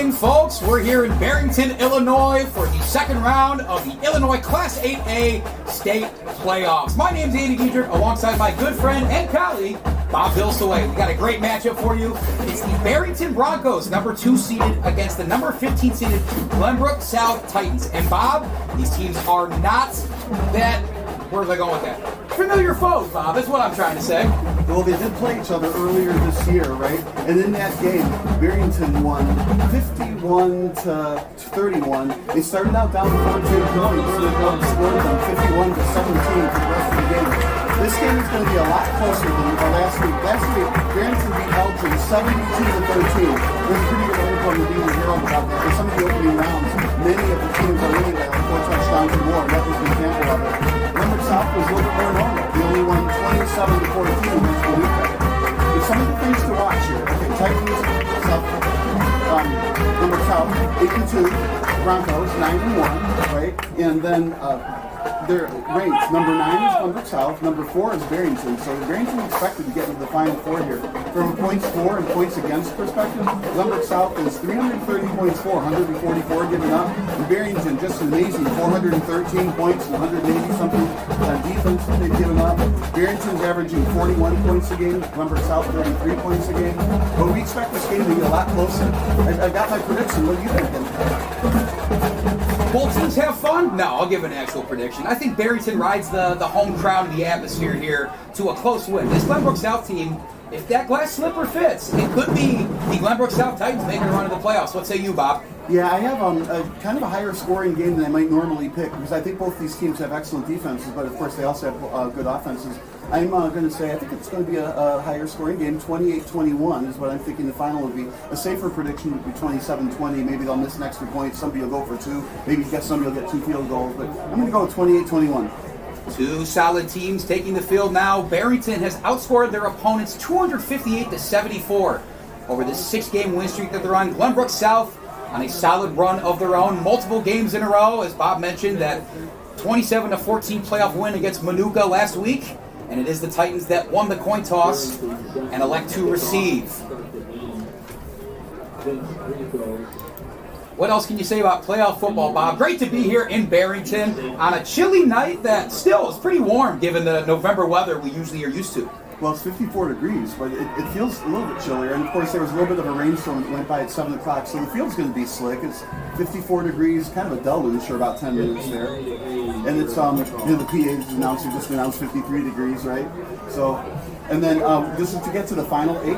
morning, folks. We're here in Barrington, Illinois for the second round of the Illinois Class 8A state playoffs. My name's Andy Diedrich, alongside my good friend and colleague, Bob Bilsaway. We got a great matchup for you. It's the Barrington Broncos, number 2 seeded, against the number 15 seeded Glenbrook South Titans. And Bob, these teams are not that, where was I going with that? Familiar foes, Bob, that's what I'm trying to say. Well, they did play each other earlier this year, right? And in that game, Barrington won 51 to 31. They started out down 14 points, so they outscored them 51 to 17 for the rest of the game. This game is going to be a lot closer than last week. Last week, Barrington beat Barrington 72 to 13. There's a pretty good article in the Daily Herald about that. In some of the opening rounds, many of the teams are winning by like 4 touchdowns or more, and that was an example of it. Glenbrook South was a little bit more normal. They only won 27 to 14 against the weekend. There's some of the things to watch here. Okay, Titans, South, Glenbrook South, 8-2, Broncos, 9-1, right? And then they're ranked. Number 9 is Glenbrook South, number 4 is Barrington. So Barrington expected to get into the Final Four here. From a points for and points against perspective, Glenbrook South is 330 points for, 144 given up. And Barrington, just amazing, 413 points and 180 something defense that they've given up. Barrington's averaging 41 points a game, Glenbrook South 33 points a game. But we expect this game to be a lot closer. I got my prediction. What do you think? Both teams have fun? No, I'll give an actual prediction. I think Barrington rides the home crowd and the atmosphere here to a close win. This Glenbrook South team, if that glass slipper fits, it could be the Glenbrook South Titans making a run to the playoffs. What say you, Bob? Yeah, I have a kind of a higher scoring game than I might normally pick because I think both these teams have excellent defenses, but of course they also have good offenses. I'm going to say I think it's going to be a higher scoring game. 28-21 is what I'm thinking the final would be. A safer prediction would be 27-20. Maybe they'll miss an extra point. Somebody will go for 2. Maybe somebody will get 2 field goals. But I'm going to go with 28-21. Two solid teams taking the field now. Barrington has outscored their opponents 258 to 74 over the 6-game win streak that they're on. Glenbrook South on a solid run of their own, multiple games in a row, as Bob mentioned, that 27 to 14 playoff win against Manuka last week. And it is the Titans that won the coin toss and elect to receive. What else can you say about playoff football, Bob? Great to be here in Barrington on a chilly night that still is pretty warm given the November weather we usually are used to. Well, it's 54 degrees, but it feels a little bit chillier. And, of course, there was a little bit of a rainstorm that went by at 7 o'clock, so the field's going to be slick. It's 54 degrees, kind of a deluge for about 10 minutes there. And it's, the PA's announcer just announced 53 degrees, right? So, and then this is to get to the final 8.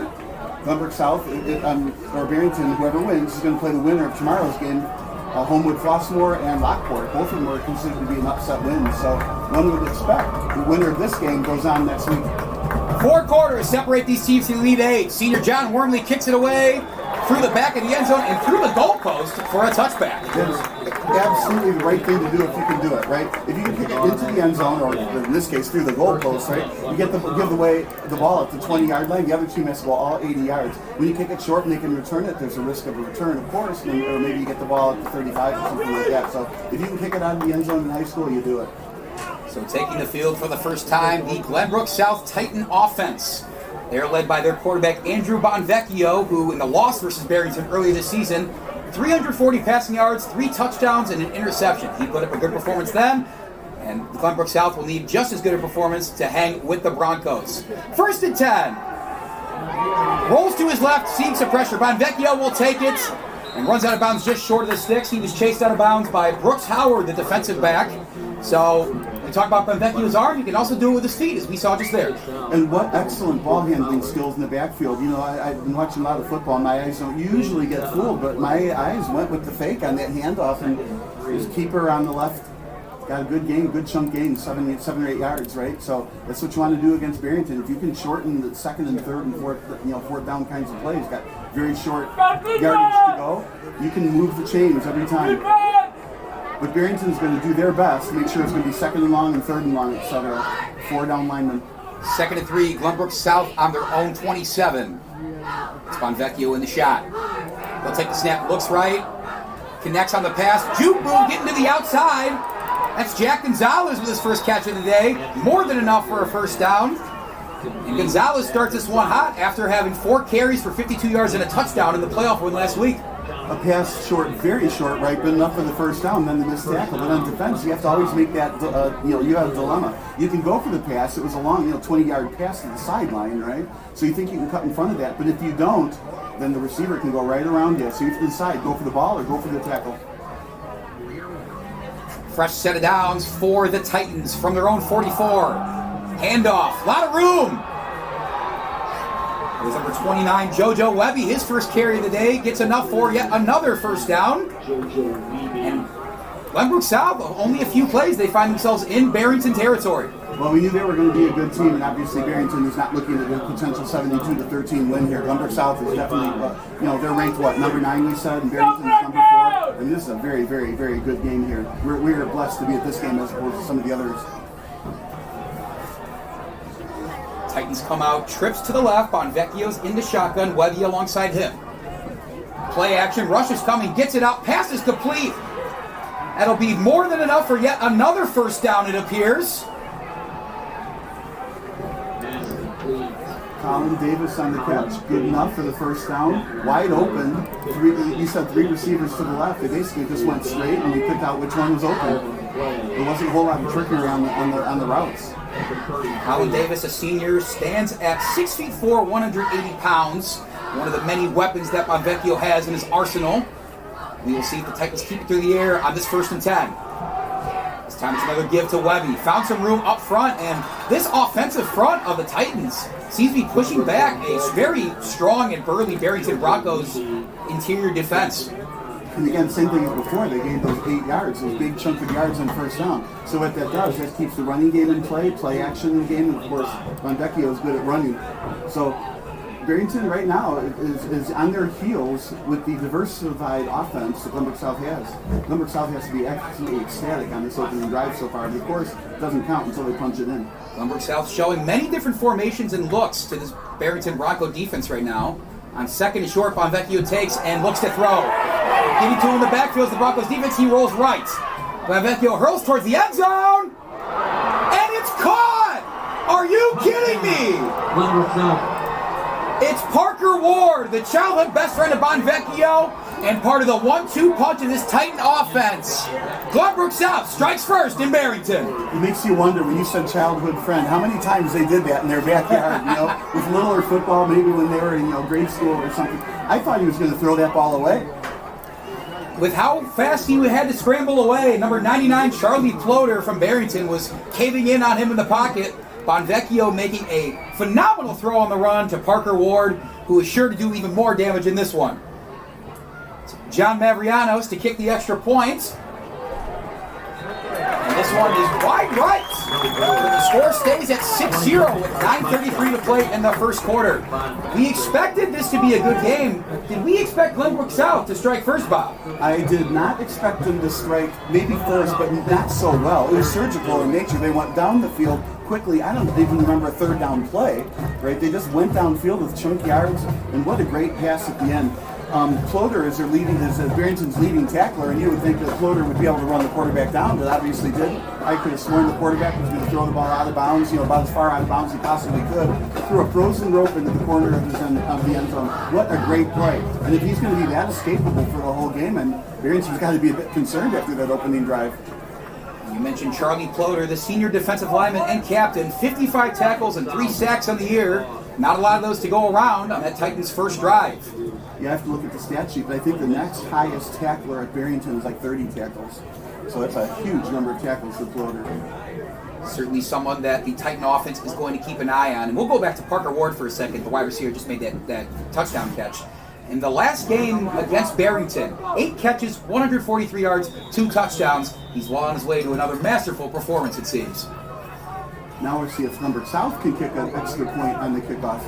Glenbrook South, or Barrington, whoever wins, is going to play the winner of tomorrow's game. Homewood Flossmoor and Lockport, both of them are considered to be an upset win. So one would expect the winner of this game goes on next week. 4 quarters separate these teams in the Elite 8. Senior John Wormley kicks it away through the back of the end zone and through the goalpost for a touchback. It's absolutely the right thing to do if you can do it, right? If you can kick it into the end zone, or in this case through the goalpost, right? You give away the ball at the 20-yard line. The other team has to go all 80 yards. When you kick it short and they can return it, there's a risk of a return, of course, or maybe you get the ball at the 35 or something like that. So if you can kick it out of the end zone in high school, you do it. So taking the field for the first time, the Glenbrook South Titan offense. They're led by their quarterback, Andrew Bonvecchio, who in the loss versus Barrington earlier this season, 340 passing yards, 3 touchdowns, and an interception. He put up a good performance then, and Glenbrook South will need just as good a performance to hang with the Broncos. 1st and 10. Rolls to his left, seeing some pressure. Bonvecchio will take it and runs out of bounds just short of the sticks. He was chased out of bounds by Brooks Howard, the defensive back. So we talk about Bonvecchio's arm. You can also do it with his feet, as we saw just there. And what excellent ball handling skills in the backfield. You know, I've been watching a lot of football. My eyes don't usually get fooled, but my eyes went with the fake on that handoff, and his keeper on the left got a good game, good chunk gain, 7 or 8 yards, right? So that's what you want to do against Barrington. If you can shorten the 2nd and 3rd and 4th down kinds of plays, got very short yardage to go, you can move the chains every time. But Barrington's going to do their best to make sure it's going to be 2nd and long and 3rd and long, etc. 4 down linemen. 2nd and 3, Glenbrook South on their own 27. It's Bonvecchio in the shot. They'll take the snap, looks right, connects on the pass. Juke move getting to the outside. That's Jack Gonzalez with his first catch of the day. More than enough for a first down. And Gonzalez starts this one hot after having 4 carries for 52 yards and a touchdown in the playoff win last week. a pass short, very short, right, but enough for the first down, then the missed tackle. But on defense, you have to always make that, you have a dilemma. You can go for the pass. It was a long, 20-yard pass to the sideline, right? So you think you can cut in front of that. But if you don't, then the receiver can go right around you. So you have to decide, go for the ball or go for the tackle. Fresh set of downs for the Titans from their own 44. Handoff, a lot of room. There's number 29, JoJo Webby. His first carry of the day gets enough for yet another first down. And Glenbrook South, only a few plays, they find themselves in Barrington territory. Well, we knew they were going to be a good team, and obviously Barrington is not looking at a potential 72-13 win here. Glenbrook South is definitely, they're ranked, number 9, we said, and Barrington's number 4. And this is a very, very, very good game here. We're blessed to be at this game as opposed to some of the others. Titans come out, trips to the left, Bonvecchio's in the shotgun, Webby alongside him. Play action, rush is coming, gets it out, pass is complete. That'll be more than enough for yet another first down, it appears. Colin Davis on the catch, good enough for the first down. Wide open, you said 3 receivers to the left. They basically just went straight, and we picked out which one was open. There wasn't a whole lot of trickery on the routes. Colin Davis, a senior, stands at 6'4", 180 pounds. One of the many weapons that Bonvecchio has in his arsenal. We will see if the Titans keep it through the air on this 1st and 10. This time it's another give to Webby. Found some room up front, and this offensive front of the Titans seems to be pushing back a very strong and burly Barrington Broncos interior defense. And again, same thing as before, they gave those 8 yards, those big chunk of yards on first down. So what that does, that keeps the running game in play action in the game, and of course, Bonvecchio is good at running. So Barrington right now is on their heels with the diversified offense that Glenbrook South has. Glenbrook South has to be absolutely ecstatic on this opening drive so far, but of course, it doesn't count until they punch it in. Glenbrook South showing many different formations and looks to this Barrington Bronco defense right now. On 2nd and short, Bonvecchio takes and looks to throw. Giving to him in the backfield is the Broncos defense. He rolls right. Bonvecchio hurls towards the end zone. And it's caught! Are you kidding me? It's Parker Ward, the childhood best friend of Bonvecchio, and part of the 1-2 punch of this Titan offense. Glenbrook South strikes first in Barrington. It makes you wonder, when you said childhood friend, how many times they did that in their backyard, with littler football, maybe when they were in grade school or something. I thought he was going to throw that ball away. With how fast he had to scramble away, number 99, Charlie Ploder from Barrington, was caving in on him in the pocket. Bonvecchio making a phenomenal throw on the run to Parker Ward, who is sure to do even more damage in this one. John Mavrianos to kick the extra point. And this one is wide right. The score stays at 6-0 with 9:33 to play in the first quarter. We expected this to be a good game. Did we expect Glenbrook South to strike first, Bob? I did not expect them to strike maybe first, but not so well. It was surgical in nature. They went down the field quickly. I don't even remember a 3rd down play, right? They just went downfield with chunk yards, and what a great pass at the end. Ploder is Barrington's leading tackler, and you would think that Ploder would be able to run the quarterback down, but obviously didn't. I could have sworn the quarterback was going to throw the ball out of bounds, about as far out of bounds he possibly could. Threw a frozen rope into the corner of the end zone. What a great play. And if he's going to be that escapable for the whole game, and Barrington's got to be a bit concerned after that opening drive. You mentioned Charlie Ploder, the senior defensive lineman and captain, 55 tackles and 3 sacks on the year. Not a lot of those to go around on that Titans' first drive. You have to look at the stat sheet, but I think the next highest tackler at Barrington is like 30 tackles. So that's a huge number of tackles for Ploder. Certainly someone that the Titan offense is going to keep an eye on. And we'll go back to Parker Ward for a second. The wide receiver just made that touchdown catch. In the last game against Barrington, 8 catches, 143 yards, 2 touchdowns. He's well on his way to another masterful performance, it seems. Now we'll see if Glenbrook South can kick an extra point on the kickoff.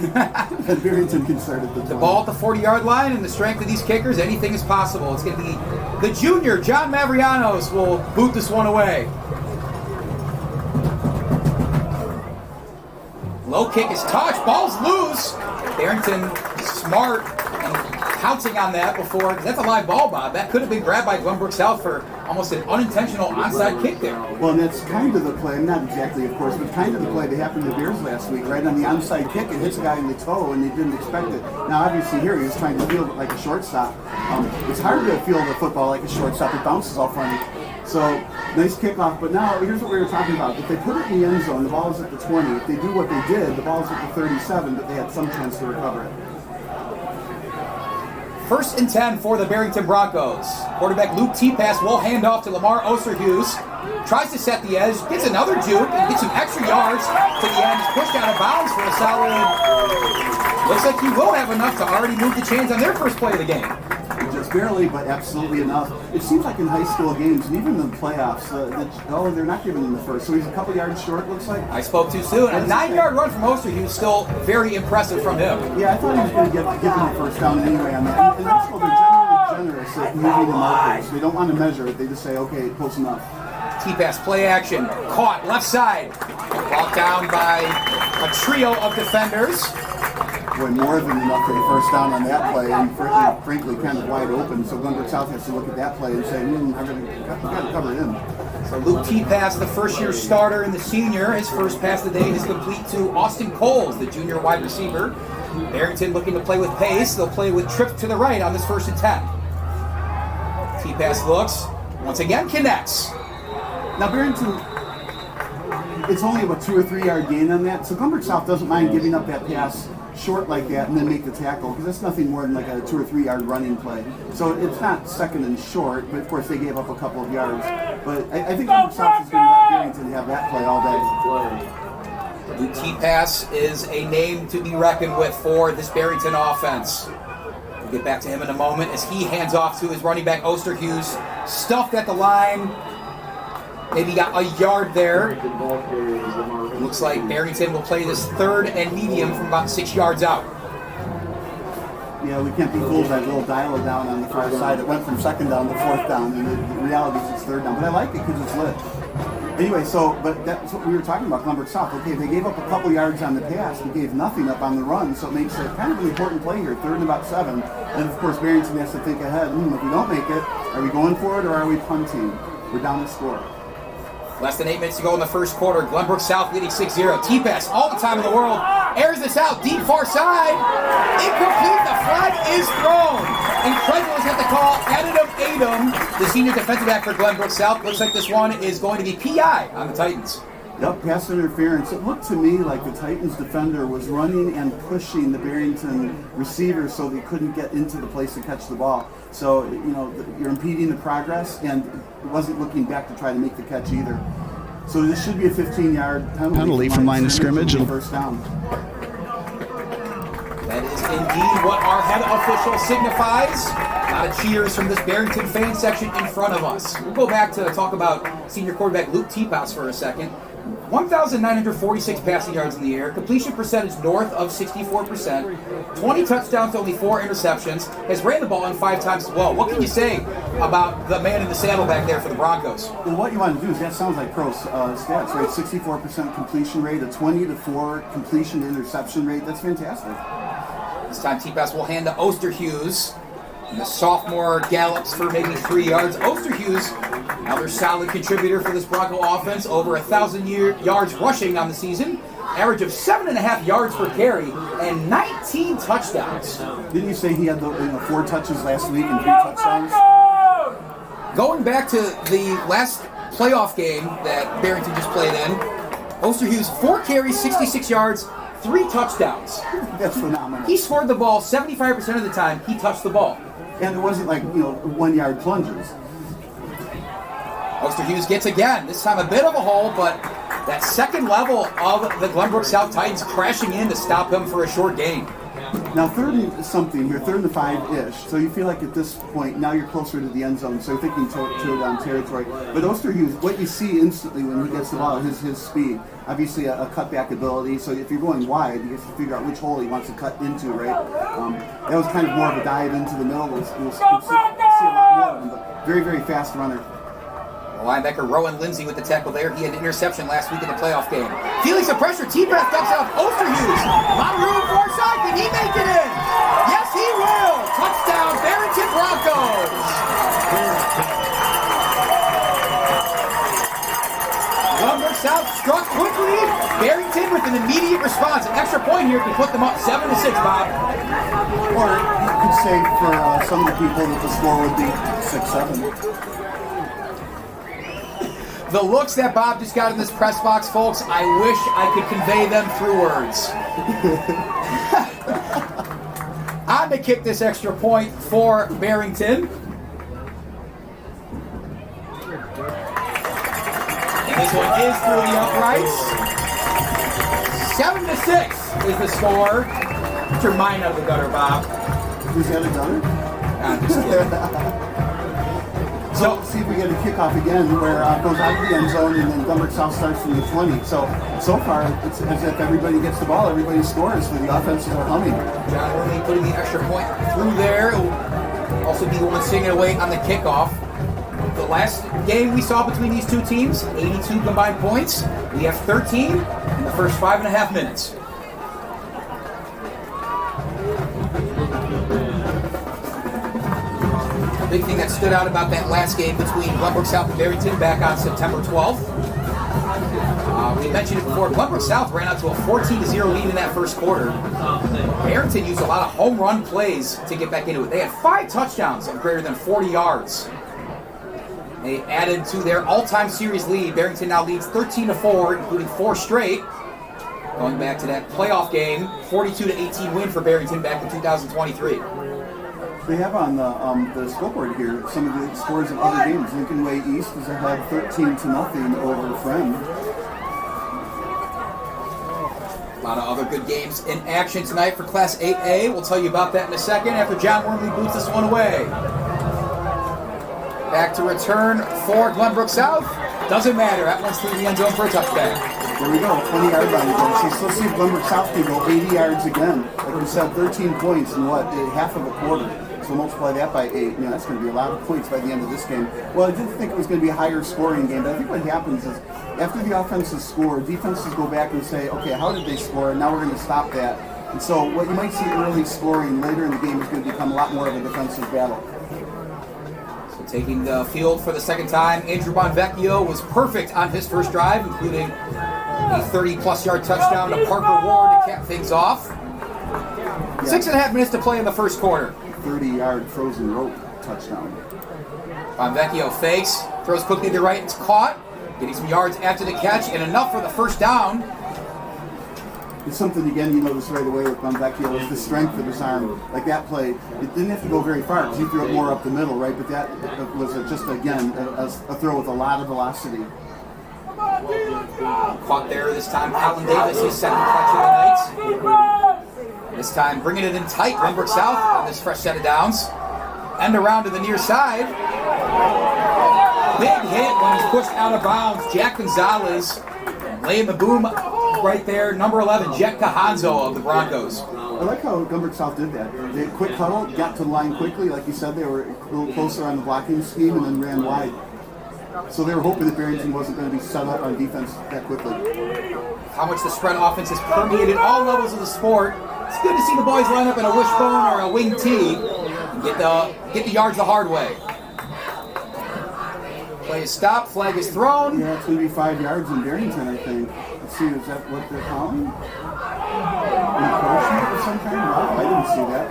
And Barrington can start at the 20. The ball at the 40-yard line, and the strength of these kickers, anything is possible. It's going to be the junior, John Mavrianos, will boot this one away. Low kick is touched. Ball's loose. Barrington smart and pouncing on that before, because that's a live ball, Bob. That could have been grabbed by Glenbrook South for almost an unintentional onside kick there. Well, and that's kind of the play, not exactly, of course, but kind of the play that happened to the Bears last week, right? On the onside kick, it hits a guy in the toe, and they didn't expect it. Now, obviously, here he was trying to field it like a shortstop. It's hard to field a football like a shortstop. It bounces all funny. So, nice kickoff. But now, here's what we were talking about. If they put it in the end zone, the ball is at the 20. If they do what they did, the ball is at the 37, but they had some chance to recover it. 1st and 10 for the Barrington Broncos. Quarterback Luke T-Pass will hand off to Lamar Osterhus. Tries to set the edge, gets another juke, and gets some extra yards to the end. He's pushed out of bounds for a solid. Looks like he will have enough to already move the chains on their first play of the game. Just barely, but absolutely enough. It seems like in high school games, and even in the playoffs, they're not giving him the first. So he's a couple yards short, looks like. I spoke too soon. A 9-yard run from Osterhus, still very impressive from him. Yeah, I thought he was going to give him the first down anyway on that. And that's what they're generally generous at moving the markers. They don't want to measure it. They just say, okay, close enough. T-pass play action, caught left side. Brought down by a trio of defenders. Boy, more than enough for the first down on that play, and frankly, kind of wide open. So Glenbrook South has to look at that play and say, I've got to cover him. So Luke T-Pass, the first-year starter and the senior, his first pass of the day is complete to Austin Coles, the junior wide receiver. Barrington looking to play with pace. They'll play with trips to the right on this 1st and 10. T-Pass looks, once again connects. Now Barrington, it's only about 2 or 3 yard gain on that, so Glenbrook South doesn't mind giving up that pass short like that and then make the tackle, because that's nothing more than like a 2 or 3 yard running play. So it's not second and short, but of course they gave up a couple of yards. But I think Glenbrook South is going to let Barrington have that play all day. Luke T-Pass is a name to be reckoned with for this Barrington offense. We'll get back to him in a moment as he hands off to his running back Osterhus, stuffed at the line. Maybe got a yard there. It looks like Barrington will play this 3rd and medium from about 6 yards out. Yeah, we can't be fooled by a little dial-it-down on the far side. It went from 2nd down to 4th down, and the reality is it's 3rd down. But I like it because it's lit. Anyway, but that's what we were talking about, Glenbrook South. Okay, they gave up a couple yards on the pass. They gave nothing up on the run, so it makes it kind of an important play here, 3rd and about 7. And, of course, Barrington has to think ahead. If we don't make it, are we going for it or are we punting? We're down the score. Less than 8 minutes to go in the first quarter. Glenbrook South leading 6-0. T-pass all the time in the world. Airs this out. Deep far side. Incomplete. The flag is thrown. Incredulous at the call. Adem, the senior defensive back for Glenbrook South. Looks like this one is going to be PI on the Titans. Yep, pass interference. It looked to me like the Titans defender was running and pushing the Barrington receiver so they couldn't get into the place to catch the ball. So, you're impeding the progress, and it wasn't looking back to try to make the catch either. So this should be a 15-yard penalty from line of scrimmage. First down. That is indeed what our head official signifies. A lot of cheers from this Barrington fan section in front of us. We'll go back to talk about senior quarterback Luke T-Pass for a second. 1,946 passing yards in the air, completion percentage north of 64%, 20 touchdowns to only 4 interceptions, has ran the ball in 5 times as well. What can you say about the man in the saddle back there for the Broncos? Well, what you want to do is, that sounds like pro stats, right? 64% completion rate, a 20-4 completion to interception rate. That's fantastic. This time T-Pass will hand to Osterhus. And the sophomore gallops for maybe 3 yards. Osterhus, another solid contributor for this Bronco offense, over 1,000 yards rushing on the season, average of 7.5 yards per carry, and 19 touchdowns. Didn't you say he had 4 touches last week and 3 touchdowns? Going back to the last playoff game that Barrington just played in, Osterhus, 4 carries, 66 yards, 3 touchdowns. That's phenomenal. He scored the ball 75% of the time he touched the ball. And it wasn't like, 1 yard plungers. Osterhus gets again, this time a bit of a hole, but that second level of the Glenbrook South Titans crashing in to stop him for a short gain. Now 3rd and something here, 3rd and 5-ish. So you feel like at this point, now you're closer to the end zone, so you're thinking toe down territory. But Osterhus, what you see instantly when he gets the ball is his speed. Obviously a cutback ability, so if you're going wide, you have to figure out which hole he wants to cut into, right? That was kind of more of a dive into the middle. We'll see a lot more of him, but very, very fast runner. Linebacker Rowan Lindsay with the tackle there. He had an interception last week in the playoff game. Feeling some pressure, T-Pass dumps off Osterhus. A lot of room for side. Can he make it in? Yes, he will! Touchdown, Barrington Broncos! Glenbrook South struck quickly. Barrington with an immediate response. An extra point here can put them up 7-6, Bob. Or you could say for some of the people that the score would be 6-7. The looks that Bob just got in this press box, folks, I wish I could convey them through words. On to kick this extra point for Barrington. And this one is through the uprights. 7-6 is the score. Get your mind out of the gutter, Bob. Who's that a gutter? I'm just kidding. So see if we get a kickoff again where it goes out of the end zone and then Glenbrook South starts from the 20. So far, it's as if everybody gets the ball, everybody scores, so the offenses are humming. John Worley putting the extra point through there. It'll also be the one singing away on the kickoff. The last game we saw between these two teams, 82 combined points. We have 13 in the first 5.5 minutes. Big thing that stood out about that last game between Glenbrook South and Barrington back on September 12th. We mentioned it before, Glenbrook South ran out to a 14-0 lead in that first quarter. Barrington used a lot of home run plays to get back into it. They had 5 touchdowns of greater than 40 yards. They added to their all-time series lead. Barrington now leads 13-4, including 4 straight. Going back to that playoff game, 42-18 win for Barrington back in 2023. They have on the scoreboard here some of the scores of other games. Lincoln Way East is ahead 13-0 over Friend. A lot of other good games in action tonight for Class 8A. We'll tell you about that in a second after John Wormley boots this one away. Back to return for Glenbrook South. Doesn't matter. That one's through the end zone for a touchdown. There we go. 20-yard line again. So let's see if Glenbrook South can go 80 yards again. Like we said, 13 points in half of a quarter. So multiply that by 8. That's going to be a lot of points by the end of this game. Well, I didn't think it was going to be a higher scoring game, but I think what happens is after the offenses score, defenses go back and say, okay, how did they score? And now we're going to stop that. And so what you might see early scoring later in the game is going to become a lot more of a defensive battle. So taking the field for the second time, Andrew Bonvecchio was perfect on his first drive, including a 30-plus yard touchdown to Parker Ward to cap things off. 6.5 minutes to play in the first quarter. 30-yard frozen rope touchdown. Bonvecchio fakes, throws quickly to the right, it's caught, getting some yards after the catch, and enough for the first down. It's something, again, you notice right away with Bonvecchio is the strength of his arm. Like that play, it didn't have to go very far because he threw it more up the middle, right? But that was just, again, a throw with a lot of velocity. Caught there this time, Colin Davis, his second catch of the night. This time bringing it in tight, Glenbrook South on this fresh set of downs. End around to the near side. Big hit when he's pushed out of bounds. Jack Gonzalez laying the boom right there. Number 11, Jet Cahanzo of the Broncos. I like how Glenbrook South did that. They quick huddle, got to the line quickly. Like you said, they were a little closer on the blocking scheme and then ran wide. So they were hoping that Barrington wasn't going to be set up on defense that quickly. How much the spread offense has permeated all levels of the sport. It's good to see the boys line up in a wishbone or a wing tee and get the yards the hard way. Play is stopped, flag is thrown. Yeah, it's going to be 5 yards in Barrington, I think. Let's see, is that what they're calling? Encroachment of some kind? Wow, I didn't see that.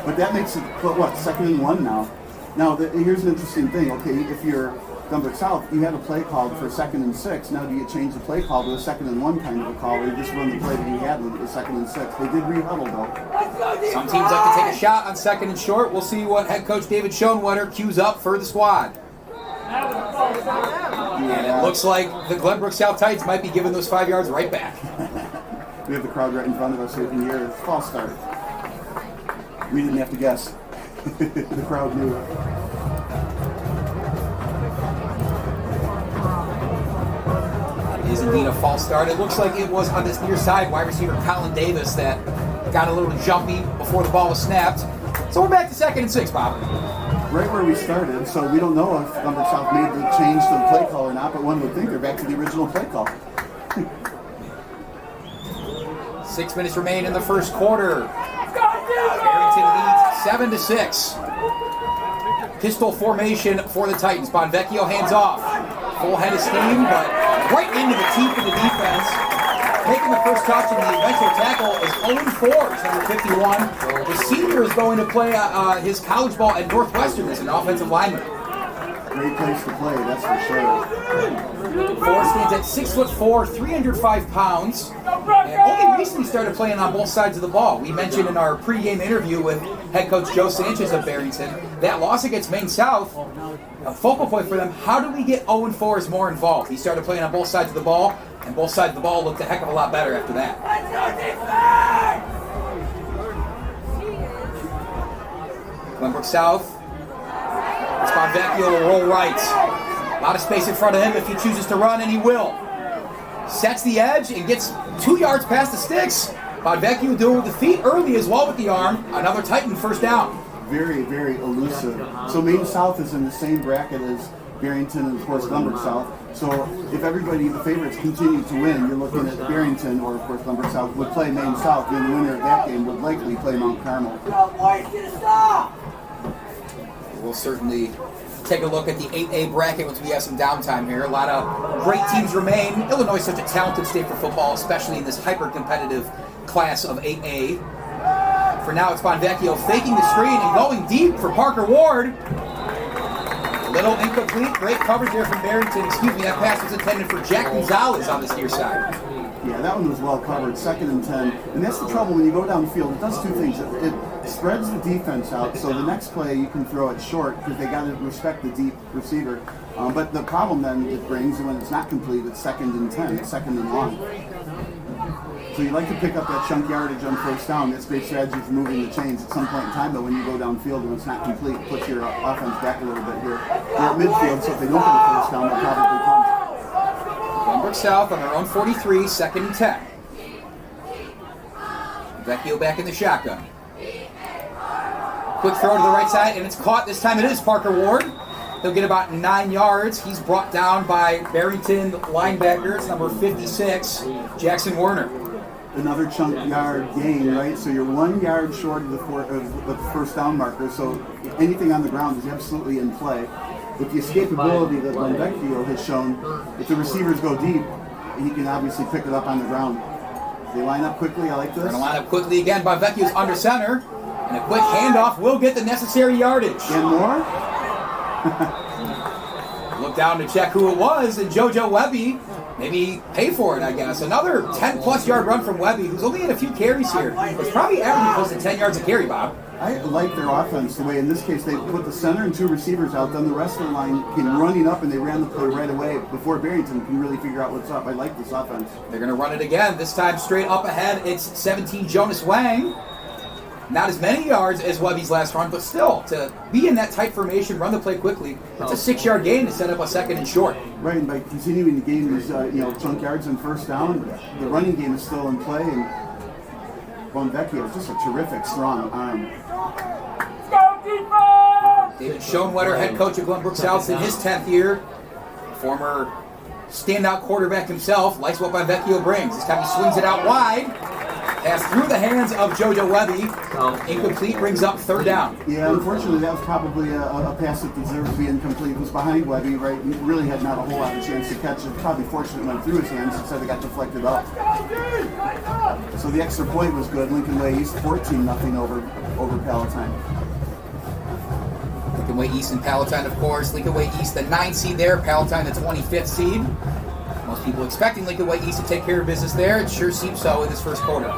But that makes it, what, 2nd and 1 now. Now, here's an interesting thing. Okay, if you're Glenbrook South, you had a play called for 2nd and 6. Now, do you change the play call to a 2nd and 1 kind of a call, or you just run the play that you had with the 2nd and 6? They did re-huddle, though. Some teams like to take a shot on 2nd and short. We'll see what head coach David Schoenwetter cues up for the squad. And it looks like the Glenbrook South Titans might be giving those 5 yards right back. We have the crowd right in front of us here in the air. False start. We didn't have to guess. The crowd knew. It is indeed a false start. It looks like it was on this near side wide receiver Colin Davis that got a little jumpy before the ball was snapped. So we're back to 2nd and 6, Bob. Right where we started, so we don't know if Glenbrook South made the change to the play call or not, but one would think they're back to the original play call. 6 minutes remain in the first quarter. Barrington leads 7-6. Pistol formation for the Titans. Bonvecchio hands off. Full head of steam, but right into the teeth of the defense. Taking the first touch, and the eventual tackle is 0-4, number 51. The senior is going to play his college ball at Northwestern as an offensive lineman. Great place to play, that's for sure. Ford stands at 6'4", 305 pounds, and only recently started playing on both sides of the ball. We mentioned in our pregame interview with head coach Joe Sanchez of Barrington, that loss against Maine South, a focal point for them. How do we get 0-4s more involved? He started playing on both sides of the ball, and both sides of the ball looked a heck of a lot better after that. Glenbrook South. Bonvecchio will roll right. A lot of space in front of him if he chooses to run, and he will. Sets the edge and gets 2 yards past the sticks. Bonvecchio doing with the feet early as well with the arm. Another Titan first down. Very, very elusive. So Maine South is in the same bracket as Barrington and, of course, Glenbrook South. So if everybody, the favorites, continue to win, you're looking at Barrington or, of course, Glenbrook South would play Maine South, and the winner of that game would likely play Mount Carmel. We'll certainly take a look at the 8A bracket once we have some downtime here. A lot of great teams remain. Illinois is such a talented state for football, especially in this hyper-competitive class of 8A. For now, it's Bonvecchio faking the screen and going deep for Parker Ward. A little incomplete. Great coverage there from Barrington. Excuse me, that pass was intended for Jack Gonzalez on this near side. Yeah, that one was well covered, 2nd and 10. And that's the trouble when you go downfield. It does two things. It spreads the defense out, so the next play you can throw it short because they got to respect the deep receiver. But the problem then it brings when it's not complete, it's 2nd and 10, 2nd and long. So you like to pick up that chunk yardage on first down. That's great strategy for moving the chains at some point in time, but when you go downfield and it's not complete, it puts your offense back a little bit here. They're at midfield, so if they don't get a first down, they'll probably come. Glenbrook South on their own 43, 2nd and 10. Vecchio back in the shotgun. Quick throw to the right side, and it's caught. This time it is Parker Ward. He'll get about 9 yards. He's brought down by Barrington linebacker. It's number 56, Jackson Werner. Another chunk yard gain, right? So you're 1 yard short of the first down marker, so anything on the ground is absolutely in play. With the escapability that Bonvecchio has shown, if the receivers go deep, he can obviously pick it up on the ground. They line up quickly. I like this. They're going to line up quickly again. Bonvecchio's under center. And a quick handoff will get the necessary yardage. And more? Look down to check who it was, and JoJo Webby maybe pay for it, I guess. Another 10-plus yard run from Webby, who's only had a few carries here. It's probably averaging close to 10 yards a carry, Bob. I like their offense the way, in this case, they put the center and 2 receivers out, then the rest of the line came running up, and they ran the play right away before Barrington can really figure out what's up. I like this offense. They're going to run it again, this time straight up ahead. It's 17 Jonas Wang. Not as many yards as Webby's last run, but still, to be in that tight formation, run the play quickly, it's a 6-yard gain to set up a 2nd and short. Right, and by continuing to gain these chunk yards and first down, the running game is still in play, and Bonvecchio is just a terrific, strong arm. David Schoenwetter, head coach of Glenbrook South in his 10th year. Former standout quarterback himself, likes what Bonvecchio brings. This time he swings it out wide. Pass through the hands of JoJo Webby. Incomplete, brings up 3rd down. Yeah, unfortunately, that was probably a pass that deserved to be incomplete. It was behind Webby, right? He really had not a whole lot of chance to catch it. Probably fortunate it went through his hands. Instead, it got deflected up. So the extra point was good. Lincoln Way East 14-0 over Palatine. Lincoln Way East and Palatine, of course. Lincoln Way East, the 9th seed there. Palatine, the 25th seed. Most people expecting Lincoln Way East to take care of business there. It sure seems so in this first quarter.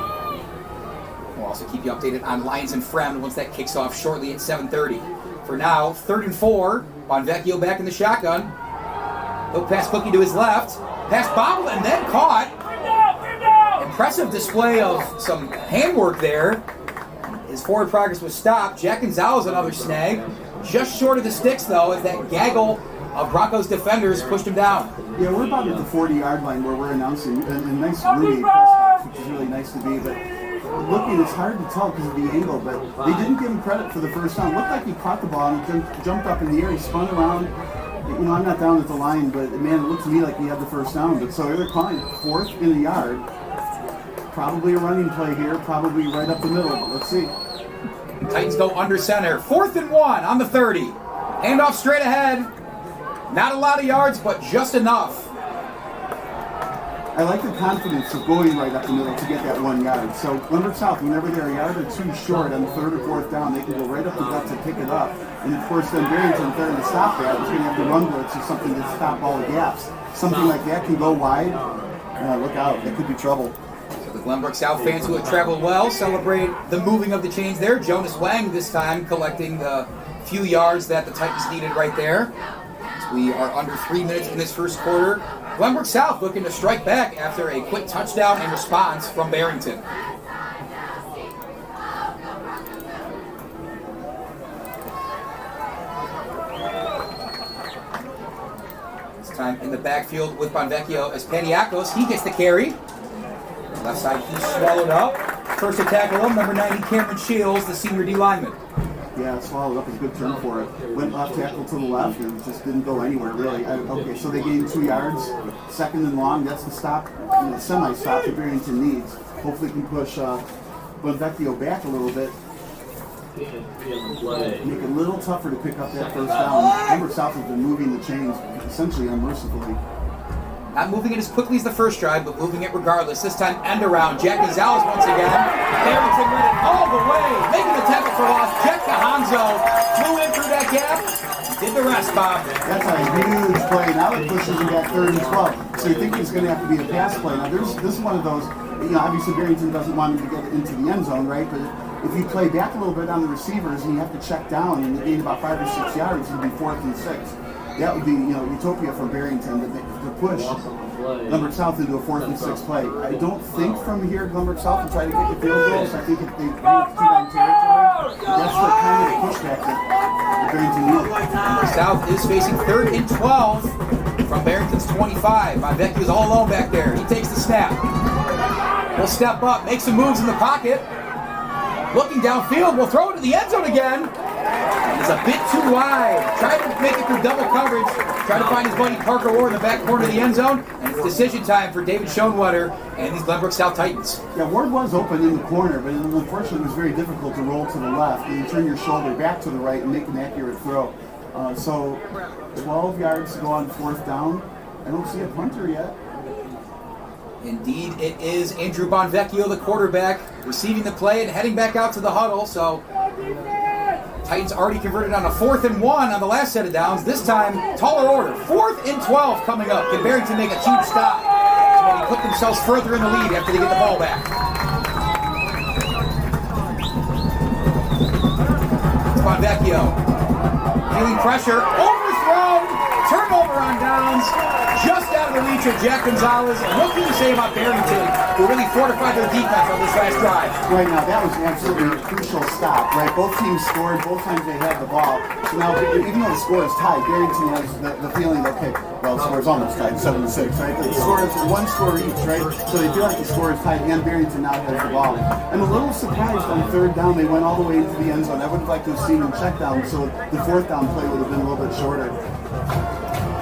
We'll also keep you updated on Lions and Fremd once that kicks off shortly at 7:30. For now, 3rd and 4. Bonvecchio back in the shotgun. He'll pass Cookie to his left. Pass bobbled and then caught. Impressive display of some handwork there. His forward progress was stopped. Jack Gonzalez another snag. Just short of the sticks, though, as that gaggle of Broncos defenders pushed him down. Yeah, we're about at the 40-yard line where we're announcing a nice roomy press box, which is really nice to be, but looking, it's hard to tell because of the angle, but they didn't give him credit for the first down. It looked like he caught the ball and jumped up in the air. He spun around. I'm not down at the line, but man, it looked to me like he had the first down. But so they're calling it 4th and a yard. Probably a running play here, probably right up the middle, but let's see. Titans go under center. 4th and 1 on the 30. Handoff straight ahead. Not a lot of yards, but just enough. I like the confidence of going right up the middle to get that 1 yard. So Glenbrook South, whenever they're a yard or two short on the 3rd or 4th down, they can go right up the gut to pick it up. And of course, then Barrington, if they're going to stop that, is going to have to run blitz or something to stop all the gaps. Something like that can go wide. Look out, that could be trouble. So the Glenbrook South fans who have traveled well celebrate the moving of the chains there. Jonas Wang this time collecting the few yards that the Titans needed right there. As we are under 3 minutes in this first quarter. Glenbrook South looking to strike back after a quick touchdown in response from Barrington. This time in the backfield with Bonvecchio as Paniakos. He gets the carry. Left side, he swallowed up. First to tackle him, number 90, Cameron Shields, the senior D lineman. Yeah, swallowed up is a good term for it. Went left tackle to the left and just didn't go anywhere, really. Okay, so they gained 2 yards. 2nd and long, that's the stop, the semi-stop that Barrington needs. Hopefully can push Bonvecchio back a little bit. Make it a little tougher to pick up that first down. Glenbrook South has been moving the chains essentially unmercifully. Not moving it as quickly as the first drive, but moving it regardless. This time, end around. Jack Gonzalez once again. Barrington led it all the way, making the tackle for loss. Jack Cahanzo flew in through that gap. Did the rest, Bob. That's a huge play. Now it pushes him back 3rd and 12. So you think it's going to have to be a pass play. Now, this is one of those, obviously Barrington doesn't want him to get into the end zone, right? But if you play back a little bit on the receivers and you have to check down and you gain about 5 or 6 yards, it'll be 4th and 6. That would be, utopia for Barrington to push Glenbrook South into a 4th and 6 play. I don't think from here Glenbrook South will try to get the field goals. I think if they bring it to down territory, that's the kind of pushback that Barrington needs. Glenbrook South is facing 3rd and 12 from Barrington's 25. Bonvecchio's all alone back there. He takes the snap. He'll step up, make some moves in the pocket. Looking downfield, will throw it to the end zone again. It's a bit too wide. Tried to make it through double coverage. Tried to find his buddy Parker Orr in the back corner of the end zone. And it's decision time for David Schoenwetter and these Glenbrook South Titans. Yeah, Ward was open in the corner, but unfortunately it was very difficult to roll to the left and turn your shoulder back to the right and make an accurate throw. So 12 yards to go on 4th down. I don't see a punter yet. Indeed, it is Andrew Bonvecchio, the quarterback, receiving the play and heading back out to the huddle. So Titans already converted on a 4th and 1 on the last set of downs. This time, taller order. 4th and 12 coming up. Can Barrington make a huge stop? So they put themselves further in the lead after they get the ball back. It's Bonvecchio. Feeling pressure. Overthrown. Turnover on downs. Just out of the reach of Jack Gonzalez. And what can you say about Barrington, who really fortified their defense on this last drive? Right now, that was absolutely a crucial stop, right? Both teams scored, both times they had the ball. So now, even though the score is tied, Barrington has the feeling that, okay, well, the score is almost tied, 7-6, right? The score is 1 score each, right? So they feel like the score is tied, and Barrington now has the ball. I'm a little surprised on 3rd down, they went all the way into the end zone. I would have liked to have seen them check down, so the 4th down play would have been a little bit shorter.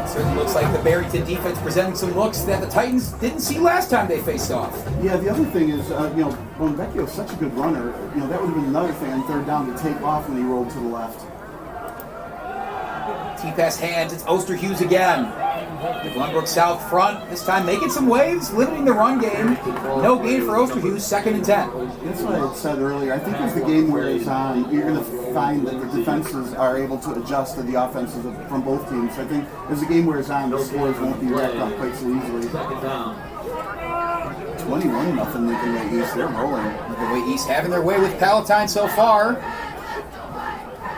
Certainly looks like the Barrington defense presenting some looks that the Titans didn't see last time they faced off. Yeah, the other thing is, Bonvecchio is such a good runner. That would have been another thing on 3rd down to take off when he rolled to the left. T-pass hands, it's Osterhus again. The Glenbrook South front, this time making some waves, limiting the run game. No gain for Osterhus, 2nd and 10. That's what I had said earlier. I think as the game wears on, you're going to find that the defenses are able to adjust to the offenses from both teams. I think as the game wears on, the scores won't be racked up quite so easily. 21-0 Lincoln Way East. They're rolling. Lincoln Way East having their way with Palatine so far.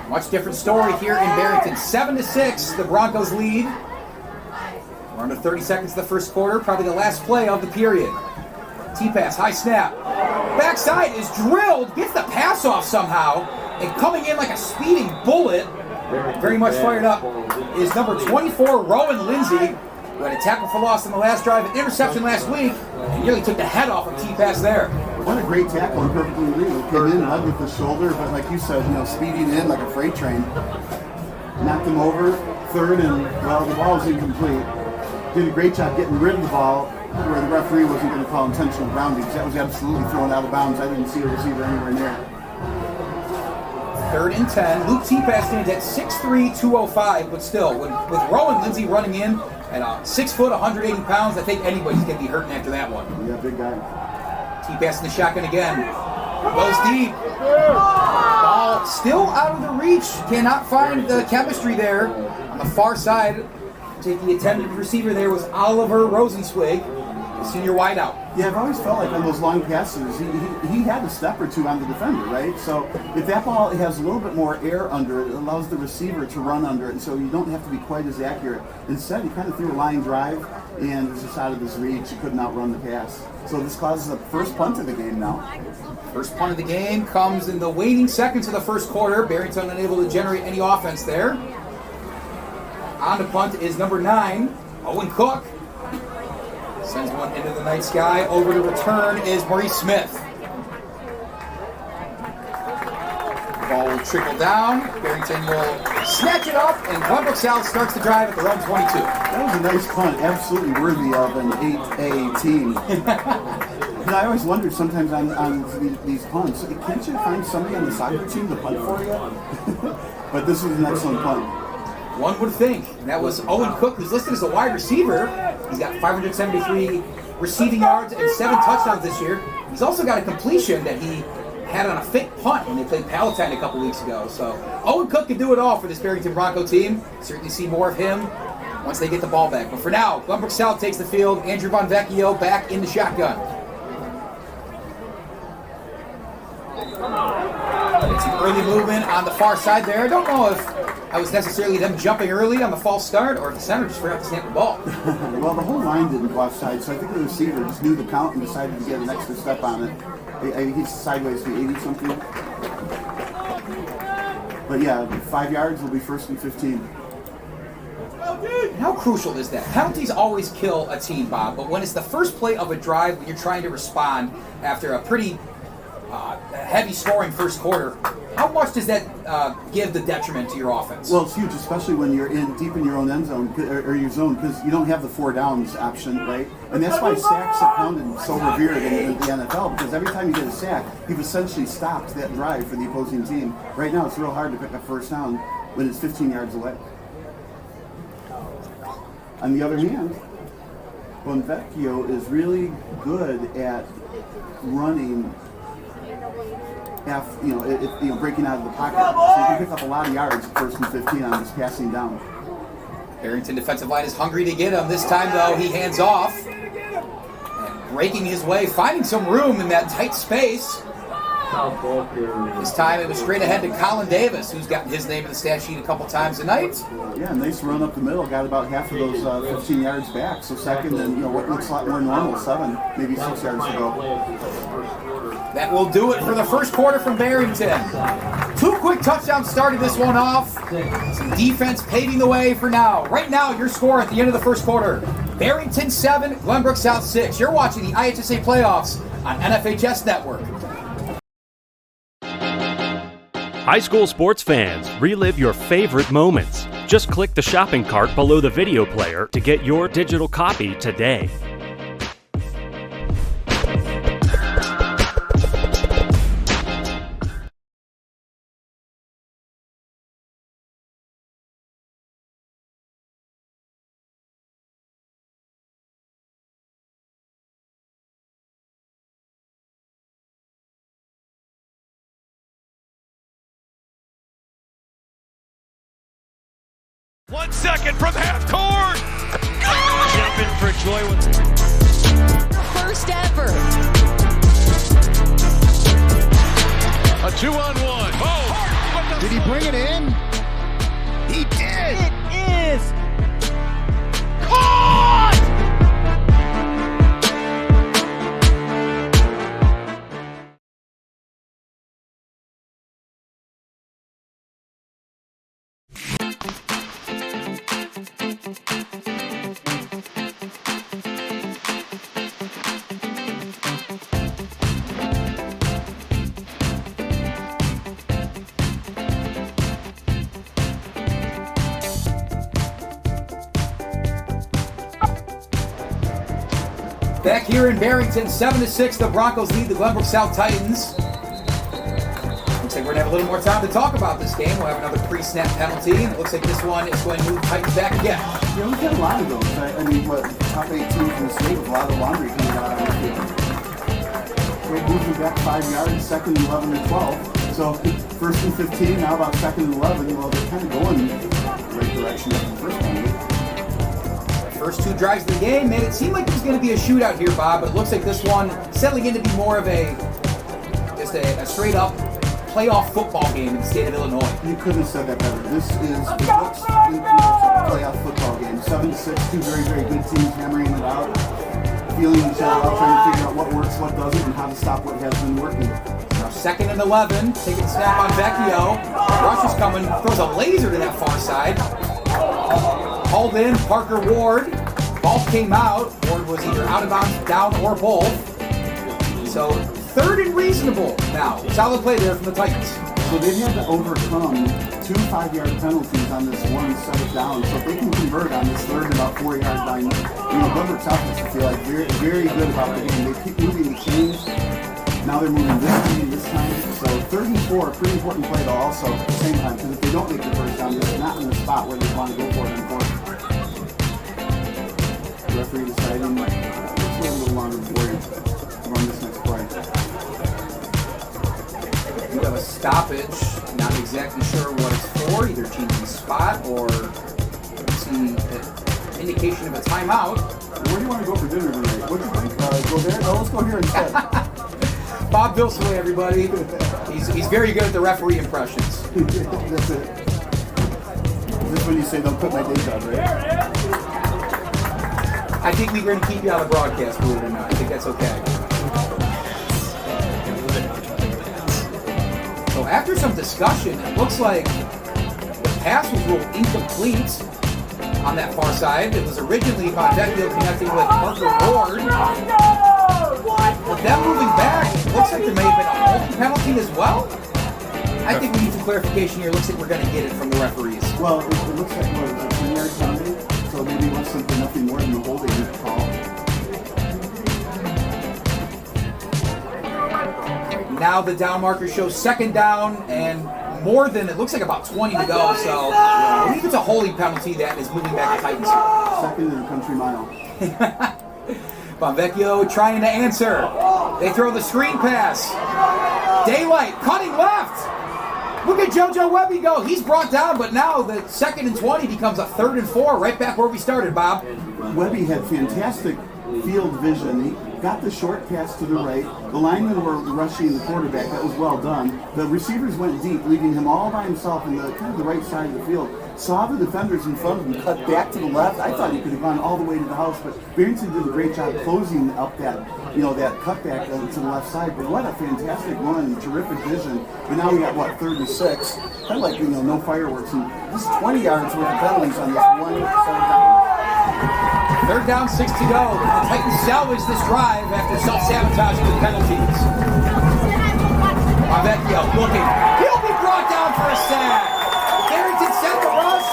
Much different story here in Barrington. 7-6, the Broncos lead. We're under 30 seconds of the first quarter, probably the last play of the period. T-pass, high snap. Backside is drilled, gets the pass off somehow, and coming in like a speeding bullet, very much fired up, is number 24, Rowan Lindsay, who had a tackle for loss in the last drive, an interception last week, and nearly took the head off of T-pass there. What a great tackle and perfectly legal. Came in, led with the shoulder, but like you said, speeding in like a freight train. Knocked him over, 3rd, and, well, the ball was incomplete. Did a great job getting rid of the ball where the referee wasn't going to call intentional grounding, because that was absolutely thrown out of bounds. I didn't see a receiver anywhere near. 3rd and 10. Luke T-Pass stands at 6'3", 205, but still, with Rowan Lindsay running in at 6 foot, 180 pounds, I think anybody's going to be hurting after that one. Yeah, big guy. T-Pass in the shotgun again. Goes deep. Ball still out of the reach. Cannot find the chemistry there. On the far side, the intended receiver there was Oliver Rosenzweig, the senior wideout. Yeah, I've always felt like on those long passes, he had a step or two on the defender, right? So if that ball has a little bit more air under it, it allows the receiver to run under it, and so you don't have to be quite as accurate. Instead, he kind of threw a line drive, and it was just out of his reach. He couldn't outrun the pass. So this causes the first punt of the game now. First punt of the game comes in the waning seconds of the first quarter. Barrington unable to generate any offense there. On the punt is number 9, Owen Cook. Sends one into the night sky. Over to return is Maurice Smith. The ball will trickle down. Barrington will snatch it up, and Glenbrook South starts the drive at their own 22. That was a nice punt, absolutely worthy of an 8A team. I always wondered sometimes on these punts, can't you find somebody on the soccer team to punt for you? But this was an excellent punt. One would think. And that was Owen Cook, who's listed as a wide receiver. He's got 573 receiving yards and 7 touchdowns this year. He's also got a completion that he had on a fake punt when they played Palatine a couple weeks ago. So Owen Cook can do it all for this Barrington Bronco team. Certainly see more of him once they get the ball back. But for now, Glenbrook South takes the field. Andrew Bonvecchio back in the shotgun. It's an early movement on the far side there. I don't know if I was necessarily them jumping early on the false start or if the center just forgot to snap the ball. Well, the whole line didn't go offside, so I think the receiver just knew the count and decided to get an extra step on it. He's sideways to 80-something. But yeah, 5 yards will be 1st and 15. How crucial is that? Penalties always kill a team, Bob, but when it's the first play of a drive when you're trying to respond after a pretty heavy scoring first quarter, how much does that give the detriment to your offense? Well, it's huge, especially when you're deep in your own end zone or your zone, because you don't have the 4 downs option, right? And that's why sacks are counted so revered in the NFL, because every time you get a sack, you've essentially stopped that drive for the opposing team. Right now, it's real hard to pick up first down when it's 15 yards away. On the other hand, Bonvecchio is really good at running. Breaking out of the pocket. So you can pick up a lot of yards at 1st and 15 on this passing down. Barrington defensive line is hungry to get him. This time, though, he hands off. And breaking his way, finding some room in that tight space. This time it was straight ahead to Colin Davis, who's gotten his name in the stat sheet a couple times tonight. Yeah, nice run up the middle. Got about half of those 15 yards back. So second and what looks a lot more normal, 7, maybe 6 yards to go. That will do it for the first quarter from Barrington. 2 quick touchdowns started this one off. Some defense paving the way for now. Right now, your score at the end of the first quarter. Barrington 7, Glenbrook South 6. You're watching the IHSA playoffs on NFHS Network. High school sports fans, relive your favorite moments. Just click the shopping cart below the video player to get your digital copy today. One second from half court. Jumping for joy. First ever. A 2-on-1. Oh, did he bring it in? He did. It is caught. Back here in Barrington, 7-6, the Broncos lead the Glenbrook South Titans. Looks like we're going to have a little more time to talk about this game. We'll have another pre-snap penalty, and it looks like this one is going to move Titans back again. Yeah, we've got a lot of those. I mean, what, top 8 teams in the state with a lot of laundry coming out on the field. We're moving back 5 yards, second and 11 or 12. So first and 15, now about second and 11. Well, they're kind of going in the right direction after the first one. First 2 drives of the game made it seem like it was going to be a shootout here, Bob, but it looks like this one settling in to be more of a straight-up playoff football game in the state of Illinois. You couldn't have said that better. This is the looks and feels of a playoff football game. 7-6, 2 very, very good teams hammering it out, feeling each other out, trying to figure out what works, what doesn't, and how to stop what has been working. Now second and 11, taking a snap on Vecchio. Rush is coming, throws a laser to that far side. Hauled in, Parker Ward. Ball came out. Ward was either out of bounds, down, or both. So third and reasonable now. Solid play there from the Titans. So they've had to overcome 2 5-yard penalties on this one set of down. So if they can convert on this third and about 4-yard line, Glenbrook South has to feel like very, very good about the game. They keep moving the chains. Now they're moving this time. So third and 4, a pretty important play to also at the same time, because if they don't make the first down, they're not in the spot where they want to go for it on fourth. The referee deciding, let's wait a little longer before you run this next play. You have a stoppage, not exactly sure what it's for, either changing spot or seeing an indication of a timeout. Where do you want to go for dinner tonight? What do you think? Go there? No, let's go here instead. Bob Bilsaway, everybody. He's very good at the referee impressions. That's it. This is when you say don't quit my day job, right? I think we're going to keep you out of broadcast, believe it or not. I think that's okay. So after some discussion, it looks like the pass was ruled incomplete on that far side. It was originally Bonvecchio connecting with Parker Ward. With them moving back, it looks like there may have been a holding penalty as well. I think we need some clarification here. It looks like we're going to get it from the referees. Well, it looks like what is it, 10-yard penalty? So maybe it was something nothing more than the holding call. Now the down marker shows second down and more than, it looks like about 20 to go. So I believe it's a holding penalty that is moving back the Titans here. Second in a country mile. Bonvecchio trying to answer. They throw the screen pass. Daylight cutting left. Look at JoJo Webby go. He's brought down, but now the second and 20 becomes a third and 4, right back where we started, Bob. Webby had fantastic field vision. He got the short pass to the right. The linemen were rushing the quarterback. That was well done. The receivers went deep, leaving him all by himself in the kind of the right side of the field. Saw the defenders in front of him cut back to the left. I thought he could have gone all the way to the house, but Barrington did a great job closing up that, that cutback to the left side. But what a fantastic run, terrific vision. But now we got third and 6. Kind of like no fireworks. And this is 20 yards worth of penalties on this one set of down. Third down, 6 to go. The Titans salvage this drive after self-sabotaging with penalties. Bonvecchio looking. He'll be brought down for a sack. Barrington sent the rush,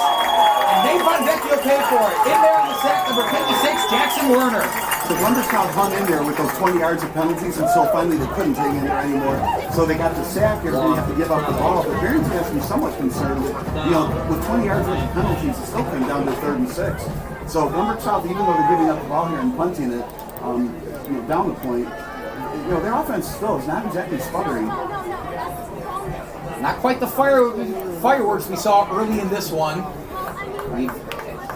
and made Bonvecchio pay for it. In there on the sack, number 56, Jackson Werner. So Glenbrook hung in there with those 20 yards of penalties, and so finally they couldn't hang in there anymore. So they got the sack, everybody had to give up the ball. But Barrington has to be somewhat concerned that, with 20 yards worth of penalties, it still came down to third and 6. So Glenbrook South, even though they're giving up the ball here and punting it, down the point, their offense still is not exactly sputtering. Not quite the fireworks we saw early in this one. We've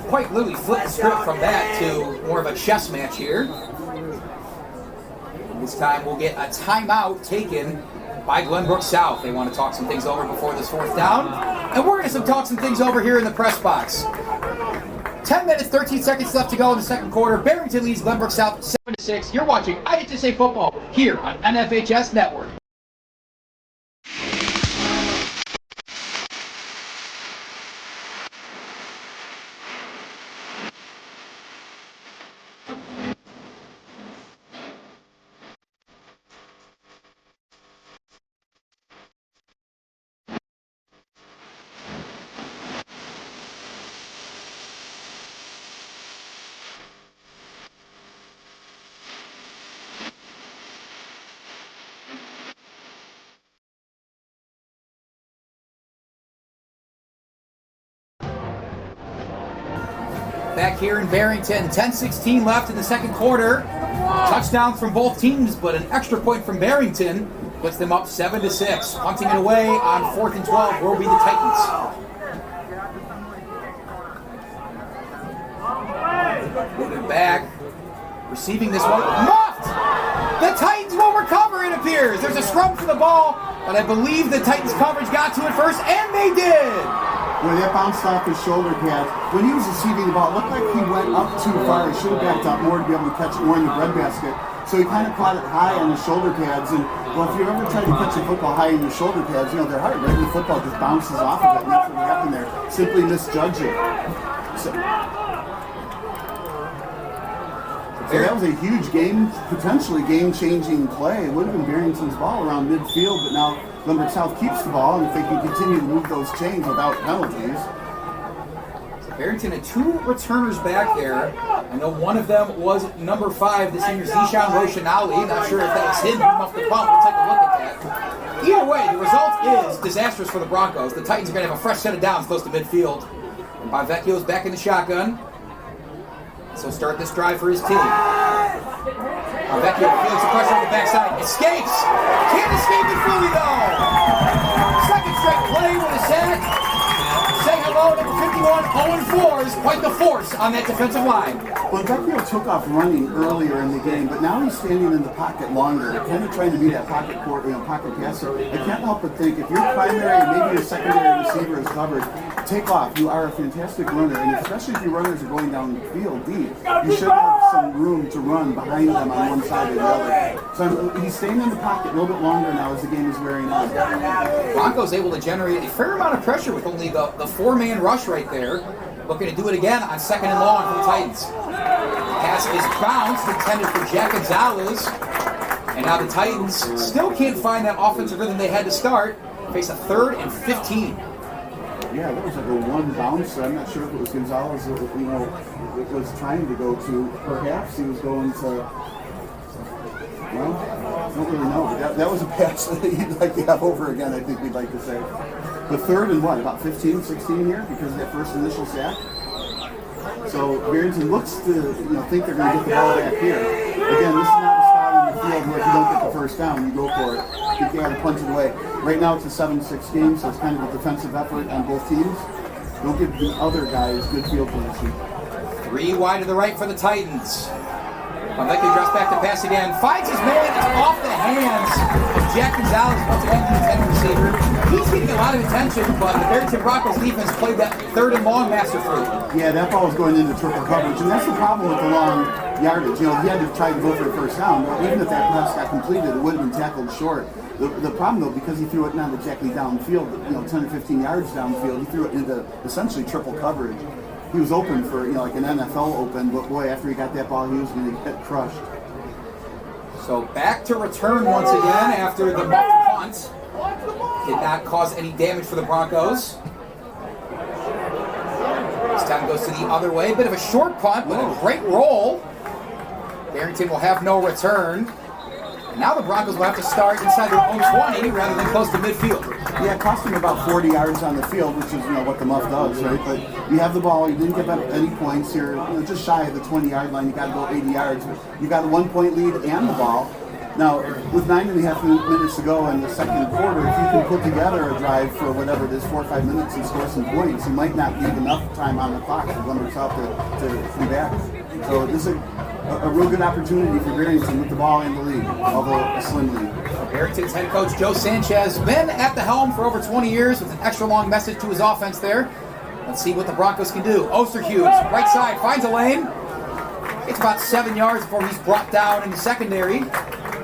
quite literally flipped the script from that to more of a chess match here. This time we'll get a timeout taken by Glenbrook South. They want to talk some things over before this fourth down. And we're going to talk some things over here in the press box. 10 minutes, 13 seconds left to go in the second quarter. Barrington leads Glenbrook South 7-6. You're watching IHSA Football here on NFHS Network. back here in Barrington. 10-16 left in the second quarter. Touchdowns from both teams, but an extra point from Barrington puts them up 7-6. Punting it away on 4th and 12 will be the Titans. Moving back, receiving this one, muffed! The Titans will recover, it appears. There's a scrum for the ball, but I believe the Titans coverage got to it first, and they did! Boy, that bounced off his shoulder pad. When he was receiving the ball, it looked like he went up too far. He should have backed up more to be able to catch it more in the breadbasket. So he kind of caught it high on his shoulder pads. And, well, if you've ever tried to catch a football high in your shoulder pads, you know, they're hard, right? The football just bounces off of it, and that's what happened there. Simply misjudging. So that was a huge game, potentially game-changing play. It would have been Barrington's ball around midfield, but now Glenbrook South keeps the ball, and if they can continue to move those chains without penalties. Barrington had 2 returners back there. I know one of them was number 5, the senior Zishan Roshanali. Not sure if that was hidden off the pump. We'll take a look at that. Either way, the result is disastrous for the Broncos. The Titans are going to have a fresh set of downs close to midfield. And Bonvecchio's back in the shotgun. So start this drive for his team. Bonvecchio feels the pressure on the backside. Escapes! Can't escape it fully though! Second straight play with a sack. Say hello, number 51, 0-4 is quite the force on that defensive line. Well, Bonvecchio took off running earlier in the game, but now he's standing in the pocket longer, kind of trying to be that pocket passer. I can't help but think if your primary and maybe your secondary receiver is covered, take off. You are a fantastic runner, and especially if your runners are going down the field deep, you should have some room to run behind them on one side or the other. So he's staying in the pocket a little bit longer now as the game is wearing on. Broncos able to generate a fair amount of pressure with only the 4-man rush right there. Looking to do it again on 2nd and long for the Titans. Pass is bounced, intended for Jack Gonzalez. And now the Titans still can't find that offensive rhythm they had to start. Face a 3rd and 15. Yeah, that was like a one bounce. I'm not sure if it was Gonzalez that it was trying to go to. Perhaps he was going to. Well, I don't really know. But that was a pass that he'd like to have over again, I think we'd like to say. The 3rd and what, about 15, 16 here because of that first initial sack? So Barrington looks to think they're going to get the ball back here. Again, this is not a spot in the field where if you don't get the first down, you go for it. You got to punch it away. Right now it's a 7-6 game, so it's kind of a defensive effort on both teams. Don't give the other guys good field position. 3 wide to the right for the Titans. Bonvecchio drops back to pass again. Finds his man. It's off the hands of Jack Gonzalez. Once again, the intended receiver. He's getting a lot of attention, but the Barrington Broncos defense played that 3rd and long masterfully. Yeah, that ball was going into triple coverage, and that's the problem with the long yardage. He had to try to go for a first down. Well, even if that pass got completed, it would have been tackled short. The problem, though, because he threw it not exactly downfield, 10 or 15 yards downfield, he threw it into essentially triple coverage. He was open for, like an NFL open, but boy, after he got that ball, he was going to get crushed. So back to return once again after the muffed punt. Did not cause any damage for the Broncos. This time goes to the other way. Bit of a short punt, but a great roll. Barrington will have no return. And now the Broncos will have to start inside their own 20 rather than close to midfield. Yeah, it cost him about 40 yards on the field, which is what the muff does, right? But you have the ball, you didn't give up any points here, just shy of the 20-yard line. You got to go 80 yards. But you got a 1-point lead and the ball. Now, with 9.5 minutes to go in the second quarter, if you can put together a drive for whatever it is, 4 or 5 minutes and score some points, you might not leave enough time on the clock for Glenbrook South to come back. So this is a real good opportunity for Barrington with the ball in the lead, although a slim lead. Barrington's head coach Joe Sanchez, been at the helm for over 20 years with an extra long message to his offense there. Let's see what the Broncos can do. Osterhus, right side, finds a lane. It's about 7 yards before he's brought down in the secondary.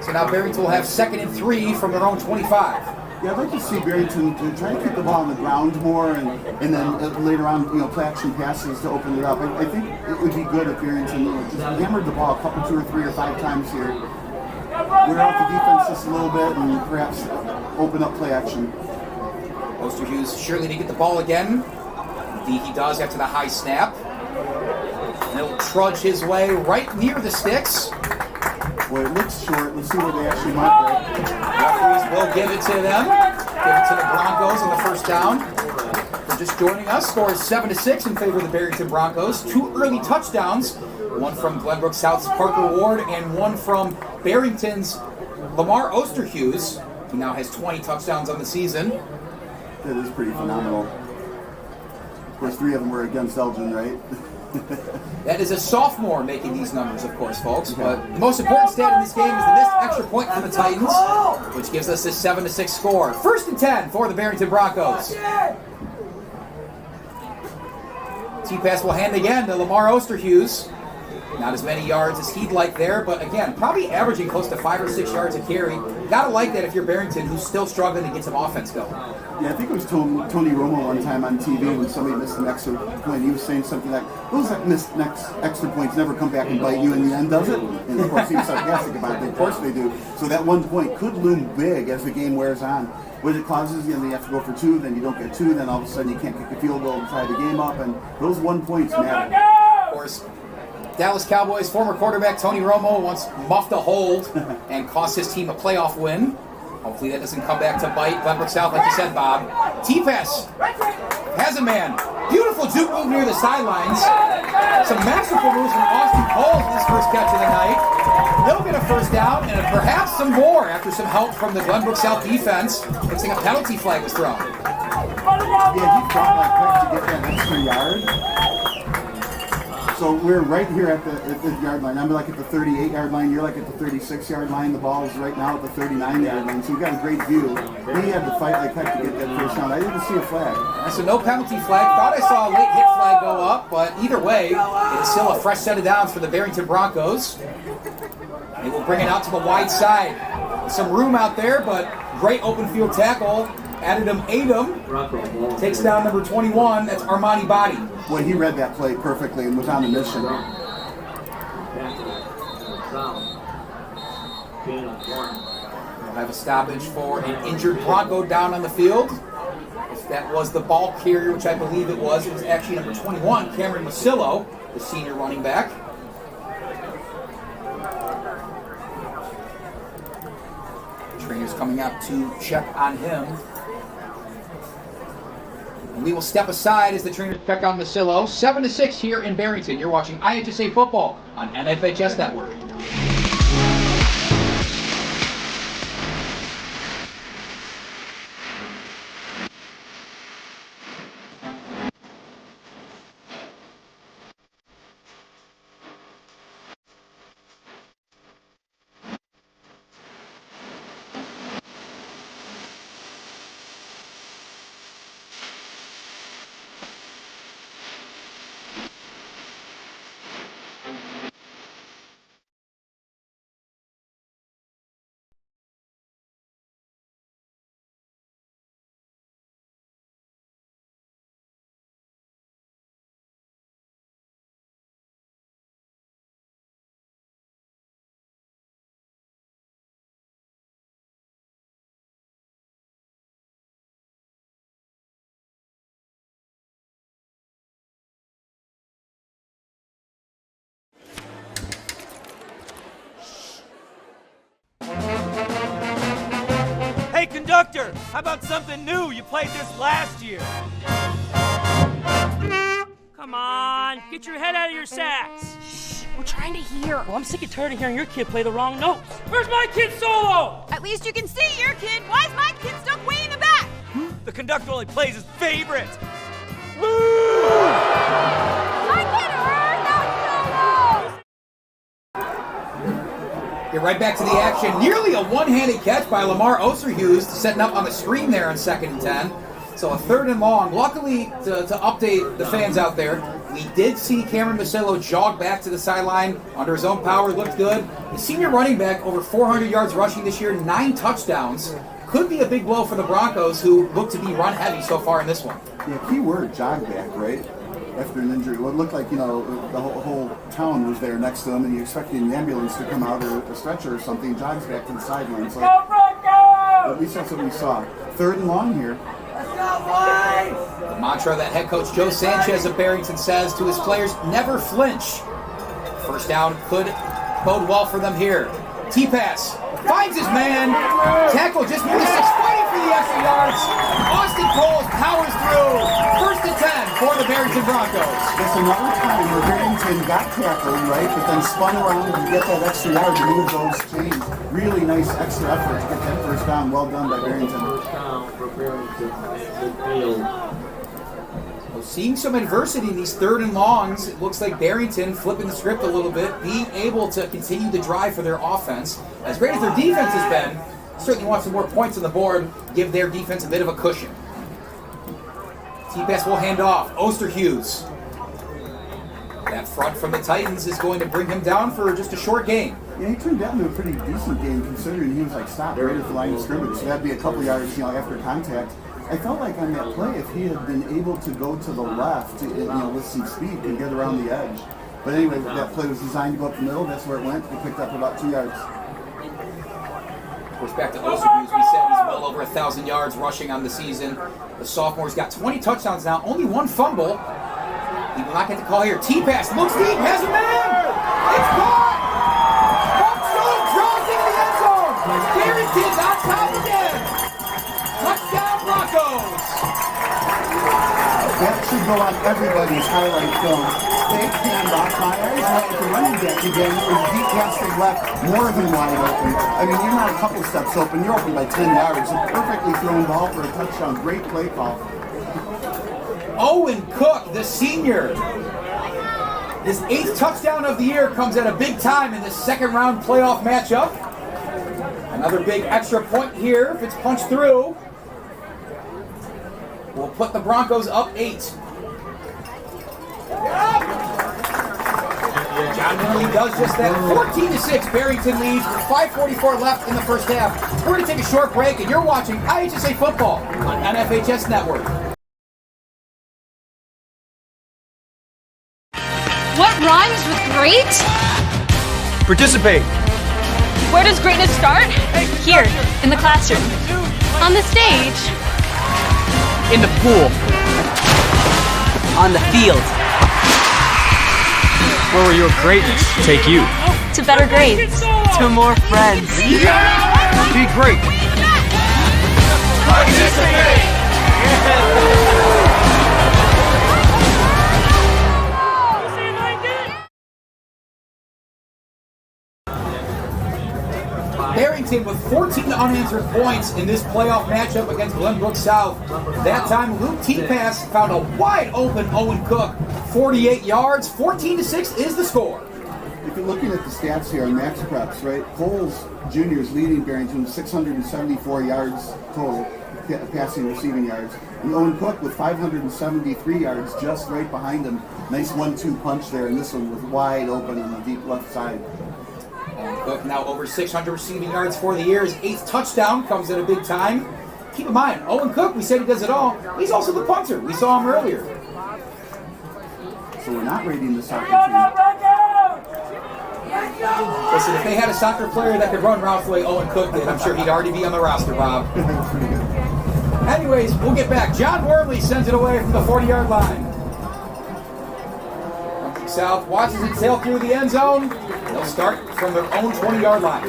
So now Barrington will have 2nd and 3 from their own 25. Yeah, I'd like to see Barrington try to keep the ball on the ground more and then later on, play action passes to open it up. I think it would be good if Barrington just hammered the ball a couple, 2 or 3 or 5 times here. Wear out the defense just a little bit and perhaps open up play action. Osterhus surely to get the ball again. Indeed he does after the high snap. And he'll trudge his way right near the sticks. Boy, it looks short. Let's see where they actually might go. Referees will give it to them. Give it to the Broncos on the first down. for just joining us. Score is 7-6 in favor of the Barrington Broncos. 2 early touchdowns, one from Glenbrook South's Parker Ward and one from Barrington's Lamar Osterhus. He now has 20 touchdowns on the season. That is pretty phenomenal. Of course, 3 of them were against Elgin, right? That is a sophomore making these numbers, of course, folks. But the most important stat in this game is the missed extra point from the Titans, which gives us this 7-6 score. 1st and 10 for the Barrington Broncos. T-pass will hand again to Lamar Osterhus. Not as many yards as he'd like there, but again, probably averaging close to 5 or 6 yards a carry. Gotta like that if you're Barrington, who's still struggling to get some offense going. Yeah, I think it was Tony Romo one time on TV when somebody missed an extra point. He was saying something like, those missed next extra points never come back and bite you in the end, does it? And of course he was sarcastic about it. Of course they do. So that 1 point could loom big as the game wears on. What it causes, you have to go for 2, then you don't get 2, then all of a sudden you can't kick a field goal and tie the game up, and those 1 points matter. Of course, Dallas Cowboys former quarterback Tony Romo once muffed a hold and cost his team a playoff win. Hopefully that doesn't come back to bite Glenbrook South, like you said, Bob. T-pass has a man. Beautiful juke move near the sidelines. Some masterful moves from Austin Cole in his first catch of the night. They'll get a first down and perhaps some more after some help from the Glenbrook South defense. Fixing a penalty flag was thrown. Yeah, he fought like heck to get that extra yard. So we're right here at the yard line. I'm like at the 38-yard line. You're like at the 36-yard line. The ball is right now at the 39-yard line. So we've got a great view. He had to fight like heck to get that first down. I didn't see a flag. So no penalty flag. Thought I saw a late hit flag go up, but either way, it's still a fresh set of downs for the Barrington Broncos. They will bring it out to the wide side. Some room out there, but great open field tackle. Adam takes down number 21. That's Armani Body. Well, he read that play perfectly and was on a mission. We'll have a stoppage for an injured Bronco down on the field. If that was the ball carrier, which I believe it was actually number 21, Cameron Masillo, the senior running back. Trainer's coming out to check on him. And we will step aside as the trainers check on Masillo. 7-6 here in Barrington. You're watching IHSA Football on NFHS Network. Hey, conductor, how about something new? You played this last year. Come on, get your head out of your sacks. Shh, we're trying to hear. Well, I'm sick and tired of hearing your kid play the wrong notes. Where's my kid solo? At least you can see your kid. Why is my kid stuck way in the back? The conductor only plays his favorite. I can hear that solo! Get right back to the action. Nearly a one-handed catch by Lamar Osterhus, setting up on the screen there on 2nd and 10. So a 3rd and long. Luckily, to update the fans out there, we did see Cameron Masillo jog back to the sideline under his own power. Looked good. The senior running back, over 400 yards rushing this year, 9 touchdowns. Could be a big blow for the Broncos, who look to be run heavy so far in this one. Yeah, key word, jog back, right? After an injury. Well, it looked like, the whole town was there next to him, and you expected an ambulance to come out or a stretcher or something. He jogs back to the sideline. So at least that's what we saw. 3rd and long here. The mantra that head coach Joe Sanchez of Barrington says to his players, never flinch. First down could bode well for them here. T-pass. Finds his man. Tackle just missed. Fighting for the extra yards. Austin Cole powers through. for the Barrington Broncos. That's another time where Barrington got tackled, right, but then spun around and get that extra yard to move those chains. Really nice extra effort to get that first down. Well done by Barrington. Well, seeing some adversity in these 3rd and longs, it looks like Barrington flipping the script a little bit, being able to continue the drive for their offense. As great as their defense has been, certainly want some more points on the board, give their defense a bit of a cushion. T-pass will hand off. Osterhus. That front from the Titans is going to bring him down for just a short game. Yeah, he turned out into a pretty decent game considering he was like stopped right at the line of scrimmage. So that'd be a couple yards, after contact. I felt like on that play, if he had been able to go to the left, with some speed, and get around the edge. But anyway, that play was designed to go up the middle. That's where it went. He picked up about 2 yards. Of course, back to Osterhus, we said he's well over 1,000 yards rushing on the season. The sophomore's got 20 touchdowns now, only 1 fumble. He will not get the call here. T-pass, looks deep, has a man! It's caught! Buckstone draws into the end zone! Barrington's on top again! Touchdown Broncos! That should go on everybody's highlight film. Fake handoff. My eyes went at the running back again. It was deep pass to the left, more than wide open. I mean, you're not a couple steps open. You're open by 10 yards. A perfectly thrown ball for a touchdown. Great play call. Owen Cook, the senior. His 8th touchdown of the year comes at a big time in this second-round playoff matchup. Another big extra point here if it's punched through. Will put the Broncos up 8. John Minley does just that. 14-6, Barrington leads with 5:44 left in the first half. We're going to take a short break, and you're watching IHSA Football on NFHS Network. What rhymes with great? Participate. Where does greatness start? Here, in the classroom. On the stage. In the pool. On the field. Where will your greatness take you? To better grades. To more friends. Be great. Participate. Barrington with 14 unanswered points in this playoff matchup against Glenbrook South. That time, Luke T-Pass found a wide open Owen Cook. 48 yards, 14-6 is the score. If you're looking at the stats here on Max Preps, right? Coles Jr. is leading Barrington with 674 yards total, passing and receiving yards. And Owen Cook with 573 yards just right behind him. Nice 1-2 punch there, and this one was wide open on the deep left side. Cook now over 600 receiving yards for the year. His 8th touchdown comes at a big time. Keep in mind, Owen Cook, we said he does it all. He's also the punter. We saw him earlier. So we're not rating the soccer team. Listen, if they had a soccer player that could run routes the way Owen Cook did, I'm sure he'd already be on the roster, Bob. Anyways, we'll get back. John Worley sends it away from the 40-yard line. South watches it sail through the end zone. They'll start from their own 20-yard line.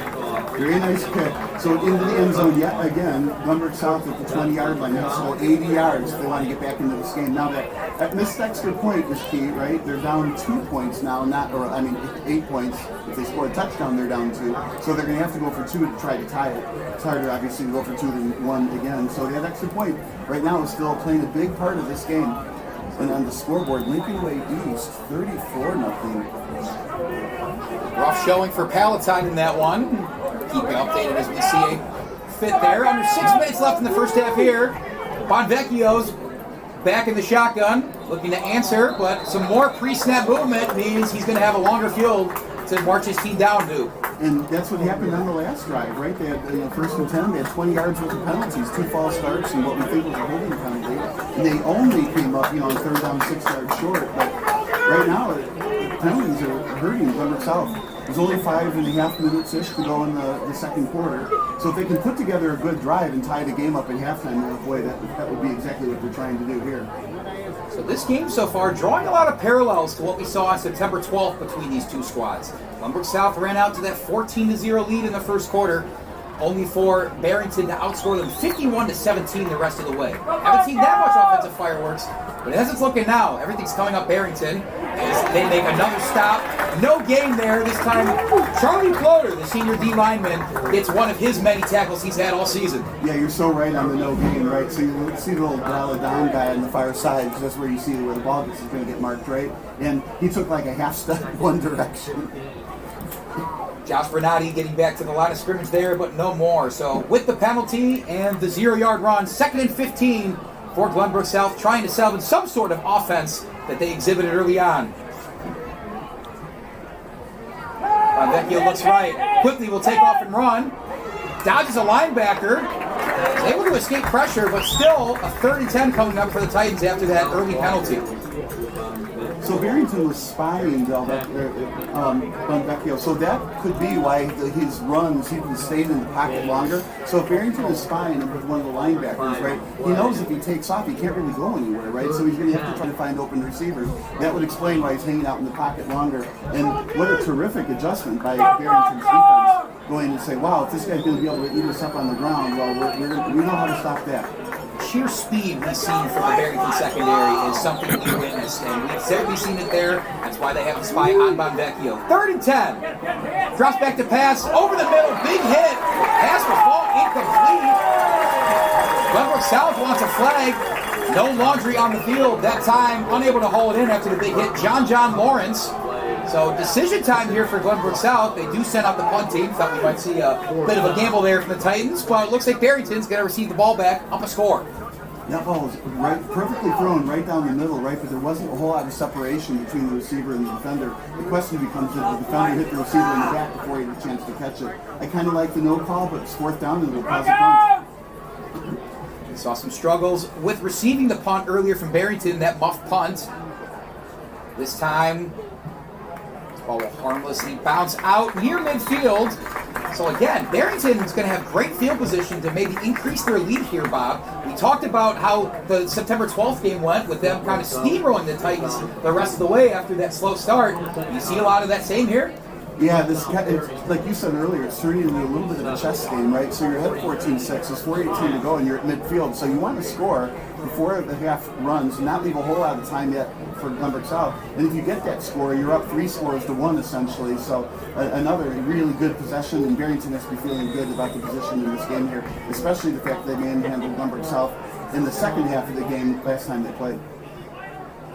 Very nice kick. So into the end zone yet again. Glenbrook South at the 20-yard line. They have to go 80 yards if they want to get back into this game. Now that missed extra point is key, right? They're down 2 points now, 8 points. If they score a touchdown, they're down 2. So they're going to have to go for 2 to try to tie it. It's harder, obviously, to go for 2 than 1 again. So that extra point right now is still playing a big part of this game. And on the scoreboard, Lincoln Way East, 34-0. Rough showing for Palatine in that one. Keep you updated as we see a fit there. Under 6 minutes left in the first half here. Bonvecchio's back in the shotgun, looking to answer, but some more pre-snap movement means he's going to have a longer field to march his team down to. And that's what happened on the last drive, right? They had, first and 10, they had 20 yards worth of penalties, 2 false starts, and what we think was a holding penalty. And they only came up, on third down 6 yards short. But right now, the penalties are hurting Glenbrook South. There's only 5.5 minutes-ish to go in the second quarter. So if they can put together a good drive and tie the game up at halftime, boy, that would be exactly what they're trying to do here. So this game so far drawing a lot of parallels to what we saw on September 12th between these two squads. Glenbrook South ran out to that 14-0 lead in the first quarter. only for Barrington to outscore them 51-17 the rest of the way. Haven't seen that much offensive fireworks, but as it's looking now, everything's coming up Barrington as they make another stop. No gain there. This time, Charlie Ploder, the senior D lineman, gets one of his many tackles he's had all season. Yeah, you're so right on the no gain, right? So you see the little dial down guy on the far side, because that's where you see where the ball is going to get marked, right? And he took like a half step one direction. Josh Bernardi getting back to the line of scrimmage there, but no more. So with the penalty and the 0-yard run, 2nd and 15 for Glenbrook South, trying to salvage some sort of offense that they exhibited early on. Vecchio looks right. Quickly will take off and run. Dodges a linebacker. Is able to escape pressure, but still a 3rd and 10 coming up for the Titans after that early penalty. So Barrington was spying Vecchio, so that could be why his runs, he stayed in the pocket longer. So if Barrington is spying with one of the linebackers, right, he knows if he takes off, he can't really go anywhere, right? So he's going to have to try to find open receivers. That would explain why he's hanging out in the pocket longer. And what a terrific adjustment by Barrington's defense, going and say, wow, if this guy's going to be able to eat us up on the ground, well, we know how to stop that. Sheer speed we've seen from the Barrington secondary is something we witnessed, and we've certainly seen it there. That's why they have the spy on Bonvecchio. 3rd and 10. Drops back to pass, over the middle, big hit. Pass will fall incomplete. Glenbrook South wants a flag. No laundry on the field. That time, unable to haul it in after the big hit. John Lawrence. So decision time here for Glenbrook South. They do send out the punt team. Thought we might see a bit of a gamble there from the Titans, but it looks like Barrington's going to receive the ball back, up a score. That ball was perfectly thrown right down the middle, right? But there wasn't a whole lot of separation between the receiver and the defender. The question becomes, did the defender hit the receiver in the back before he had a chance to catch it? I kind of like the no call, but it's 4th down and it'll cause a punt. We saw some struggles with receiving the punt earlier from Barrington, that muff punt. This time, this ball will harmlessly bounce out near midfield. So again, Barrington's going to have great field position to maybe increase their lead here, Bob. We talked about how the September 12th game went with them kind of steamrolling the Titans the rest of the way after that slow start. You see a lot of that same here? Yeah, it's, like you said earlier, it's turning into a little bit of a chess game, right? So you're ahead 14-6, there's 4:18 to go, and you're at midfield. So you want to score before the half runs, not leave a whole lot of time yet for Glenbrook South. And if you get that score, you're up 3 scores to 1, essentially. So another really good possession, and Barrington has to be feeling good about the position in this game here, especially the fact that they manhandled Glenbrook South in the second half of the game last time they played.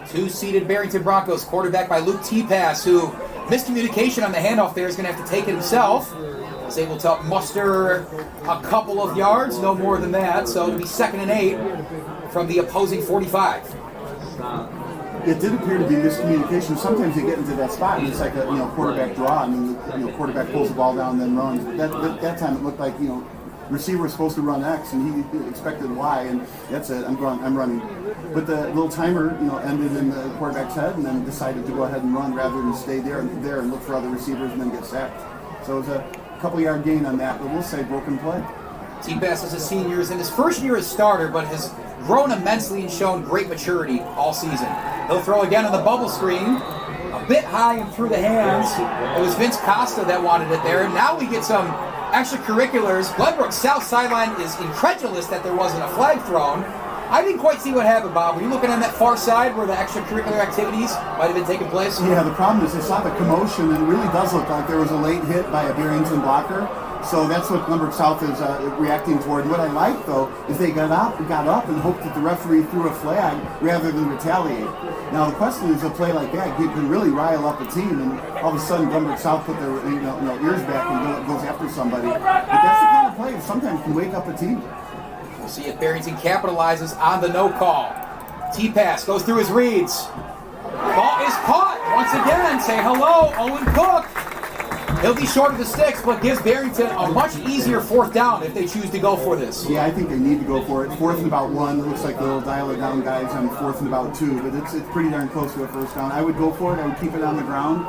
2-seeded Barrington Broncos, quarterback by Luke T-Pass, who miscommunication on the handoff there is going to have to take it himself. Is able to muster a couple of yards, no more than that. So it'll be 2nd and 8 from the opposing 45. It did appear to be miscommunication. Sometimes they get into that spot and it's like a quarterback draw, and quarterback pulls the ball down and then runs. But that time it looked like receiver was supposed to run X and he expected Y, and that's it. I'm running. But the little timer, ended in the quarterback's head, and then decided to go ahead and run rather than stay there and look for other receivers and then get sacked. So it was a couple yard gain on that, but we'll say broken play. T-Bass is a senior, is in his first year as starter, but has grown immensely and shown great maturity all season. He'll throw again on the bubble screen, a bit high and through the hands. It was Vince Costa that wanted it there. Now we get some extracurriculars. Glenbrook South sideline is incredulous that there wasn't a flag thrown. I didn't quite see what happened, Bob. Were you looking on that far side where the extracurricular activities might have been taking place? Yeah, the problem is I saw the commotion, and it really does look like there was a late hit by a Barrington blocker. So that's what Glenbrook South is reacting toward. And what I like, though, is they got up and hoped that the referee threw a flag rather than retaliate. Now the question is, a play like that you can really rile up a team, and all of a sudden Glenbrook South put their ears back and goes after somebody. But that's the kind of play that sometimes can wake up a team. We'll see if Barrington capitalizes on the no call. T-Pass goes through his reads. Ball is caught once again. Say hello, Owen Cook. He'll be short of the sticks, but gives Barrington a much easier 4th down if they choose to go for this. Yeah, I think they need to go for it. 4th and about 1. It looks like they'll dial it down, guys, on 4th and about 2, but it's pretty darn close to a 1st down. I would go for it. I would keep it on the ground.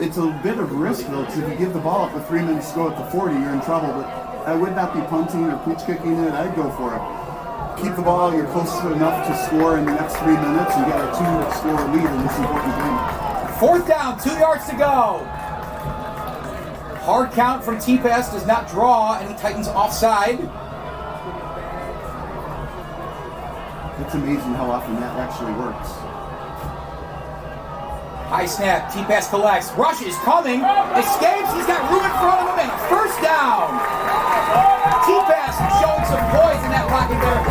It's a bit of risk, though, because if you give the ball up with 3 minutes to go at the 40, you're in trouble. But I would not be punting or pitch kicking it. I'd go for it. Keep the ball. You're close enough to score in the next 3 minutes and get a 2-score lead in this important game. 4th down, 2 yards to go. Hard count from T-Pass does not draw any Titans offside. It's amazing how often that actually works. High snap, T-Pass collects, rushes, coming, escapes, he's got room in front of him, and a first down. T-Pass showing some poise in that pocket there.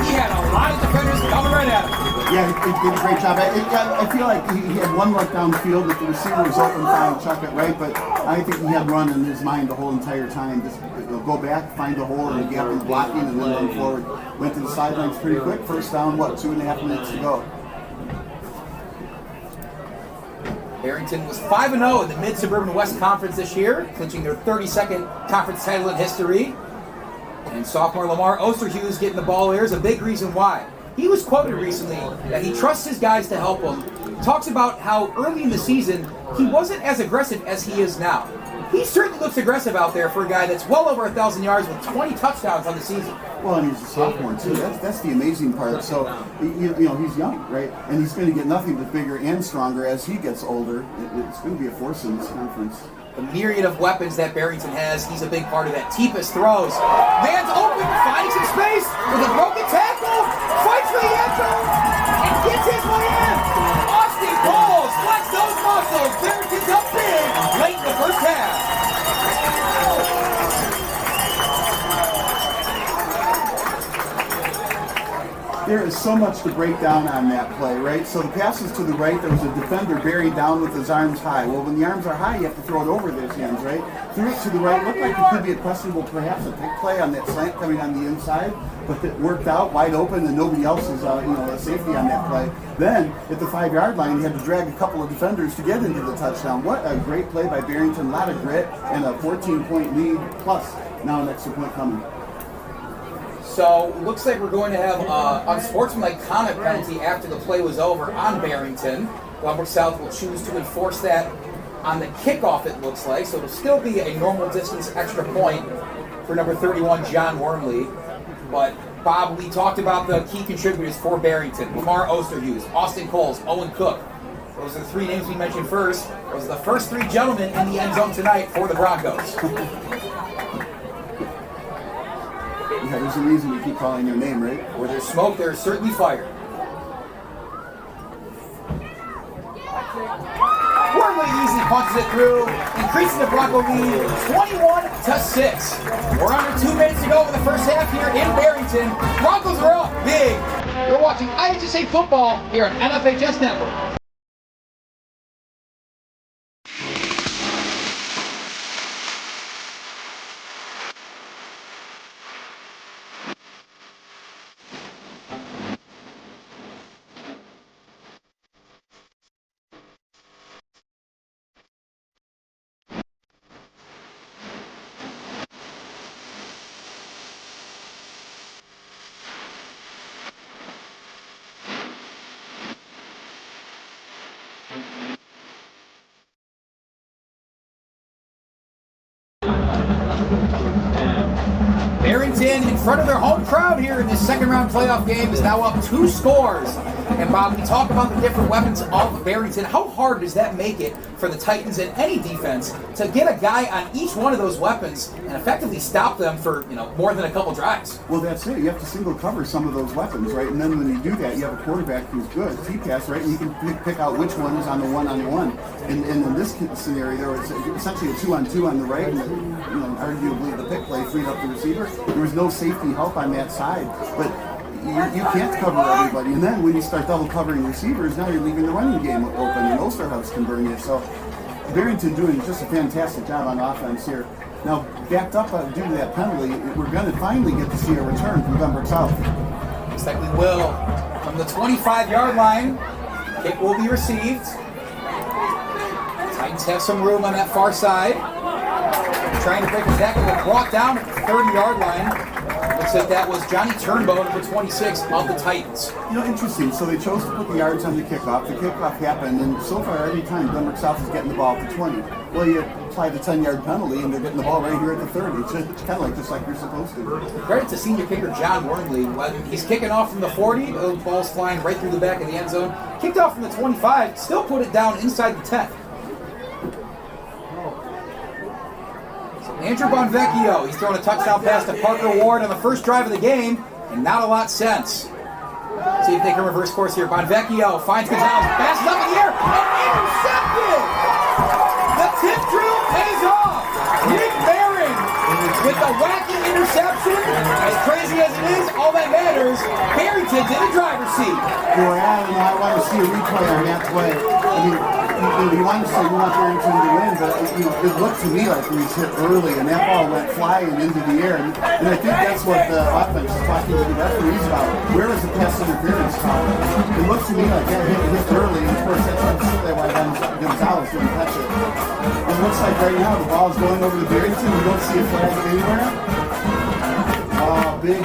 He had a lot of defenders coming right at him. Yeah, he did a great job. I feel like he had one look downfield. If the receiver was open, trying to chuck it right, but I think he had run in his mind the whole entire time. Just go back, find a hole in the gap in the blocking, and then run forward. Went to the sidelines pretty quick. First down, 2.5 minutes to go. Barrington was 5-0 in the Mid-Suburban West Conference this year, clinching their 32nd conference title in history. And sophomore Lamar Osterhus getting the ball there is a big reason why. He was quoted recently that he trusts his guys to help him. Talks about how early in the season he wasn't as aggressive as he is now. He certainly looks aggressive out there for a guy that's well over 1,000 yards with 20 touchdowns on the season. Well, and he's a sophomore too. That's the amazing part. So, he's young, right? And he's going to get nothing but bigger and stronger as he gets older. It's going to be a force in this conference. The myriad of weapons that Barrington has, he's a big part of that. T-Pass throws. Man's open, finding some space with a broken tackle. Fights for the end zone and gets his way in. Austin Coles flex those muscles. Barrington's up big late in the first half. There is so much to break down on that play, right? So the passes to the right, there was a defender buried down with his arms high. Well, when the arms are high, you have to throw it over his hands, right? Threw it to the right, looked like it could be a questionable, perhaps a pick play on that slant coming on the inside, but it worked out wide open and nobody else is, a safety on that play. Then, at the 5-yard line, he had to drag a couple of defenders to get into the touchdown. What a great play by Barrington, a lot of grit, and a 14-point lead, plus now an extra point coming. So, it looks like we're going to have unsportsmanlike conduct penalty after the play was over on Barrington. Glenbrook South will choose to enforce that on the kickoff, it looks like. So it'll still be a normal distance extra point for number 31, John Wormley. But, Bob, we talked about the key contributors for Barrington. Lamar Osterhus, Austin Coles, Owen Cook. Those are the three names we mentioned first. Those are the first three gentlemen in the end zone tonight for the Broncos. Yeah, there's a reason we keep calling their name, right? Where there's smoke, there's certainly fire. Wormley easily punches it through, increasing the Bronco lead 21-6. We're under 2 minutes to go in the first half here in Barrington. Broncos are up big. You're watching IHSA football here on NFHS Network. Barrington, in front of their home crowd here in this second round playoff game, is now up 2 scores. And Bob, we talk about the different weapons of Barrington. How hard does that make it for the Titans and any defense to get a guy on each one of those weapons and effectively stop them for more than a couple drives? Well, that's it. You have to single cover some of those weapons, right? And then when you do that, you have a quarterback who's good, T-Pass, right? And you can pick out which one is on the one-on-one. And in this scenario, there was essentially a 2-on-2 on the right, and arguably the pick play freed up the receiver. There was no safety help on that side, but you can't cover everybody. And then when you start double covering receivers, now you're leaving the running game open, and Osterhouse can burn you. So Barrington doing just a fantastic job on offense here. Now, backed up due to that penalty, we're going to finally get to see a return from Glenbrook South. Looks like we will. From the 25-yard line, kick will be received. Titans have some room on that far side. Trying to break a tackle, but brought down at the 30-yard line. Looks like that was Johnny Turnbow, number 26 of the Titans. Interesting. So they chose to put the yards on the kickoff. The kickoff happened, and so far every time Glenbrook South is getting the ball at the 20. Well, you apply the 10-yard penalty, and they're getting the ball right here at the 30. It's kind of just like you're supposed to. Credit to senior kicker John Wormley. When he's kicking off from the 40, the ball's flying right through the back of the end zone. Kicked off from the 25, still put it down inside the 10. Andrew Bonvecchio, he's thrown a touchdown pass to Parker Ward on the first drive of the game, and not a lot since. See if they can reverse course here. Bonvecchio finds Gonzalez, passes up in the air, and intercepted! The tip drill pays off! Nick Barron with the wacky interception. As crazy as it is, all that matters, Barrington's in the driver's seat. Boy, I want to see a replay on that play. I mean, you want to say you want Barrington to win, but it looked to me like he was hit early, and that ball went flying into the air. And I think that's what the offense is talking to the referees about. Where is the pass interference call? It looked to me like that hit early, and of course that's why Gonzalez didn't catch it. It looks like right now the ball's going over to Barrington. We don't see a flag anywhere. Big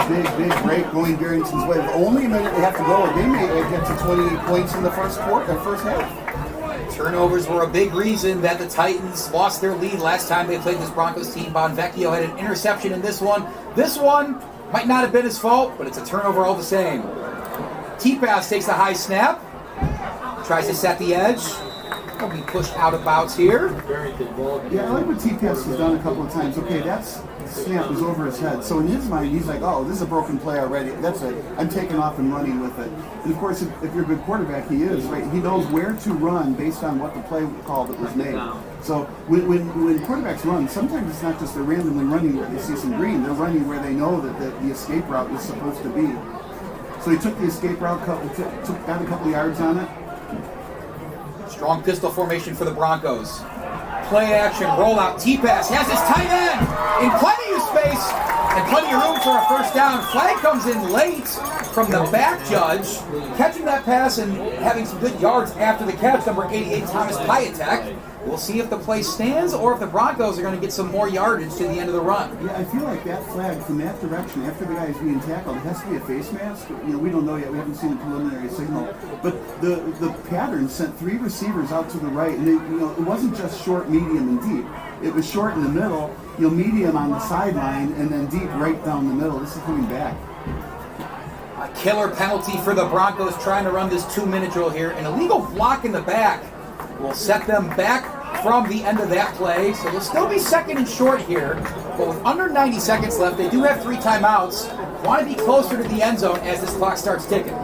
break going Barrington's way. With only a minute they have to go. They may get to 28 points in the first half. Turnovers were a big reason that the Titans lost their lead last time they played this Broncos team. Bonvecchio had an interception in this one. This one might not have been his fault, but it's a turnover all the same. T-Pass takes the high snap. Tries to set the edge. He'll be pushed out of bounds here. Yeah, I like what T-Pass has done a couple of times. Okay, that's snap is over his head. So in his mind, he's like, oh, this is a broken play already. That's it. I'm taking off and running with it. And of course, if you're a good quarterback, he is, right? He knows where to run based on what the play call that was made. So when quarterbacks run, sometimes it's not just they're randomly running where they see some green. They're running where they know that the escape route is supposed to be. So he took the escape route, got a couple of yards on it. Strong pistol formation for the Broncos. Play action, rollout, T-Pass, has his tight end in plenty of space and plenty of room for a first down. Flag comes in late from the back judge, catching that pass and having some good yards after the catch, number 88, Thomas Piatek. We'll see if the play stands or if the Broncos are going to get some more yardage to the end of the run. Yeah, I feel like that flag from that direction, after the guy is being tackled, it has to be a face mask. We don't know yet. We haven't seen the preliminary signal. But the pattern sent 3 receivers out to the right, and it wasn't just short, medium, and deep. It was short in the middle, medium on the sideline, and then deep right down the middle. This is coming back. A killer penalty for the Broncos trying to run this 2-minute drill here. An illegal block in the back will set them back from the end of that play. So they'll still be second and short here. But with under 90 seconds left, they do have 3 timeouts. Want to be closer to the end zone as this clock starts ticking.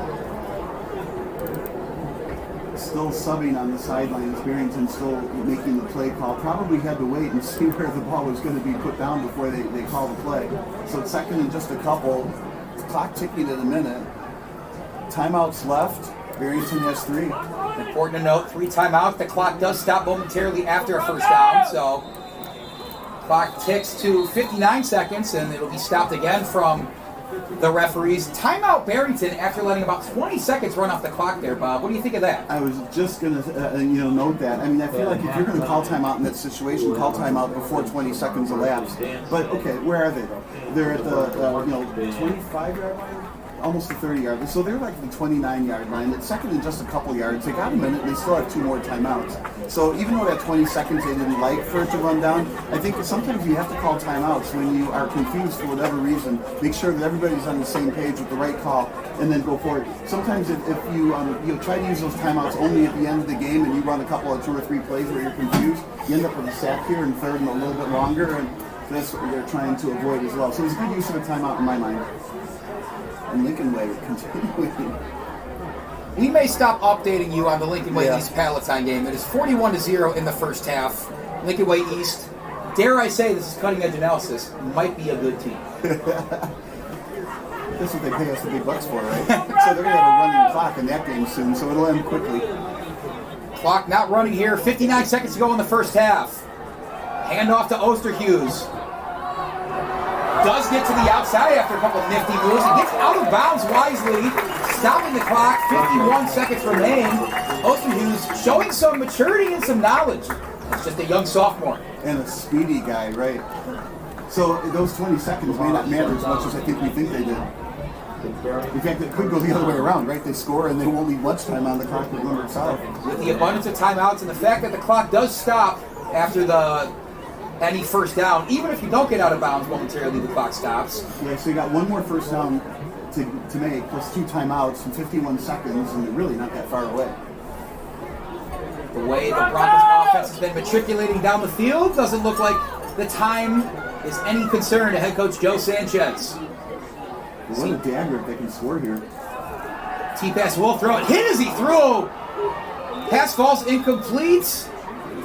Still subbing on the sidelines. Barrington still making the play call. Probably had to wait and see where the ball was going to be put down before they call the play. So it's second and just a couple. The clock ticking at a minute. Timeouts left. Barrington has 3. Important to note, 3 timeouts. The clock does stop momentarily after a first down. So clock ticks to 59 seconds, and it'll be stopped again from the referees. Timeout Barrington after letting about 20 seconds run off the clock there, Bob. What do you think of that? I was just going to note that. I mean, I feel like if you're going to call timeout in that situation, call timeout before 20 seconds elapse. But, okay, where are they, though? They're at the 25-yard line? Almost the 30-yard line. So they're like the 29-yard line. It's second and just a couple yards. They got a minute, and they still have 2 more timeouts. So even though that 20 seconds they didn't like for it to run down, I think sometimes you have to call timeouts when you are confused for whatever reason. Make sure that everybody's on the same page with the right call, and then go for it. Sometimes if you try to use those timeouts only at the end of the game, and you run a couple of 2 or 3 plays where you're confused, you end up with a sack here and third and a little bit longer, and that's what you're trying to avoid as well. So it's a good use of a timeout in my mind. And Lincoln Way continuing. We may stop updating you on the Lincoln Way East Palatine game. It is 41-0 in the first half. Lincoln Way East, dare I say, this is cutting edge analysis, might be a good team. That's what they pay us the big bucks for, right? So they're going to have a running clock in that game soon, so it'll end quickly. Clock not running here. 59 seconds to go in the first half. Handoff to Osterhus. Does get to the outside after a couple of nifty moves. He gets out of bounds wisely, stopping the clock. 51 seconds remain. Osterhus showing some maturity and some knowledge. It's just a young sophomore. And a speedy guy, right? So those 20 seconds may not matter as much as I think we think they did. In fact, it could go the other way around, right? They score and they won't leave much time on the clock with Glenbrook South. With the abundance of timeouts and the fact that the clock does stop after any first down, even if you don't get out of bounds momentarily, the clock stops. Yeah, so you got 1 more first down to make, plus 2 timeouts in 51 seconds, and you're really not that far away. The way the Broncos offense has been matriculating down the field doesn't look like the time is any concern to head coach Joe Sanchez. What a dagger if they can score here. T-pass will throw it. Hit as he threw. Pass falls incomplete.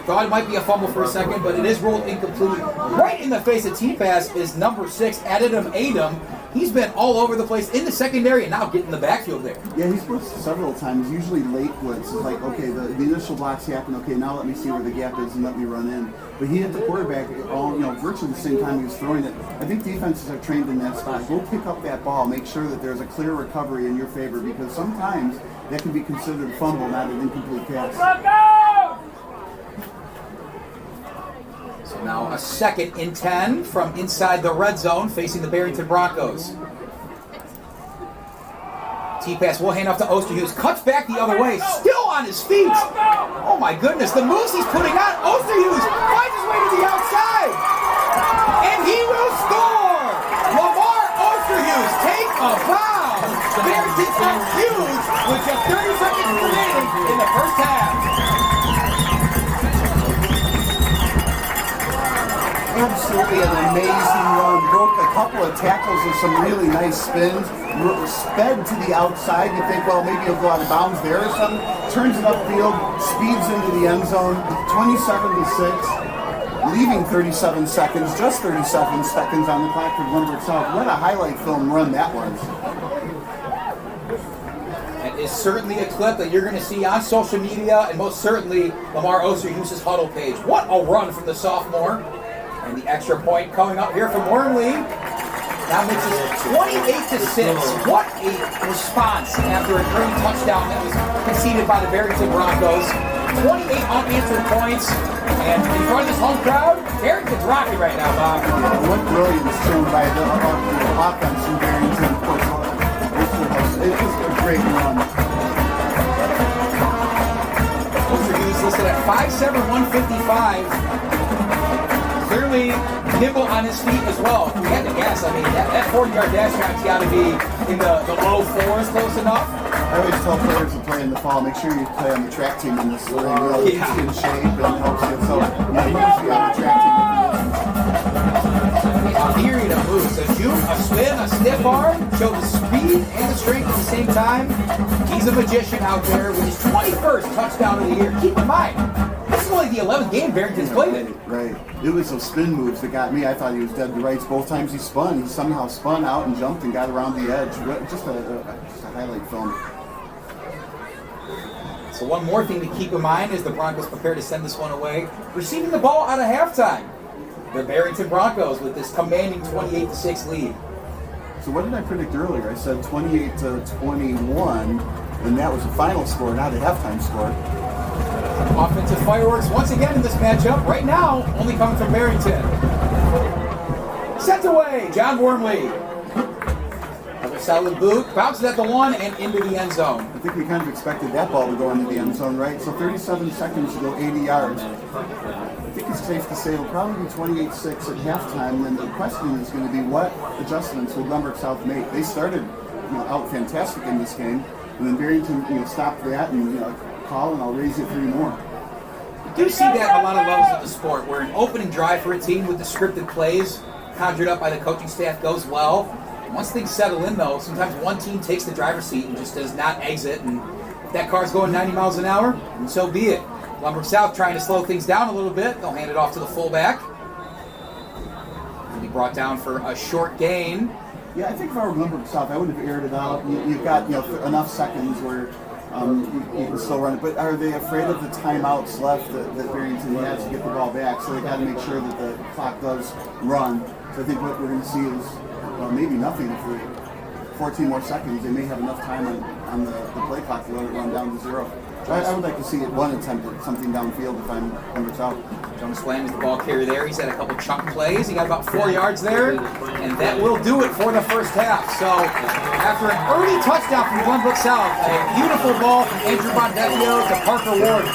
Thought it might be a fumble for a second, but it is ruled incomplete. Right in the face of T-pass is number 6, Adem. He's been all over the place in the secondary and now getting the backfield there. Yeah, he's blitzed several times. Usually late blitz. It's like, okay, the initial blocks happen. Okay, now let me see where the gap is and let me run in. But he hit the quarterback all, virtually the same time he was throwing it. I think defenses are trained in that spot. Go pick up that ball. Make sure that there's a clear recovery in your favor because sometimes that can be considered a fumble, not an incomplete pass. So now a 2nd and 10 from inside the red zone facing the Barrington Broncos. T-pass will hand off to Osterhus. Cuts back the other way. Still on his feet. Oh my goodness. The moves he's putting on. Osterhus finds his way to the outside. And he will score. Lamar Osterhus take a bow. Barrington's up huge with just 30 seconds remaining in the first half. Absolutely an amazing run. Broke a couple of tackles and some really nice spins. Sped to the outside. You think, well, maybe he'll go out of bounds there or something. Turns it upfield, speeds into the end zone. 27-6, leaving 37 seconds, just 37 seconds on the clock for Glenbrook South. What a highlight film run that was. That is certainly a clip that you're going to see on social media and most certainly Lamar Osterhus' huddle page. What a run from the sophomore. And the extra point coming up here from Wormley. Now makes it 28-6. What a response after a great touchdown that was conceded by the Barrington Broncos. 28 unanswered points. And in front of this home crowd, Barrington's rocking right now, Bob. Yeah, what brilliance shown by the offense in Barrington. It was a great run. Osterhus listed at 5'7", 155. Clearly nimble on his feet as well. We had to guess. I mean, that 40-yard dash route got to be in the low 4s close enough. I always tell players to play in the fall, make sure you play on the track team in this league. It keeps you in shape and helps you. So, you must be on the track team. A myriad of moves. A juke, a spin, a stiff arm. Show the speed and the strength at the same time. He's a magician out there with his 21st touchdown of the year. Keep in mind, this is only the 11th game Barrington's played in. Right. It was those spin moves that got me. I thought he was dead to rights. Both times he spun, he somehow spun out and jumped and got around the edge. Just a highlight film. So one more thing to keep in mind as the Broncos prepare to send this one away. Receiving the ball out of halftime. The Barrington Broncos with this commanding 28-6 lead. So what did I predict earlier? I said 28-21, and that was the final score, not a halftime score. Offensive fireworks once again in this matchup. Right now, only coming from Barrington. Sent away, John Wormley. Another solid boot, bounces at the 1 and into the end zone. I think we kind of expected that ball to go into the end zone, right? So 37 seconds to go 80 yards. I think it's safe to say it'll probably be 28-6 at halftime, and the question is going to be what adjustments will Glenbrook South make? They started out fantastic in this game, and then Barrington stopped that and call, and I'll raise it 3 more. You do see that at a lot of levels of the sport, where an opening drive for a team with the scripted plays conjured up by the coaching staff goes well. Once things settle in, though, sometimes one team takes the driver's seat and just does not exit, and if that car's going 90 miles an hour, and so be it. Glenbrook South trying to slow things down a little bit. They'll hand it off to the fullback. He'll be brought down for a short gain. Yeah, I think if I were Glenbrook South, I would have aired it out. You've got enough seconds where you can still run it. But are they afraid of the timeouts left that Barrington has to get the ball back? So they got to make sure that the clock does run. So I think what we're going to see is maybe nothing for 14 more seconds. They may have enough time on the play clock to let it run down to 0. I would like to see it one attempt at something downfield if I'm Glenbrook South. Jonas Bland is the ball carrier there. He's had a couple chunk plays. He got about 4 yards there, and that will do it for the first half. So after an early touchdown from Glenbrook South, a beautiful ball from Andrew Bonvecchio to Parker Ward,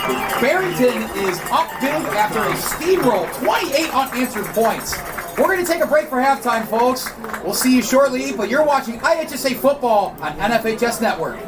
Barrington is up big after a steamroll, 28 unanswered points. We're going to take a break for halftime, folks. We'll see you shortly, but you're watching IHSA Football on NFHS Network.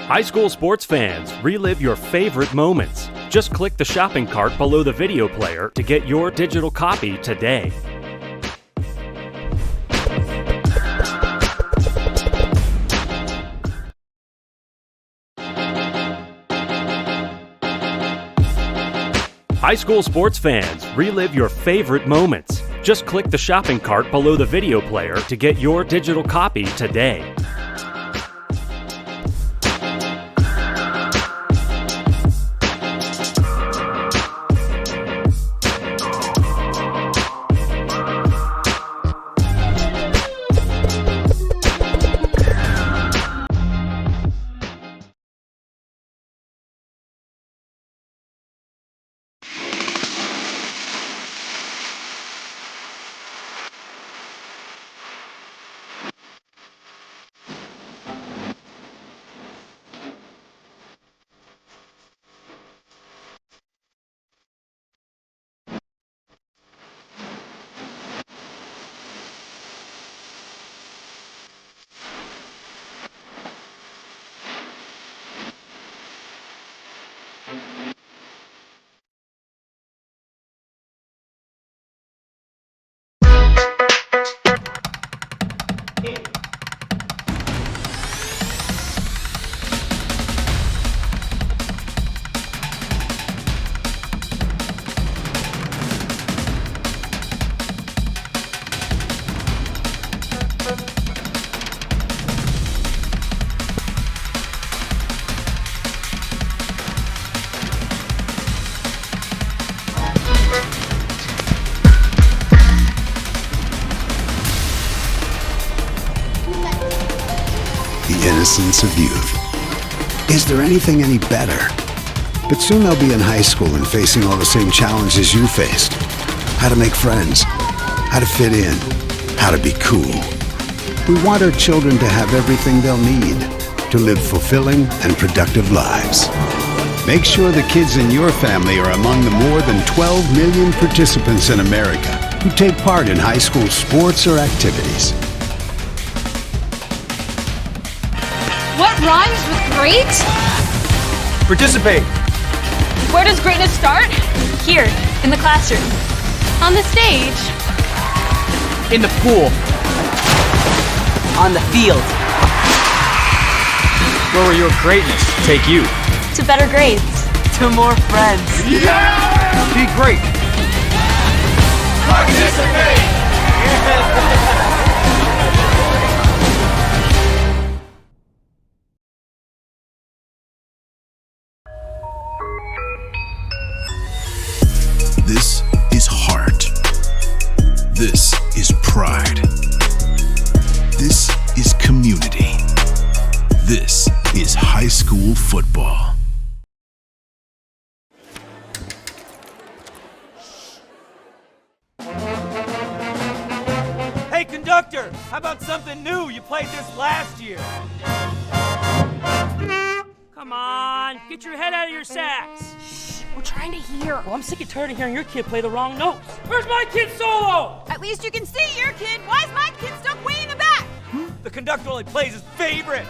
High school sports fans, relive your favorite moments. Just click the shopping cart below the video player to get your digital copy today. High school sports fans, relive your favorite moments. Just click the shopping cart below the video player to get your digital copy today. The innocence of youth. Is there anything any better? But soon they'll be in high school and facing all the same challenges you faced. How to make friends, how to fit in, how to be cool. We want our children to have everything they'll need to live fulfilling and productive lives. Make sure the kids in your family are among the more than 12 million participants in America who take part in high school sports or activities. What rhymes with great? Participate. Where does greatness start? Here, in the classroom. On the stage. In the pool. On the field. Where will your greatness take you? To better grades. To more friends. Yeah! Be great. Participate! This is heart. This is pride. This is community. This is high school football. Hey, conductor, how about something new? You played this last year. Come on, get your head out of your sacks. We're trying to hear. Well, I'm sick and tired of hearing your kid play the wrong notes. Where's my kid solo? At least you can see your kid. Why is my kid stuck way in the back? The conductor only plays his favorite.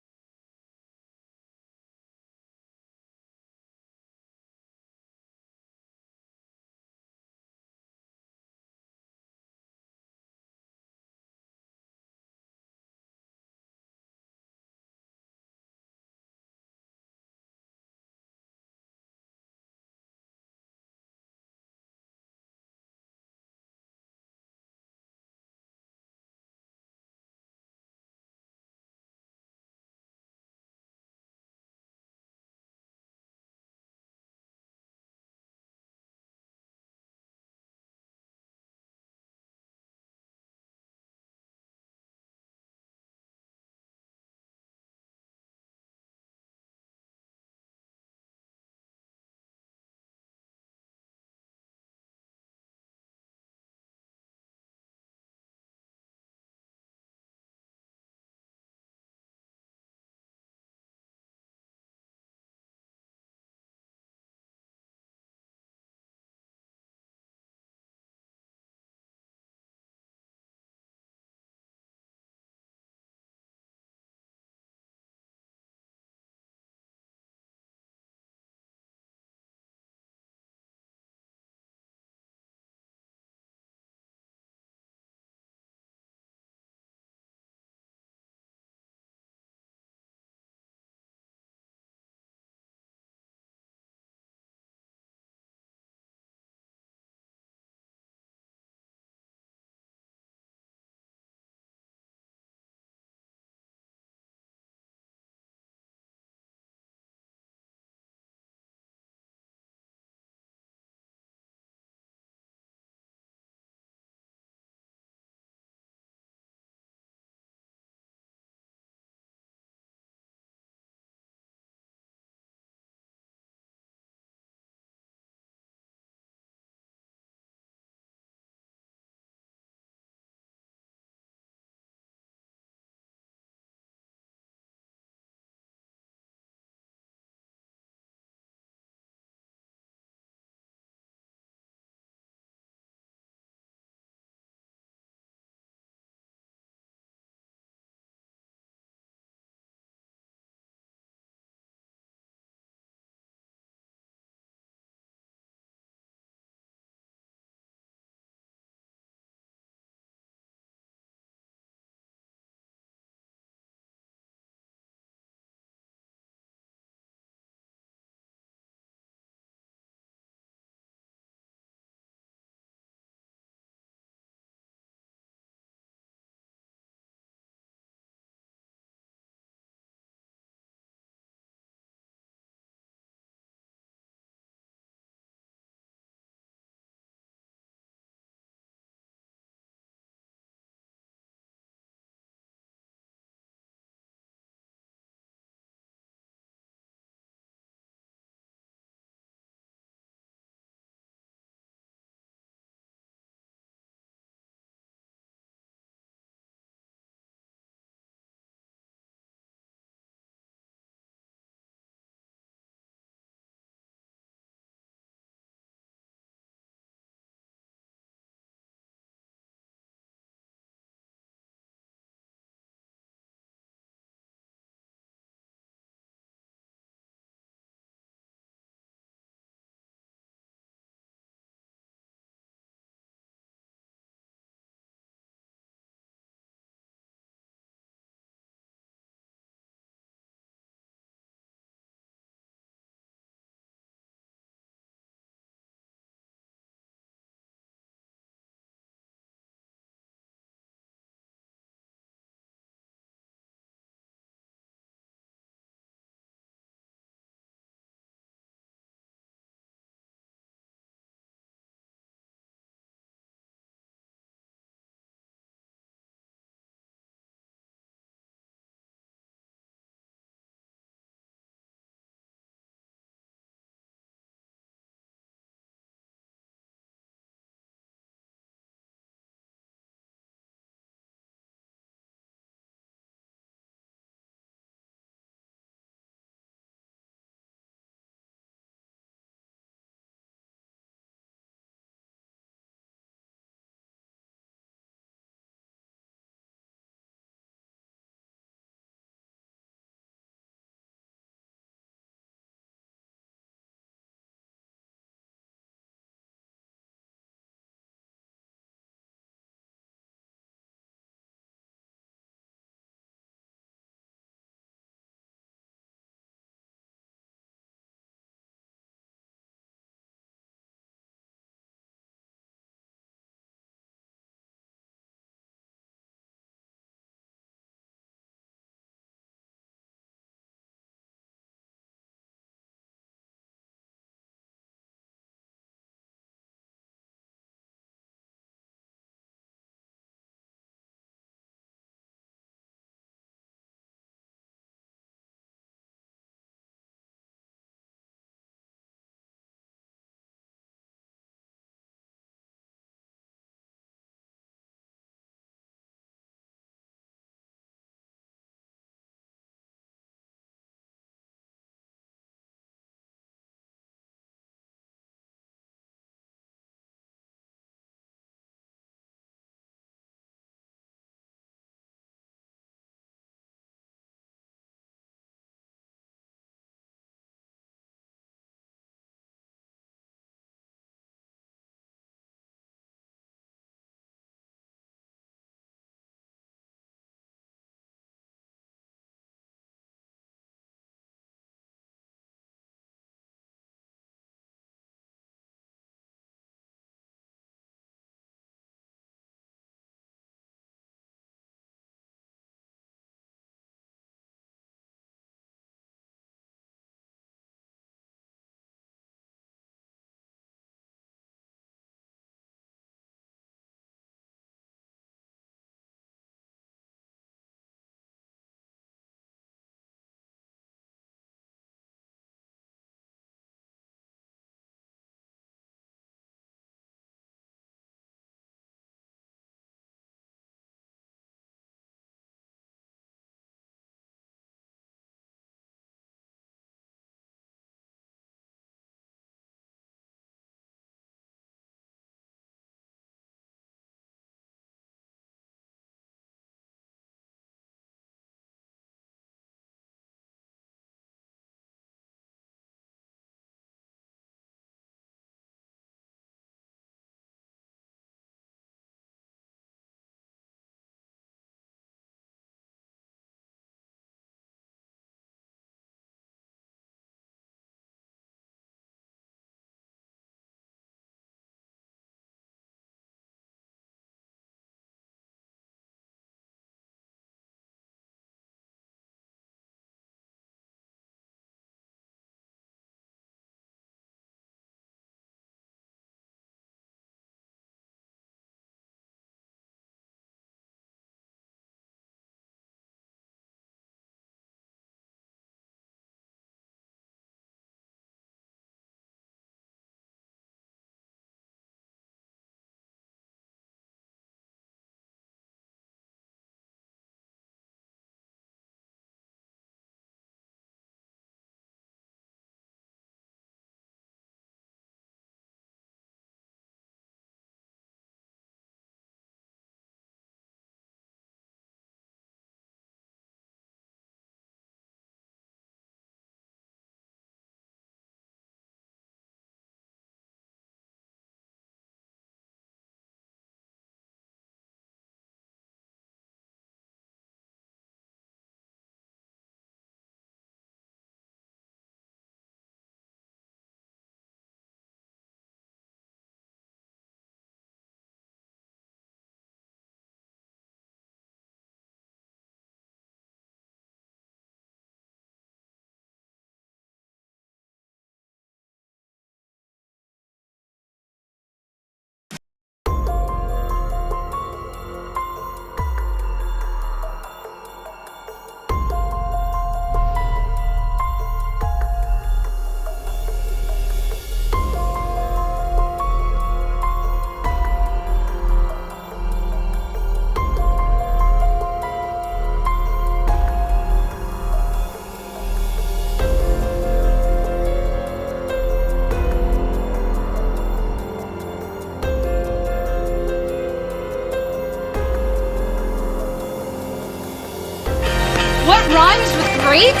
great?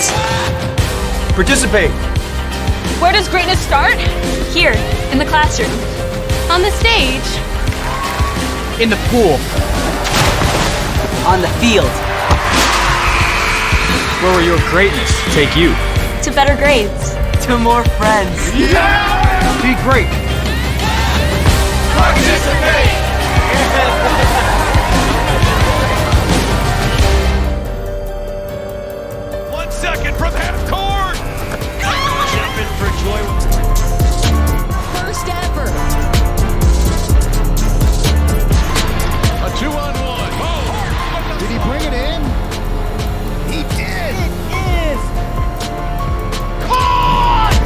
Participate. Where does greatness start? Here, in the classroom. On the stage. In the pool. On the field. Where will your greatness take you? To better grades. To more friends. Yeah! Be great. Participate! 1 second from half court! Jumping for joy. First effort. A 2-on-1. Oh. Did he bring it in? He did! It is. Caught!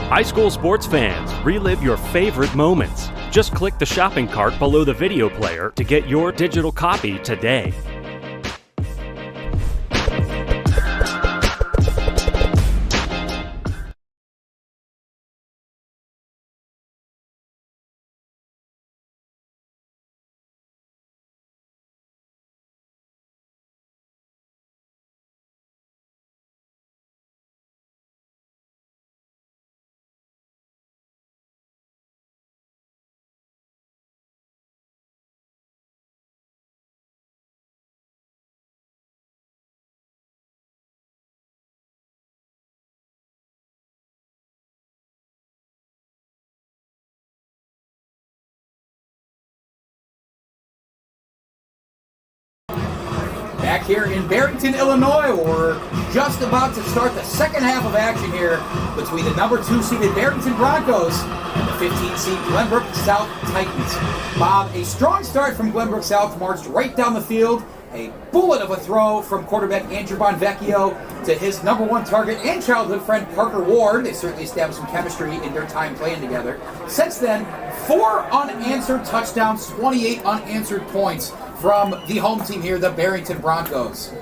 High school sports fans, relive your favorite moments. Just click the shopping cart below the video player to get your digital copy today. Back here in Barrington, Illinois, we're just about to start the second half of action here between the number 2 seeded Barrington Broncos and the 15 seed Glenbrook South Titans. Bob, a strong start from Glenbrook South marched right down the field. A bullet of a throw from quarterback Andrew Bonvecchio to his number 1 target and childhood friend Parker Ward. They certainly established some chemistry in their time playing together. Since then, 4 unanswered touchdowns, 28 unanswered points from the home team here, the Barrington Broncos.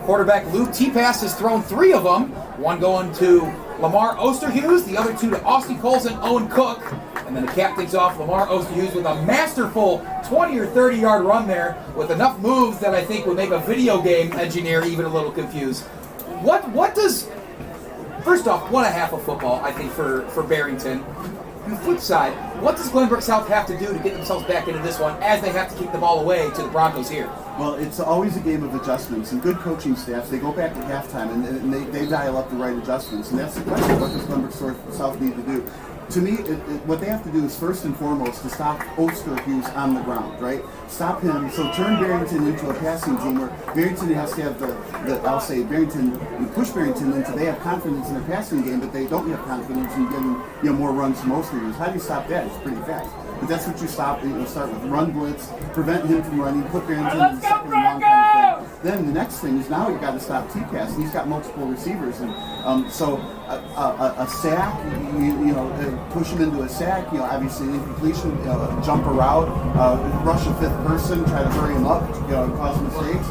Quarterback Luke T-Pass has thrown 3 of them, one going to Lamar Osterhughes, the other 2 to Austin Coles and Owen Cook. And then the cap takes off Lamar Osterhughes with a masterful 20 or 30 yard run there with enough moves that I think would make a video game engineer even a little confused. What does, first off, what a half of football, I think, for Barrington. On the flip side, what does Glenbrook South have to do to get themselves back into this one as they have to kick the ball away to the Broncos here? Well, it's always a game of adjustments, and good coaching staffs, they go back at halftime and they dial up the right adjustments, and that's the question. What does Glenbrook South need to do? To me, what they have to do is first and foremost to stop Osterhughes on the ground, right? Stop him. So turn Barrington into a passing team where Barrington has to have Barrington, push Barrington into, they have confidence in their passing game, but they don't have confidence in getting more runs from Osterhughes. How do you stop that? It's pretty fast. But that's what you start with run blitz, prevent him from running, put Barrington in the second and long kind of thing. Then the next thing is now you've got to stop T-Pass. He's got multiple receivers, and so a sack, push him into a sack. Obviously incompletion, jump a route, rush a fifth person, try to hurry him up, cause mistakes.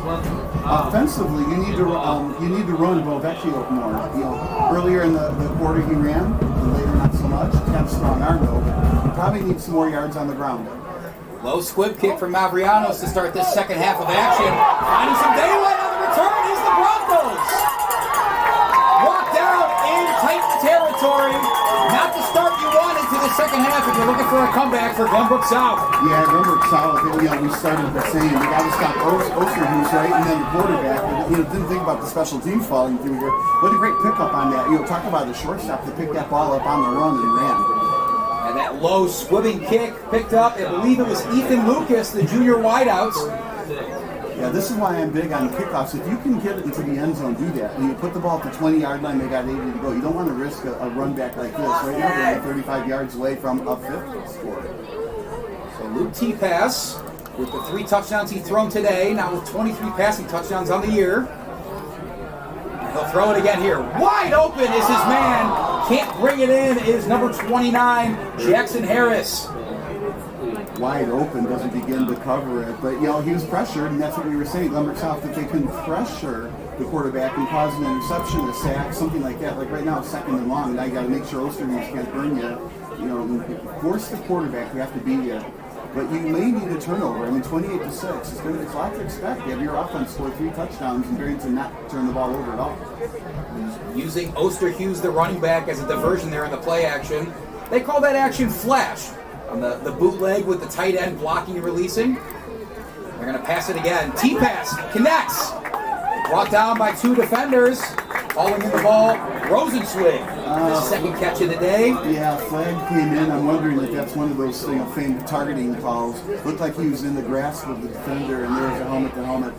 Offensively, you need to run Bonvecchio more. Earlier in the quarter he ran, and later not so much. Kind of strong arm though, but you probably need some more yards on the ground. Low squib kick from Mavrianos to start this second half of action. Finding some daylight on the return is the Broncos. Walk down in Titan territory. Not the start you want into the second half if you're looking for a comeback for Glenbrook South. Yeah, Glenbrook South, we started the same. We got to stop Osterhughes, right? And then the quarterback. Didn't think about the special teams falling through here. What a great pickup on that. Talk about the shortstop to pick that ball up on the run and ran. And that low squibbing kick picked up, I believe it was Ethan Lucas, the junior wideouts. Yeah, this is why I'm big on kickoffs. If you can get it into the end zone, do that. When you put the ball at the 20-yard line, they got 80 to go. You don't want to risk a run back like this. Right now, they're only 35 yards away from a fifth score. So Luke T-Pass with the 3 touchdowns he's thrown today, now with 23 passing touchdowns on the year. He'll throw it again here. Wide open is his man. Can't bring it in is number 29, Jackson Harris. Wide open, doesn't begin to cover it. But, he was pressured, and that's what we were saying. Glenbrook South, if they can pressure the quarterback and cause an interception, a sack, something like that. Like right now, it's second and long, and now you got to make sure Osterhughes can't burn you. force the quarterback. You have to beat you. But you may need a turnover. 28-6. It's a lot to expect. You have your offense score 3 touchdowns and Barrington not turn the ball over at all. Using Osterhus, the running back, as a diversion there in the play action. They call that action flash. On the bootleg with the tight end blocking and releasing. They're going to pass it again. T-pass connects. Brought down by 2 defenders. Falling in the ball, Rosenzweig. His second catch of the day. Yeah, flag came in. I'm wondering if that's one of those famed targeting calls. Looked like he was in the grasp of the defender, and there was a helmet-to-helmet.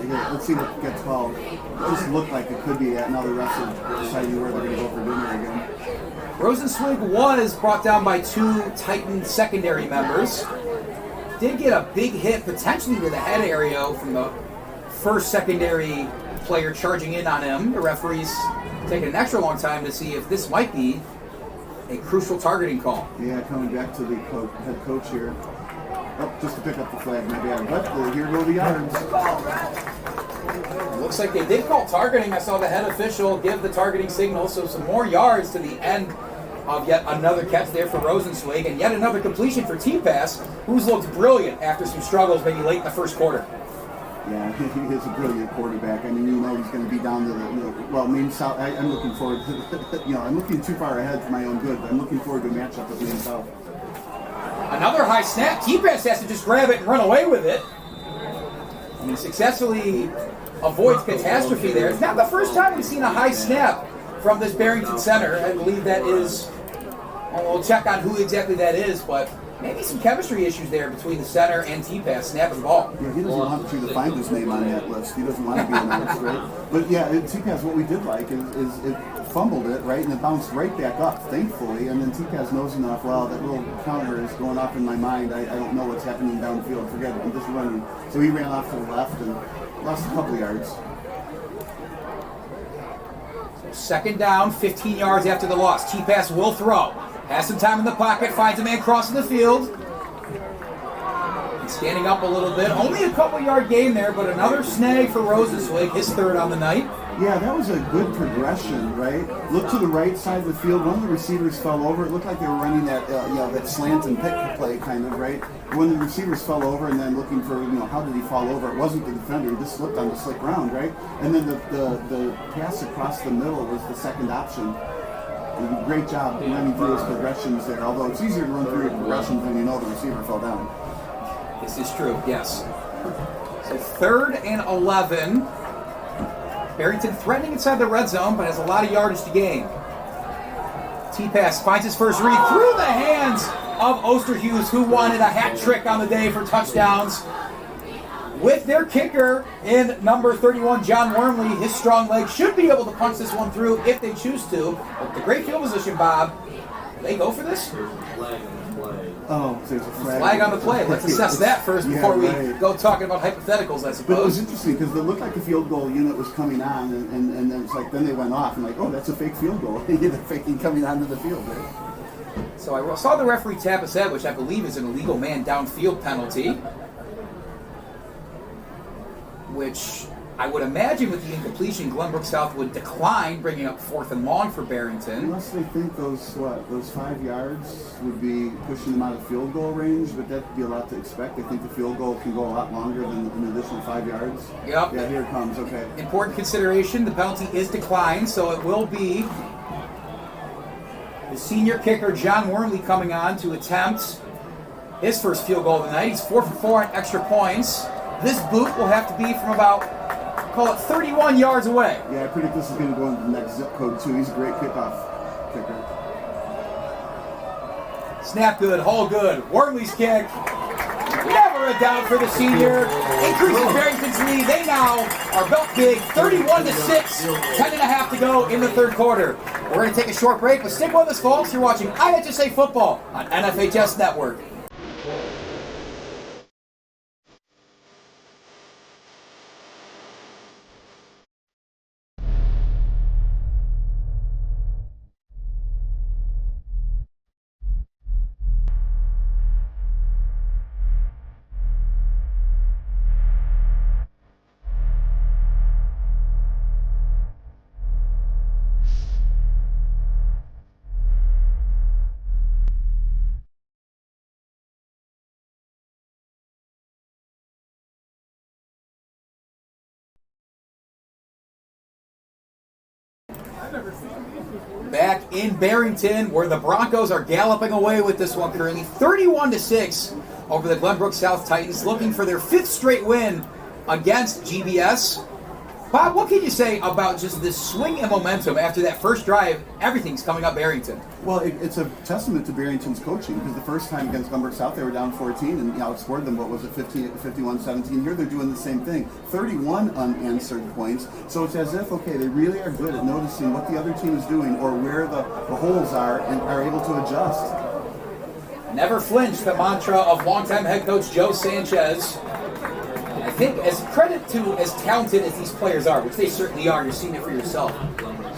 Here, let's see what gets called. It just looked like it could be that. Now the refs are deciding where they're going to go for dinner again. Rosenzweig was brought down by 2 Titan secondary members. Did get a big hit, potentially to the head area from the first secondary player charging in on him. The referee's taking an extra long time to see if this might be a crucial targeting call. Yeah, coming back to the head coach here. Oh, just to pick up the flag, my bad. But here go the yards. Looks like they did call targeting. I saw the head official give the targeting signal, so some more yards to the end of yet another catch there for Rosenzweig, and yet another completion for T-Pass, who's looked brilliant after some struggles maybe late in the first quarter. Yeah, he is a brilliant quarterback. He's going to be down to the, South. I'm looking forward to, I'm looking too far ahead for my own good, but I'm looking forward to a matchup with Maine South. Another high snap. T-Pass has to just grab it and run away with it. And he successfully avoids catastrophe there. It's not the first time we've seen a high snap from this Barrington center. I believe that is, we'll check on who exactly that is, but maybe some chemistry issues there between the center and T-Pass snapping the ball. Yeah, he doesn't want you to find his name on that list. He doesn't want to be announced, right? But yeah, T-Pass, what we did like is it fumbled it, right, and it bounced right back up, thankfully, and then T-Pass knows enough, well, that little counter is going off in my mind. I don't know what's happening downfield. Forget it. I'm just running. So he ran off to the left and lost a couple of yards. Second down, 15 yards after the loss. T-Pass will throw. Has some time in the pocket, finds a man crossing the field. He's standing up a little bit. Only a couple-yard gain there, but another snag for Rosenzweig, his third on the night. Yeah, that was a good progression, right? Look to the right side of the field. One of the receivers fell over. It looked like they were running that, that slant and pick play kind of, right? When the receivers fell over and then looking for, how did he fall over? It wasn't the defender. He just slipped on the slick ground, right? And then the pass across the middle was the second option. Great job running through his progressions there, although it's easier to run through your progressions when you know the receiver fell down. This is true, yes. So 3rd and 11. Barrington threatening inside the red zone, but has a lot of yardage to gain. T-Pass finds his first read through the hands of Osterhus, who wanted a hat trick on the day for touchdowns. With their kicker in number 31, John Wormley, his strong leg should be able to punch this one through if they choose to. But the great field position, Bob, they go for this? Oh, there's a flag. Flag on the play. Let's assess that first before we go talking about hypotheticals, I suppose. But it was interesting because it looked like the field goal unit was coming on, and then it's like, then they went off, and like, oh, that's a fake field goal. They're faking coming onto the field, right? So I saw the referee tap his head, which I believe is an illegal man downfield penalty, which I would imagine with the incompletion, Glenbrook South would decline, bringing up 4th and long for Barrington. Unless they think those 5 yards would be pushing them out of field goal range, but that'd be a lot to expect. I think the field goal can go a lot longer than an additional 5 yards. Yep. Yeah, here it comes, okay. Important consideration, the penalty is declined, so it will be the senior kicker, John Wormley, coming on to attempt his first field goal of the night. He's 4 for 4 on extra points. This boot will have to be from about, call it 31 yards away. Yeah, I predict this is going to go into the next zip code, too. He's a great kickoff kicker. Snap good, haul good. Wormley's kick. Never a doubt for the senior. Increasing Barrington's lead. They now are belt big, 31-6, 10 and a half to go in the third quarter. We're going to take a short break, but stick with us, folks. You're watching IHSA Football on NFHS Network. Back in Barrington, where the Broncos are galloping away with this one currently, 31-6 over the Glenbrook South Titans, looking for their 5th straight win against GBS. Bob, what can you say about just this swing in momentum after that first drive? Everything's coming up Barrington. Well, it's a testament to Barrington's coaching, because the first time against Glenbrook South, they were down 14 and outscored them, 51-17. Here they're doing the same thing. 31 unanswered points. So it's as if, okay, they really are good at noticing what the other team is doing or where the holes are and are able to adjust. Never flinch, the mantra of longtime head coach Joe Sanchez. I think as credit to as talented as these players are, which they certainly are, you're seeing it for yourself.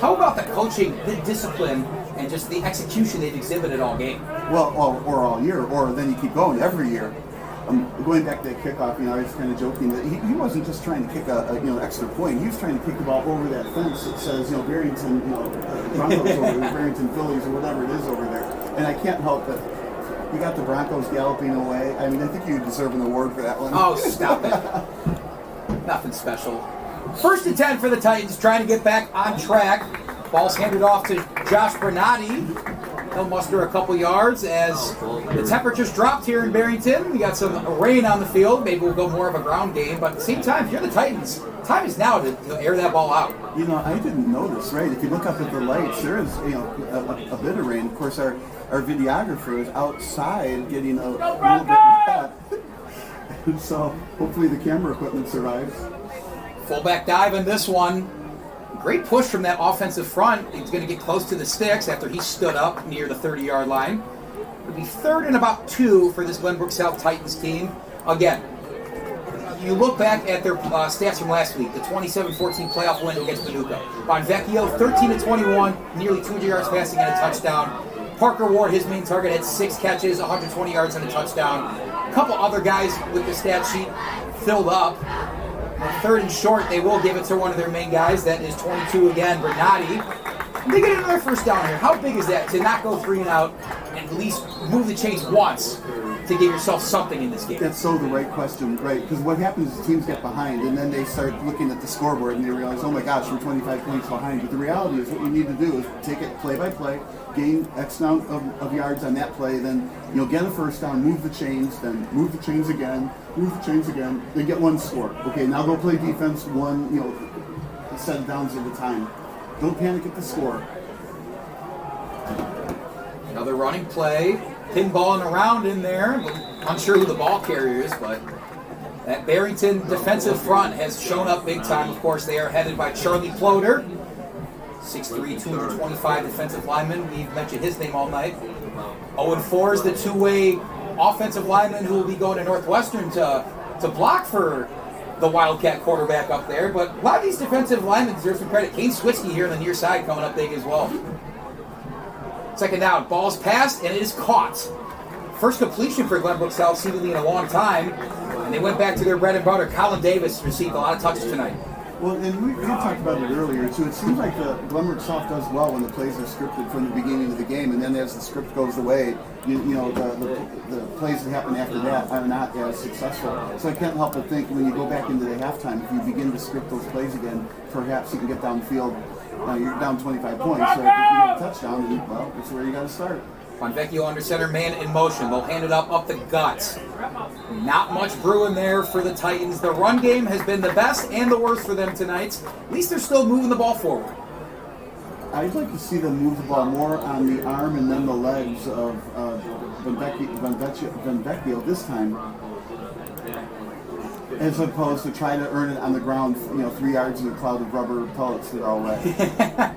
How about the coaching, the discipline, and just the execution they've exhibited all game? Well, or all year, or then you keep going every year. Going back to that kickoff, I was kind of joking that he wasn't just trying to kick a extra point. He was trying to kick the ball over that fence that says, Barrington, Broncos over there, Barrington Phillies, or whatever it is over there. And I can't help but. You got the Broncos galloping away. I mean, I think you deserve an award for that one. Oh, stop it. Nothing special. 1st and 10 for the Titans, trying to get back on track. Ball's handed off to Josh Bernardi. He'll muster a couple yards as the temperatures dropped here in Barrington. We got some rain on the field. Maybe we'll go more of a ground game. But at the same time, if you're the Titans, time is now to air that ball out. I didn't notice, right? If you look up at the lights, there is a bit of rain. Of course, our videographer is outside getting a little bit wet. So hopefully the camera equipment survives. Fullback dive in this one. Great push from that offensive front. He's going to get close to the sticks after he stood up near the 30-yard line. It'll be 3rd and about 2 for this Glenbrook South Titans team. Again, you look back at their stats from last week, the 27-14 playoff win against Paducah. Bonvecchio, 13-21, nearly 200 yards passing and a touchdown. Parker Ward, his main target, had 6 catches, 120 yards and a touchdown. A couple other guys with the stat sheet filled up. On 3rd and short, they will give it to one of their main guys. That is 22 again, Bernardi. They get another first down here. How big is that to not go 3 and out and at least move the chains once to give yourself something in this game? That's so the right question, right? Because what happens is teams get behind and then they start looking at the scoreboard and they realize, oh my gosh, we're 25 points behind. But the reality is what you need to do is take it play by play, gain X amount of yards on that play, then get a first down, move the chains, then move the chains again, then get 1 score. Okay, now go play defense 1, set of downs at a time. Don't panic at the score. Another running play, pinballing around in there. I'm sure who the ball carrier is, but that Barrington defensive front has shown up big time. Of course, they are headed by Charlie Ploder, 6'3", 225 defensive lineman. We've mentioned his name all night. 0-4 is the 2-way offensive lineman who will be going to Northwestern to block for the Wildcat quarterback up there. But a lot of these defensive linemen deserve some credit. Kane Switzky here on the near side coming up big as well. 2nd down, ball's passed and it is caught. First completion for Glenbrook South seemingly in a long time. And they went back to their bread and butter. Colin Davis received a lot of touches tonight. Well, and we talked about it earlier, too. It seems like the Glenbrook South does well when the plays are scripted from the beginning of the game, and then as the script goes away, the plays that happen after that are not as successful. So I can't help but think when you go back into the halftime, if you begin to script those plays again, perhaps you can get downfield. You're down 25 points, so if you get a touchdown, and, well, that's where you got to start. Bonvecchio under center, man in motion. They'll hand it up the gut. Not much brewing there for the Titans. The run game has been the best and the worst for them tonight. At least they're still moving the ball forward. I'd like to see them move the ball more on the arm and then the legs of Bonvecchio this time, as opposed to try to earn it on the ground, 3 yards in a cloud of rubber pellets that are all wet.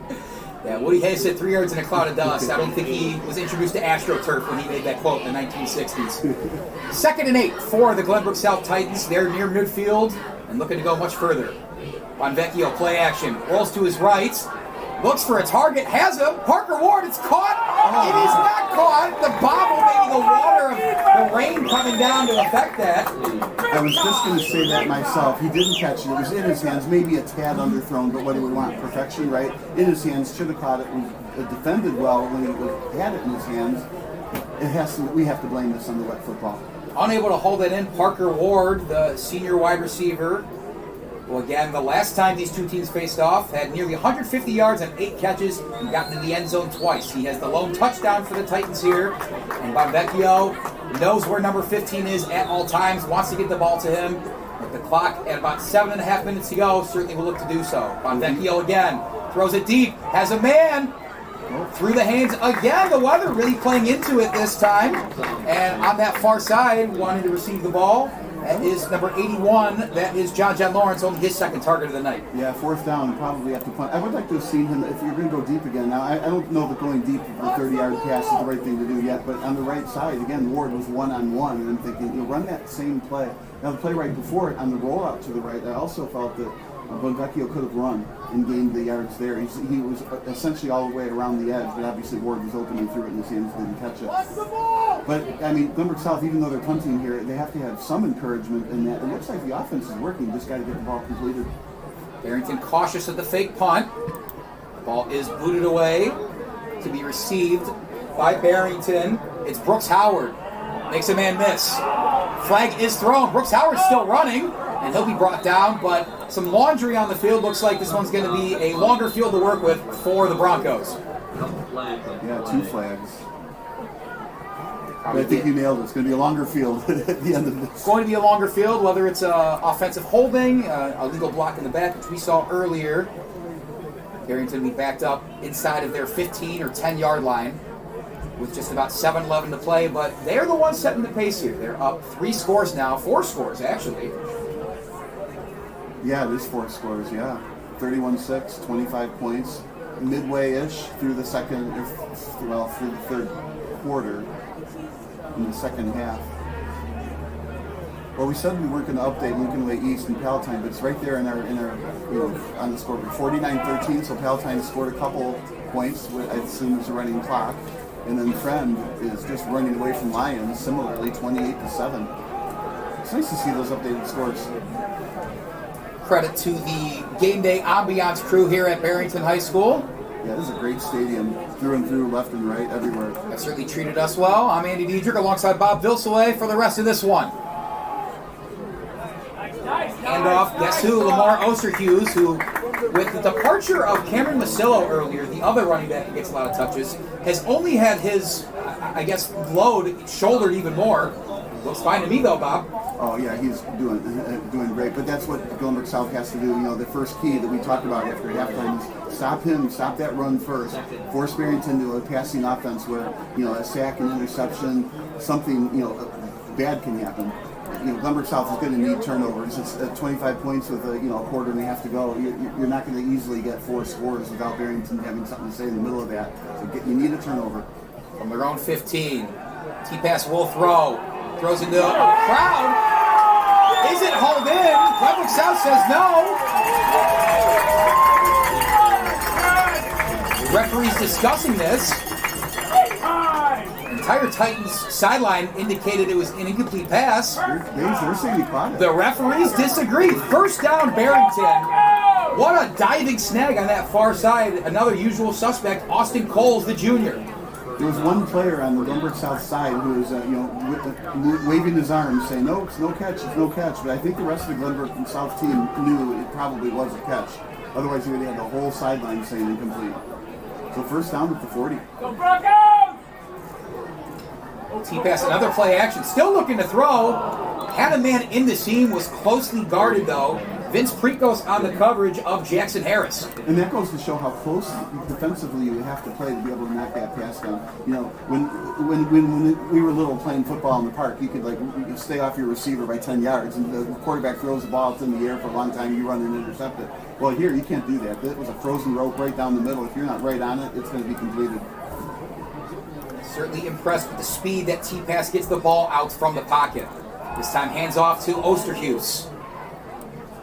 Yeah, Woody Hayes said 3 yards in a cloud of dust. I don't think he was introduced to AstroTurf when he made that quote in the 1960s. 2nd and 8 for the Glenbrook South Titans. They're near midfield and looking to go much further. Bonvecchio, play action, rolls to his right, looks for a target, has him. Parker Ward, it's caught. It is not caught. The bobble, maybe the water of the rain coming down to affect that. I was just going to say that myself. He didn't catch it. It was in his hands, maybe a tad underthrown, but what do we want? Perfection, right? In his hands, should have caught it. It defended well when he had it in his hands. We have to blame this on the wet football. Unable to hold it in, Parker Ward, the senior wide receiver, Well, again, the last time these two teams faced off, had nearly 150 yards and 8 catches and gotten in the end zone twice. He has the lone touchdown for the Titans here. And Bonvecchio knows where number 15 is at all times, wants to get the ball to him. With the clock at about 7.5 minutes to go, certainly will look to do so. Bonvecchio again throws it deep, has a man through the hands again. The weather really playing into it this time. And on that far side, wanting to receive the ball, that is number 81. That is John Lawrence, only his second target of the night. Yeah, fourth down, probably have to punt. I would like to have seen him, if you're going to go deep again. Now, I don't know that going deep for a 30-yard pass is the right thing to do yet, but on the right side, again, Ward was one-on-one, and I'm thinking, you run that same play. Now, the play right before it, on the rollout to the right, I also felt that Bonvecchio could have run and gained the yards there. He was essentially all the way around the edge, but obviously Ward was open and threw it in his hands, didn't catch it. But, I mean, Glenbrook South, even though they're punting here, they have to have some encouragement in that. It looks like the offense is working. Just got to get the ball completed. Barrington cautious of the fake punt. The ball is booted away to be received by Barrington. It's Brooks Howard. Makes a man miss. Flag is thrown. Brooks Howard's still running, and he'll be brought down, but some laundry on the field. Looks like this one's going to be a longer field to work with for the Broncos. Yeah, 2 flags. I think you nailed it. It's going to be a longer field at the end of this. It's going to be a longer field, whether it's offensive holding, a legal block in the back, which we saw earlier. Barrington be backed up inside of their 15 or 10-yard line with just about 7:11 to play, but they're the ones setting the pace here. They're up 3 scores now, 4 scores actually. Yeah, it is 4 scores, yeah. 31-6, 25 points. Midway-ish through the second, through the third quarter. In the second half. Well, we said we weren't going to update Lincoln Way East and Palatine, but it's right there in our on the scoreboard. 49-13, so Palatine scored a couple points, I assume it's a running clock. And then Friend is just running away from Lions, similarly, 28-7. It's nice to see those updated scores. Credit to the game day ambiance crew here at Barrington High School. Yeah, this is a great stadium, through and through, left and right, everywhere. That certainly treated us well. I'm Andy Diedrich alongside Bob Vilsaway for the rest of this one. Handoff, guess who? Lamar Osterhuse, who, with the departure of Cameron Masillo earlier, the other running back who gets a lot of touches, has only had his, load shouldered even more. Looks fine to me though, Bob. Oh yeah, he's doing great. But that's what Glenbrook South has to do. You know, the first key that we talked about after halftime is stop him, stop that run first. Force Barrington to a passing offense where, a sack, an interception, something, bad can happen. Glenbrook South is going to need turnovers. It's 25 points with a quarter and a half to go. You're not going to easily get 4 scores without Barrington having something to say in the middle of that. So you need a turnover. From their own 15, T-pass will throw. Throws into the crowd. Is it hauled in? Glenbrook South says no. The referee's discussing this. The entire Titans sideline indicated it was an incomplete pass. They're saying he caught it. The referees disagree. First down, Barrington. What a diving snag on that far side. Another usual suspect, Austin Coles, the junior. There was one player on the Glenbrook South side who was, waving his arms, saying, "No, it's no catch, it's no catch." But I think the rest of the Glenbrook South team knew it probably was a catch. Otherwise, he would have had the whole sideline saying incomplete. So first down at the 40. Go Broncos! T-pass, another play action. Still looking to throw. Had a man in the seam, was closely guarded though. Vince Precos on the coverage of Jackson Harris. And that goes to show how close defensively you have to play to be able to knock that pass down. When we were little playing football in the park, you could stay off your receiver by 10 yards, and the quarterback throws the ball up in the air for a long time, you run and intercept it. Well, here you can't do that. It was a frozen rope right down the middle. If you're not right on it, it's going to be completed. Certainly impressed with the speed that T-pass gets the ball out from the pocket. This time hands off to Osterhuse,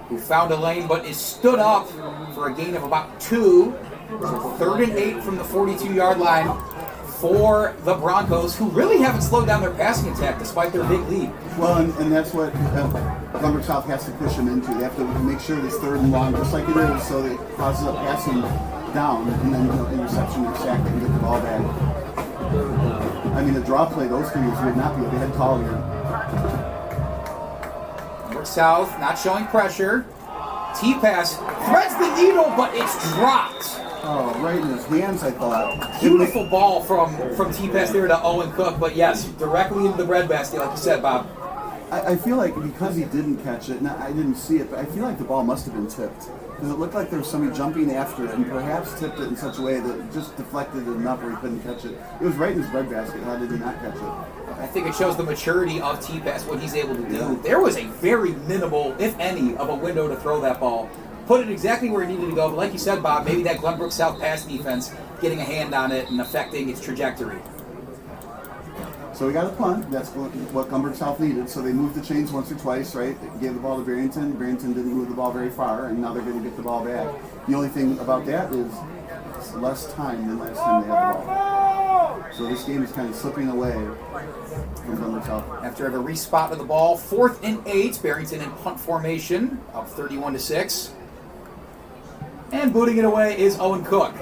who found a lane but is stood up for a gain of about 2. So 3rd and 8 from the 42-yard line for the Broncos, who really haven't slowed down their passing attack despite their big lead. Well, and that's what Glenbrook South has to push them into. They have to make sure this 3rd and long, just like it is, so that it causes a passing down, and then interception or sack, they can get the ball back. I mean, a draw play, those three would not be. They had taller. South not showing pressure. T-pass threads the needle, but it's dropped. Oh, right in his hands, I thought. Beautiful ball from T-pass there to Owen Cook, but yes, directly into the breadbasket, like you said, Bob. I feel like because he didn't catch it, and I didn't see it, but I feel like the ball must have been tipped. Because it looked like there was somebody jumping after it and perhaps tipped it in such a way that it just deflected it enough where he couldn't catch it. It was right in his breadbasket. How did he not catch it? I think it shows the maturity of T-pass, what he's able to do. Yeah. There was a very minimal, if any, of a window to throw that ball. Put it exactly where it needed to go, but like you said, Bob, maybe that Glenbrook South pass defense getting a hand on it and affecting its trajectory. So we got a punt. That's what Glenbrook South needed. So they moved the chains once or twice, right? They gave the ball to Barrington. Barrington didn't move the ball very far, and now they're going to get the ball back. The only thing about that is it's less time than last time they had the ball. So this game is kind of slipping away from Glenbrook South. After a respot of the ball, 4th and 8, Barrington in punt formation, up 31-6. And booting it away is Owen Cook.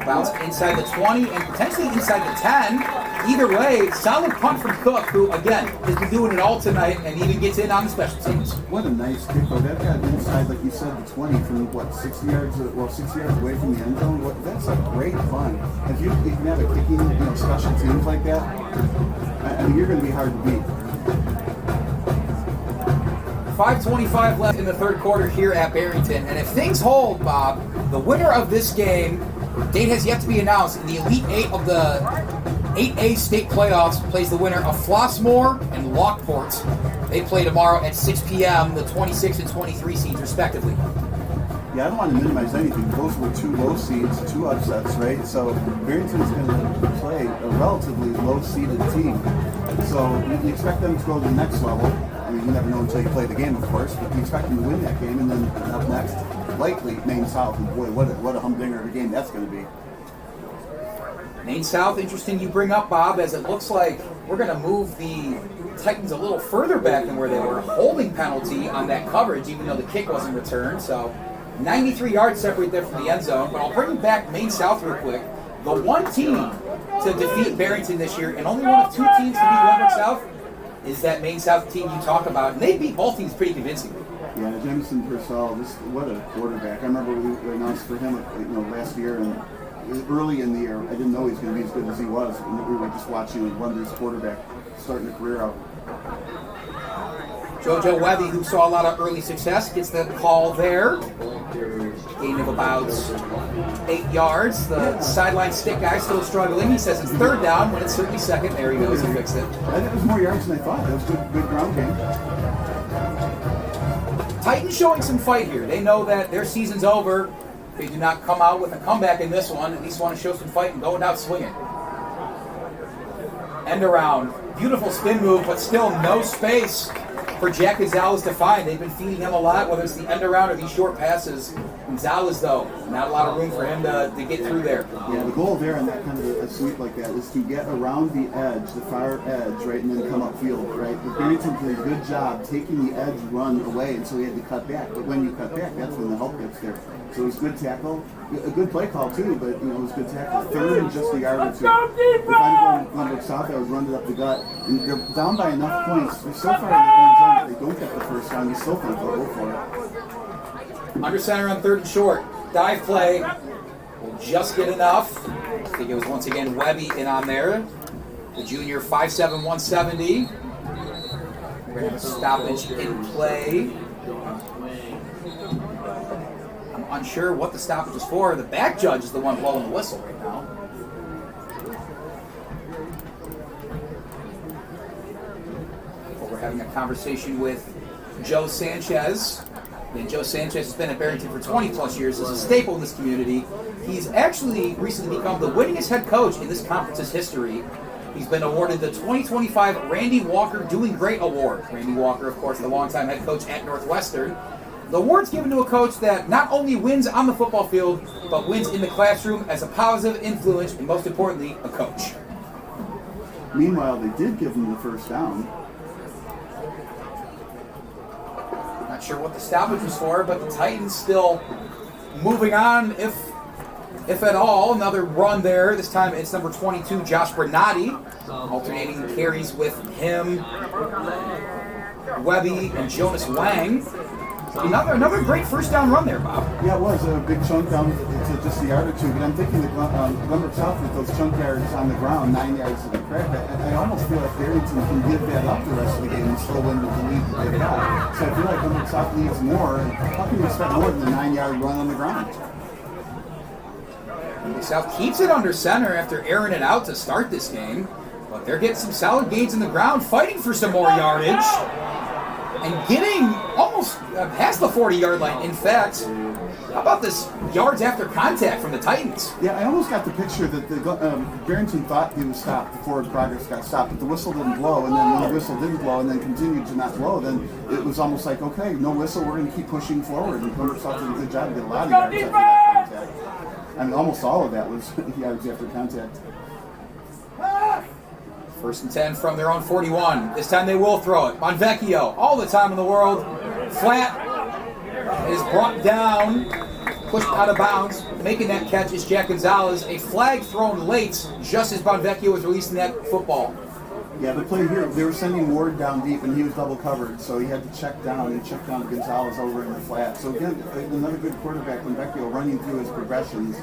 Bounce inside the 20 and potentially inside the 10. Either way, solid punt from Cook, who, again, has been doing it all tonight and even gets in on the special teams. What a nice kick, though. That got inside, like you said, the 20 from, 60 yards away from the end zone. That's a great punt. If you can have a kicking, special teams like that, I mean, you're going to be hard to beat. 5:25 left in the third quarter here at Barrington. And if things hold, Bob, the winner of this game, date has yet to be announced, in the Elite 8 of the 8A state playoffs, plays the winner of Flossmoor and Lockport. They play tomorrow at 6 p.m., the 26 and 23 seeds, respectively. Yeah, I don't want to minimize anything. Those were 2 low seeds, 2 upsets, right? So Barrington's going to play a relatively low-seeded team. So you expect them to go to the next level. I mean, you never know until you play the game, of course, but you expect them to win that game, and then up next, likely Maine South. And boy, what a humdinger of a game that's going to be. Maine South, interesting you bring up, Bob, as it looks like we're going to move the Titans a little further back than where they were. Holding penalty on that coverage, even though the kick wasn't returned. So 93 yards separate there from the end zone. But I'll bring you back Maine South real quick. The one team to defeat Barrington this year, and only one of 2 teams to beat Glenbrook South, is that Maine South team you talk about. And they beat both teams pretty convincingly. Yeah, Jamison Purcell, what a quarterback. I remember we announced for him last year, and early in the year, I didn't know he was going to be as good as he was. And we were just watching a wondrous quarterback starting a career out. JoJo Webby, who saw a lot of early success, gets the call there. Gain of about 8 yards. The sideline stick guy still struggling. He says it's 3rd down when it's certainly 2nd. There he goes. He fixed it. I think it was more yards than I thought. That was good ground game. Titans showing some fight here. They know that their season's over. They do not come out with a comeback in this one. At least want to show some fight and going out swinging. End around. Beautiful spin move, but still no space for Jack Gonzalez to find. They've been feeding him a lot, whether it's the end around or these short passes. Gonzalez, though, not a lot of room for him to get through there. Yeah, the goal there in that kind of a sweep like that is to get around the edge, the far edge, right, and then come upfield, right? But Barrington did a good job taking the edge run away, and so he had to cut back. But when you cut back, that's when the help gets there. So it was good tackle, a good play call too, but it was good tackle. 3rd and just a yard or 2. If I'm going Glenbrook South, I would run it up the gut. And they're down by enough points. They're so far in the end zone, if they don't get the first down, you still think they'll go for it. Under center on 3rd and short. Dive play will just get enough. I think it was once again Webby in on there. The junior 5'7", 170. We're going to have a stoppage in play. I'm unsure what the stoppage is for. The back judge is the one blowing the whistle right now. But we're having a conversation with Joe Sanchez. And Joe Sanchez has been at Barrington for 20 plus years as a staple in this community. He's actually recently become the winningest head coach in this conference's history. He's been awarded the 2025 Randy Walker Doing Great Award. Randy Walker, of course, the longtime head coach at Northwestern. The award's given to a coach that not only wins on the football field, but wins in the classroom as a positive influence, and most importantly, a coach. Meanwhile, they did give him the first down. Not sure what the stoppage was for, but the Titans still moving on, if at all. Another run there. This time it's number 22, Josh Bernardi, alternating carries with him. Webby, and Jonas Wang. Another great first down run there, Bob. Yeah, it was a big chunk down to just a yard or two, but I'm thinking that Glenbrook South with those chunk yards on the ground, 9 yards to the crack, I almost feel like Barrington can give that up the rest of the game and still win with the lead that they got. So I feel like Glenbrook South needs more. How can you expect more than a 9-yard run on the ground? South keeps it under center after airing it out to start this game, but they're getting some solid gains in the ground, fighting for some more yardage, and getting almost past the 40-yard line. In fact, how about this yards after contact from the Titans? Yeah, I almost got the picture that Barrington thought he was stopped, the forward progress got stopped, but the whistle didn't blow, and then when the whistle didn't blow and then continued to not blow, then it was almost like, okay, no whistle, we're going to keep pushing forward, and Glenbrook South did a good job, did a lot of yards after that contact. I mean, almost all of that was yards after contact. 1st and 10 from their own 41. This time they will throw it. Bonvecchio, all the time in the world. Flat is brought down, pushed out of bounds. Making that catch is Jack Gonzalez. A flag thrown late, just as Bonvecchio was releasing that football. Yeah, the play here, they were sending Ward down deep, and he was double covered, so he had to check down and check down Gonzalez over in the flat. So again, another good quarterback, Bonvecchio, running through his progressions.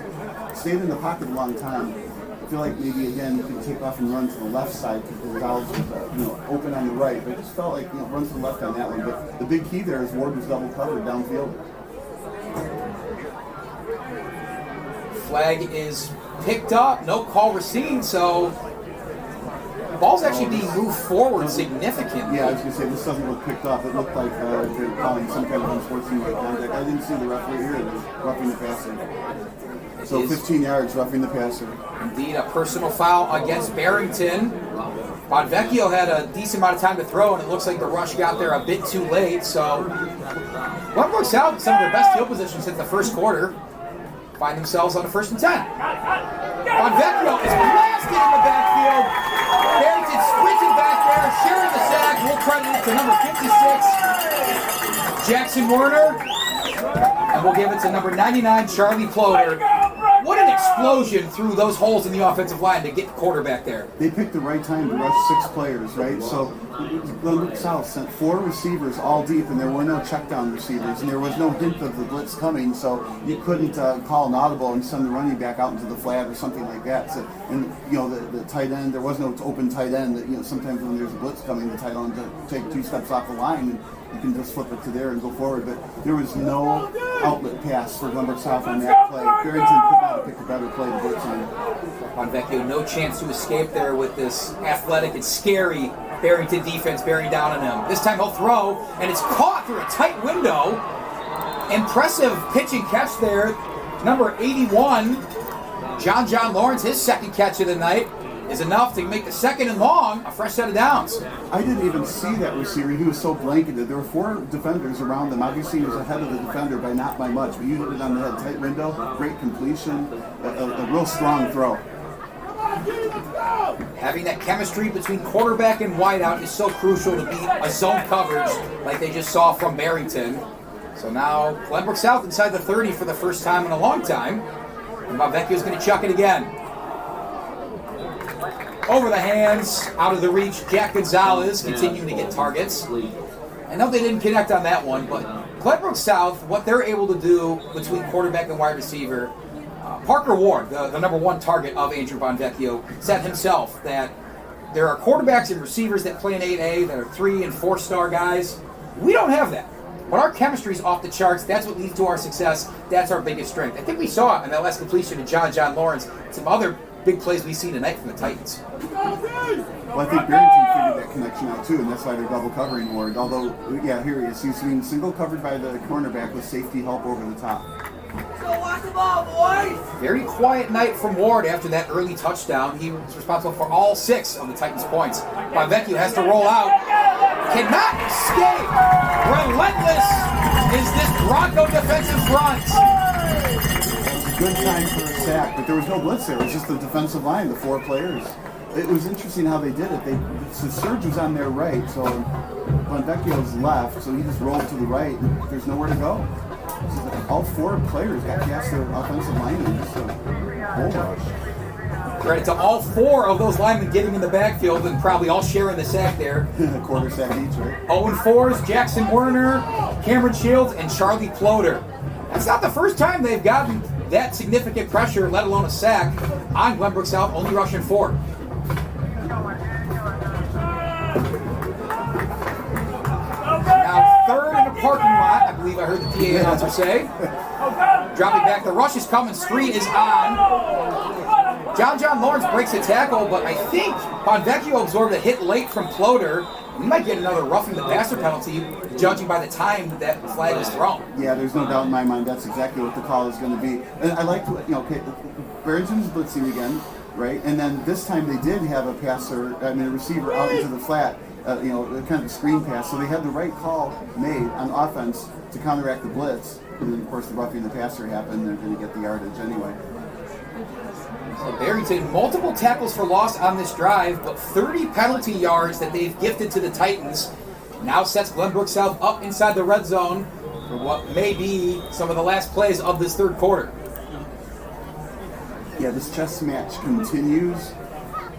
Stayed in the pocket a long time. I feel like maybe again you could take off and run to the left side because Gonzalez was open on the right, but it just felt like run to the left on that one. But the big key there is Ward was double covered downfield. Flag is picked up, no call received, so the ball's actually being moved forward significantly. Yeah, I was going to say, this doesn't look picked up. It looked like they're calling some kind of unsportsmanlike contact. I didn't see the referee here. It was roughing the passer. So 15 yards, roughing the passer. Indeed, a personal foul against Barrington. Bonvecchio had a decent amount of time to throw, and it looks like the rush got there a bit too late. So Glenbrook South, some of their best field positions since the first quarter, find themselves on a 1st and 10. Bonvecchio is blasted in the backfield. Barrington sprinting back there, sharing the sack. We'll credit it to number 56, Jackson Werner. And we'll give it to number 99, Charlie Ploder. What an explosion through those holes in the offensive line to get the quarterback there. They picked the right time to rush 6 players, right? So Glenbrook South sent 4 receivers all deep, and there were no check down receivers, and there was no hint of the blitz coming, so you couldn't call an audible and send the running back out into the flat or something like that. So, and the tight end, there was no open tight end. That sometimes when there's a blitz coming, the tight end to take 2 steps off the line, and you can just flip it to there and go forward. But there was no outlet pass for Glenbrook South on that play. Barrington could not have picked a better play to blitz on. Bonvecchio, no chance to escape there with this athletic and scary Barrington defense bearing down on him. This time he'll throw, and it's caught through a tight window. Impressive pitch and catch there. Number 81, John Lawrence, his second catch of the night, is enough to make the 2nd and long, a fresh set of downs. I didn't even see that receiver. He was so blanketed. There were 4 defenders around him. Obviously, he was ahead of the defender by not by much, but you hit it on the head. Tight window, great completion, a real strong throw. Having that chemistry between quarterback and wideout is so crucial to beat a zone coverage like they just saw from Barrington. So now Glenbrook South inside the 30 for the first time in a long time. And Bonvecchio's going to chuck it again. Over the hands, out of the reach, Jack Gonzalez continuing to get targets. I know they didn't connect on that one, but Glenbrook South, what they're able to do between quarterback and wide receiver, Parker Ward, the number 1 target of Andrew Bonvecchio, said himself that there are quarterbacks and receivers that play in 8A that are 3- and 4-star guys. We don't have that. But our chemistry is off the charts. That's what leads to our success. That's our biggest strength. I think we saw it in that last completion to John Lawrence. Some other big plays we see tonight from the Titans. Well, I think Barrington figured that connection out too, and that's why they're double covering Ward. Although, yeah, here he is. He's being single covered by the cornerback with safety help over the top. So watch the ball, boys! Very quiet night from Ward after that early touchdown. He was responsible for all 6 of the Titans' points. Bonvecchio has to roll out. Cannot escape. Relentless is this Bronco defensive front. Good time for a sack, but there was no blitz there. It was just the defensive line, the 4 players. It was interesting how they did it. So Surge was on their right, so Bonvecchio's left, so he just rolled to the right, and there's nowhere to go. So all 4 players got past their offensive line and just a bull rush. Credit to all 4 of those linemen getting in the backfield and probably all sharing the sack there. Quarter sack each, right? 0-4s, Jackson Werner, Cameron Shields, and Charlie Ploder. That's not the first time they've gotten that significant pressure, let alone a sack, on Glenbrook South, only rushing 4. Now 3rd in the parking lot, I believe I heard the PA announcer say. Dropping back, the rush is coming, screen is on. John Lawrence breaks a tackle, but I think Bonvecchio absorbed a hit late from Ploder. We might get another roughing the passer penalty, judging by the time that flag is thrown. Yeah, there's no doubt in my mind that's exactly what the call is going to be. And I like to, okay, Barrington's blitzing again, right? And then this time they did have a receiver out into the flat, kind of a screen pass. So they had the right call made on offense to counteract the blitz. And then, of course, the roughing the passer happened. They're going to get the yardage anyway. So Barrington, multiple tackles for loss on this drive, but 30 penalty yards that they've gifted to the Titans now sets Glenbrook South up inside the red zone for what may be some of the last plays of this 3rd quarter. Yeah, this chess match continues,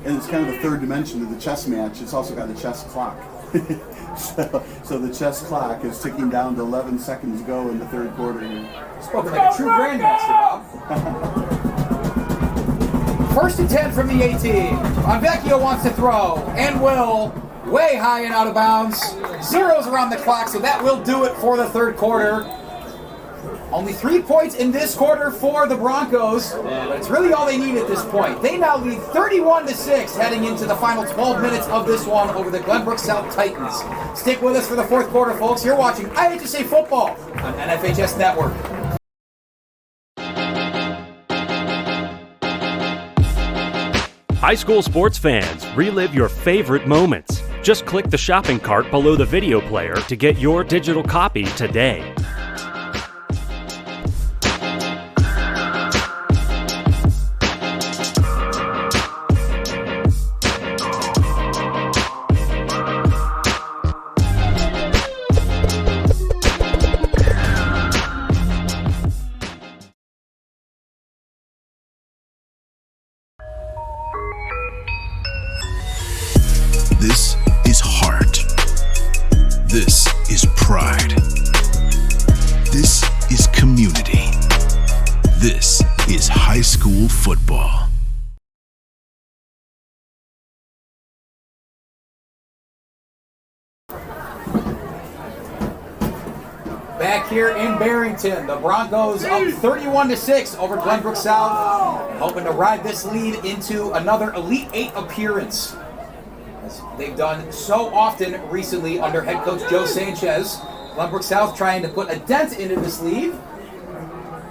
and it's kind of the 3rd dimension of the chess match. It's also got a chess clock. So the chess clock is ticking down to 11 seconds to go in the 3rd quarter here. Spoken like a true grandmaster, Bob. 1st and 10 from the 18. Bonvecchio wants to throw, and will, way high and out of bounds. 0s around the clock, so that will do it for the 3rd quarter. Only 3 points in this quarter for the Broncos, but it's really all they need at this point. They now lead 31-6 heading into the final 12 minutes of this one over the Glenbrook South Titans. Stick with us for the 4th quarter, folks. You're watching IHSA Football on NFHS Network. High school sports fans, relive your favorite moments. Just click the shopping cart below the video player to get your digital copy today. This is heart. This is pride. This is community. This is high school football. Back here in Barrington, the Broncos up 31-6 over Glenbrook South, and hoping to ride this lead into another Elite 8 appearance, as they've done so often recently under head coach Joe Sanchez. Glenbrook South trying to put a dent into this lead.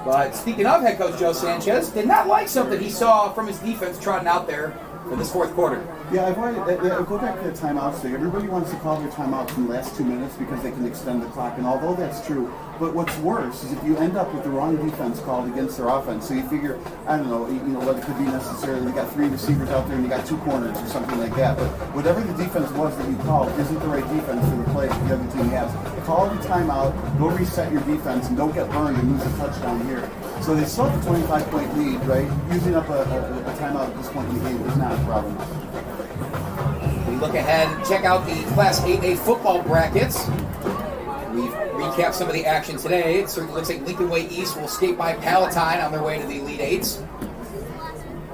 But speaking of head coach Joe Sanchez, did not like something he saw from his defense trotting out there for this 4th quarter. Yeah, go back to the timeouts thing. Everybody wants to call their timeouts in the last 2 minutes because they can extend the clock, and although that's true, but what's worse is if you end up with the wrong defense called against their offense. So you figure, I don't know, what it could be necessarily. You got 3 receivers out there and you got 2 corners or something like that. But whatever the defense was that you called isn't the right defense for the play that the other team has. Call the timeout, go reset your defense, and don't get burned and lose a touchdown here. So they still have a 25-point lead, right? Using up a timeout at this point in the game is not a problem. We look ahead and check out the Class 8A football brackets. We've recapped some of the action today. It certainly looks like Lincoln Way East will skate by Palatine on their way to the Elite Eights.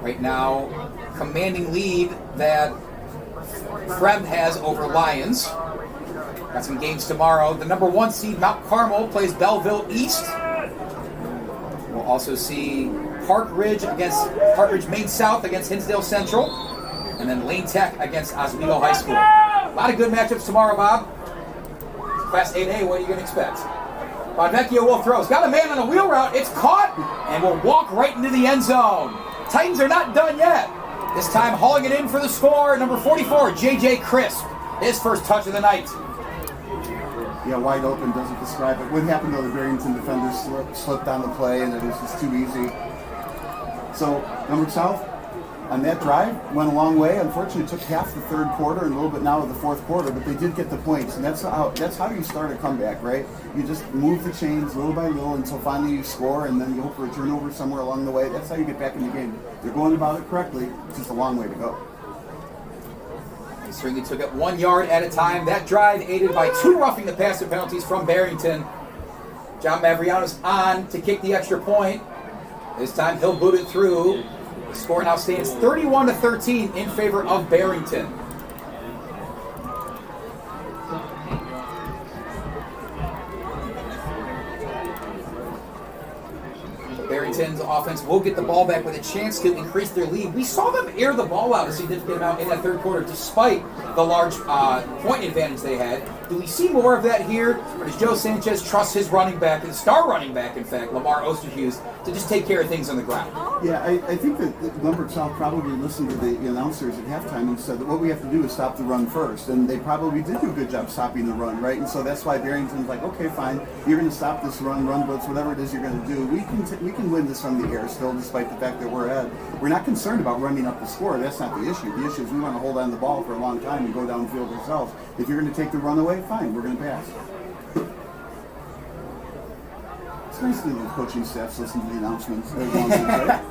Right now, commanding lead that Fred has over Lions. Got some games tomorrow. The number 1 seed, Mount Carmel, plays Belleville East. We'll also see Park Ridge Main South against Hinsdale Central. And then Lane Tech against Oswego High School. A lot of good matchups tomorrow, Bob. Class 8A, what are you going to expect? Bonvecchio will throw. He's got a man on a wheel route. It's caught and will walk right into the end zone. Titans are not done yet. This time hauling it in for the score, number 44, J.J. Crisp. His first touch of the night. Yeah, wide open doesn't describe it. What happened though, the Barrington defender slipped on the play and it was just too easy. So, Glenbrook South, on that drive, went a long way. Unfortunately, it took half the third quarter and a little bit now of the fourth quarter, but they did get the points, and that's how you start a comeback, right? You just move the chains little by little until finally you score, and then you hope for a turnover somewhere along the way. That's how you get back in the game. They're going about it correctly. It's just a long way to go. They certainly took it 1 yard at a time. That drive aided by 2 roughing the passer penalties from Barrington. John Mavriano's on to kick the extra point. This time he'll boot it through. The score now stands 31-13 in favor of Barrington. Barrington's offense will get the ball back with a chance to increase their lead. We saw them air the ball out a significant amount in that third quarter despite the large point advantage they had. Do we see more of that here? Or does Joe Sanchez trust his running back, his star running back, in fact, Lamar Osterhus, to just take care of things on the ground? Yeah, I think that Glenbrook South probably listened to the announcers at halftime and said that what we have to do is stop the run first. And they probably did do a good job stopping the run, right? And so that's why Barrington's like, okay, fine, you're going to stop this run blitz, whatever it is you're going to do. We can win this from the air still, despite the fact that we're ahead. We're not concerned about running up the score. That's not the issue. The issue is we want to hold on to the ball for a long time and go downfield ourselves. If you're going to take the run away, fine, we're going to pass. It's nice that the coaching staffs listen to the announcements. Right?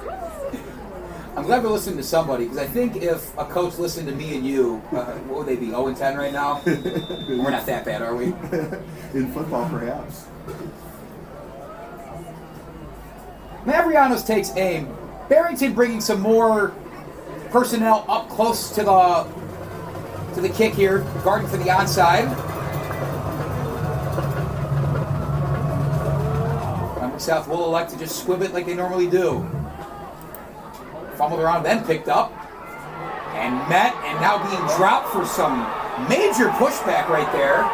I'm glad we're listening to somebody, because I think if a coach listened to me and you, what would they be, 0-10 right now? We're not that bad, are we? In football, perhaps. Mavrianos takes aim. Barrington bringing some more personnel up close to the kick here, guarding for the onside. Glenbrook South will elect to just squib it like they normally do. Fumbled around, then picked up, and met, and now being dropped for some major pushback right there.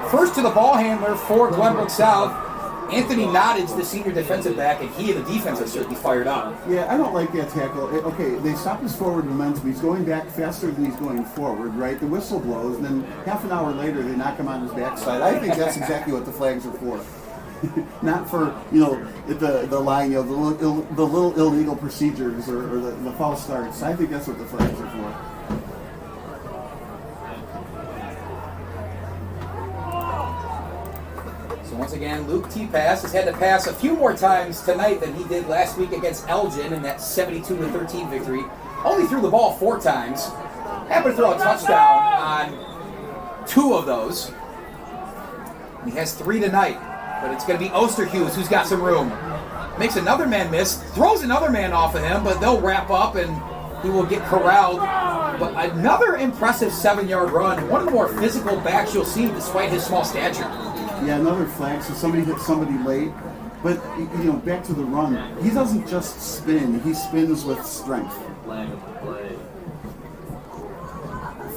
First to the ball handler for Glenbrook South. Anthony Nottage, the senior defensive back, and he and the defense are certainly fired up. Yeah, I don't like that tackle. Okay, they stop his forward momentum. He's going back faster than he's going forward, right? The whistle blows, and then half an hour later, they knock him on his backside. I think that's exactly what the flags are for. Not for, the line, the little illegal procedures or the false starts. I think that's what the flags are for. So once again, Luke T-Pass has had to pass a few more times tonight than he did last week against Elgin in that 72-13 victory. Only threw the ball 4 times. Happened to throw a touchdown on 2 of those. He has 3 tonight, but it's going to be Osterhus who's got some room. Makes another man miss, throws another man off of him, but they'll wrap up and he will get corralled. But another impressive 7-yard run. One of the more physical backs you'll see despite his small stature. Yeah, another flag, so somebody hit somebody late. But, back to the run, he doesn't just spin, he spins with strength.